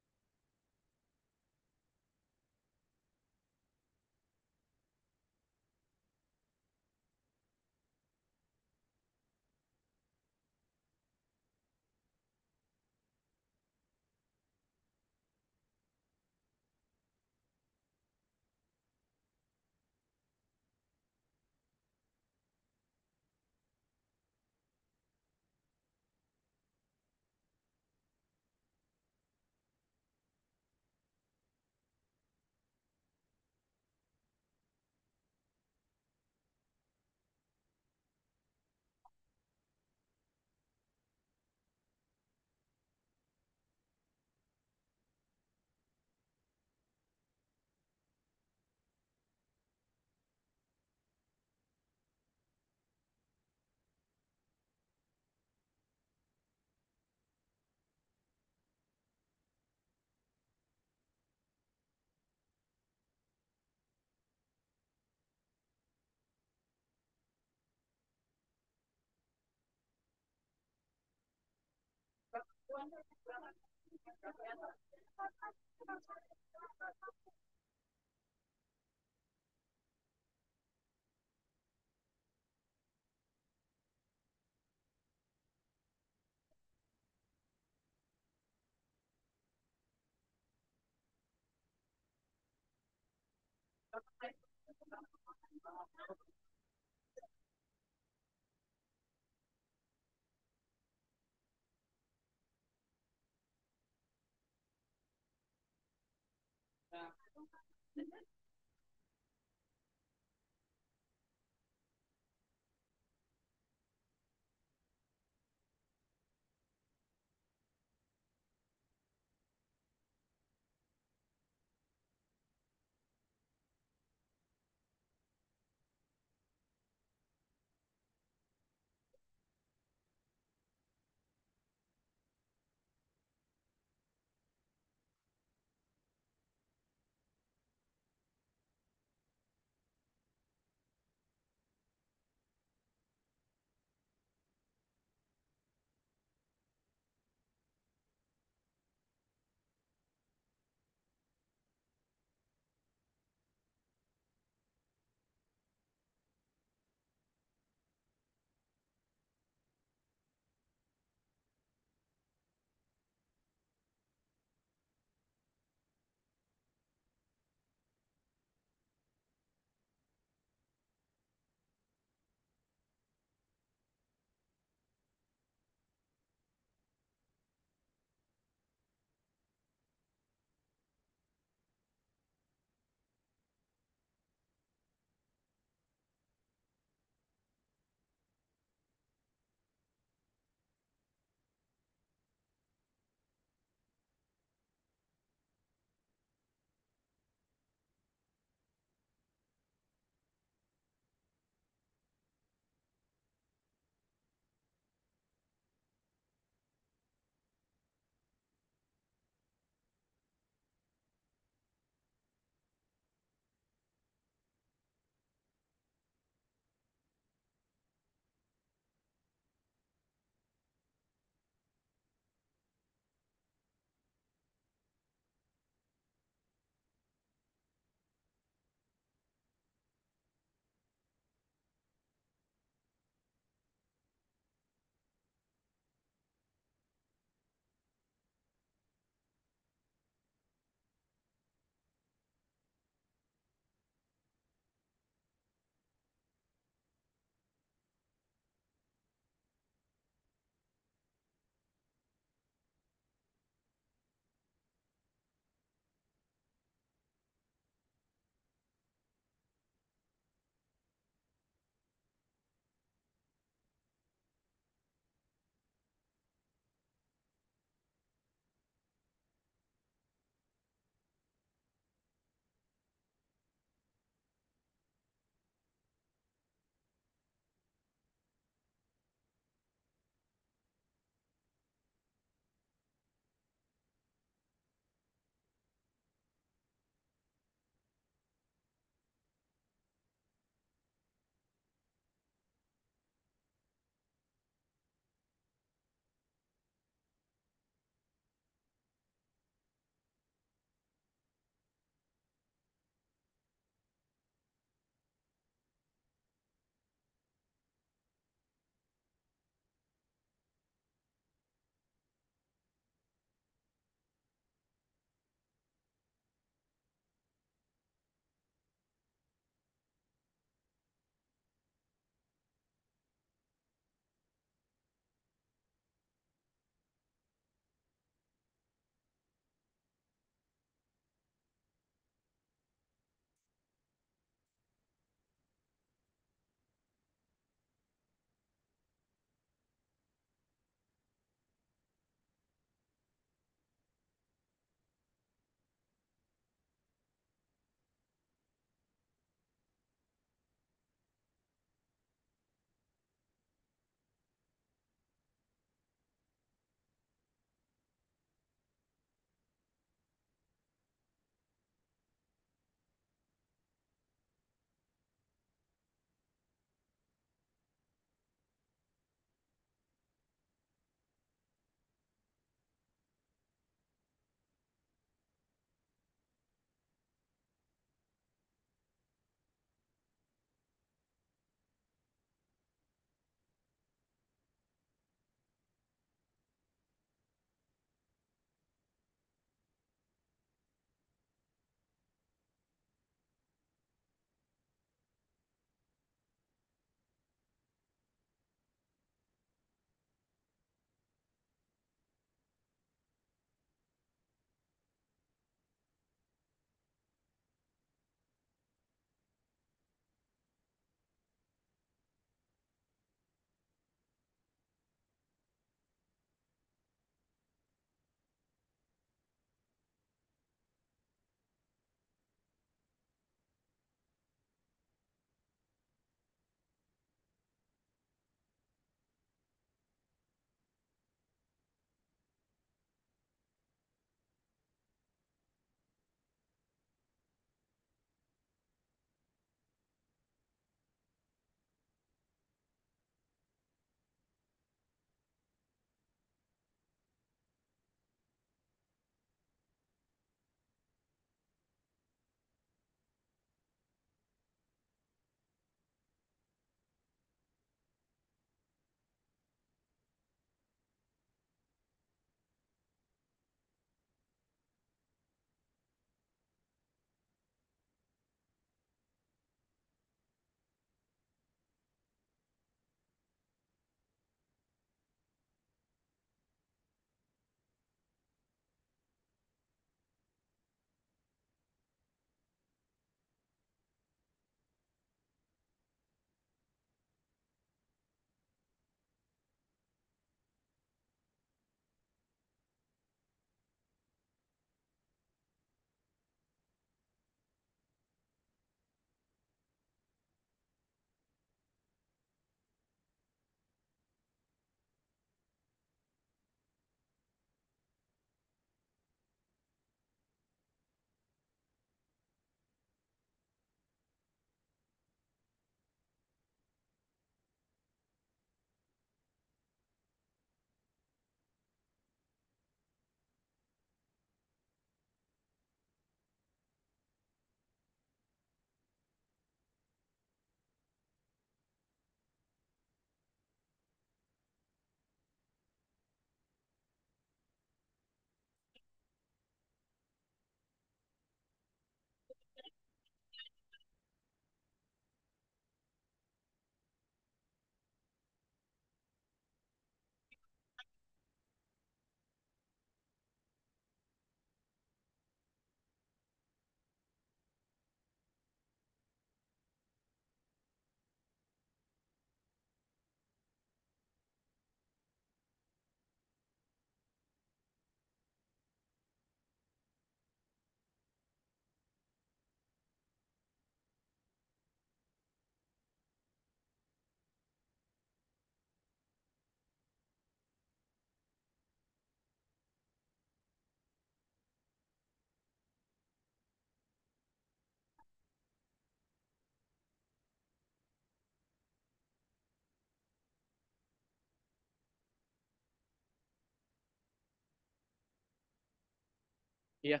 Iya.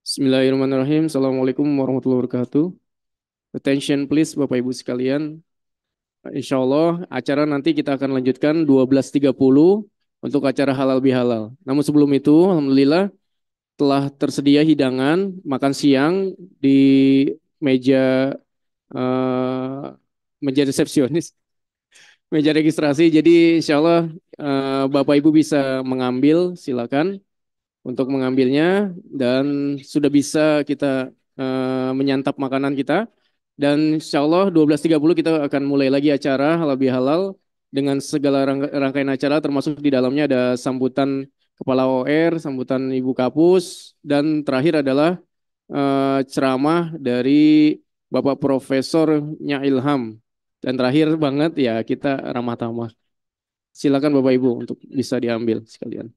Bismillahirrahmanirrahim. Assalamualaikum warahmatullahi wabarakatuh. Attention please Bapak Ibu sekalian. Insya Allah acara nanti kita akan lanjutkan 12.30 untuk acara halal bihalal. Namun sebelum itu Alhamdulillah telah tersedia hidangan makan siang di meja meja resepsionis, meja registrasi. Jadi insya Allah Bapak Ibu bisa mengambil, silakan untuk mengambilnya dan sudah bisa kita menyantap makanan kita. Dan insya Allah 12.30 kita akan mulai lagi acara halal bihalal dengan segala rangkaian acara termasuk di dalamnya ada sambutan Kepala OR, sambutan Ibu Kapus, dan terakhir adalah ceramah dari Bapak Profesor Nya Ilham. Dan terakhir banget ya kita ramah tamah. Silakan Bapak Ibu untuk bisa diambil sekalian.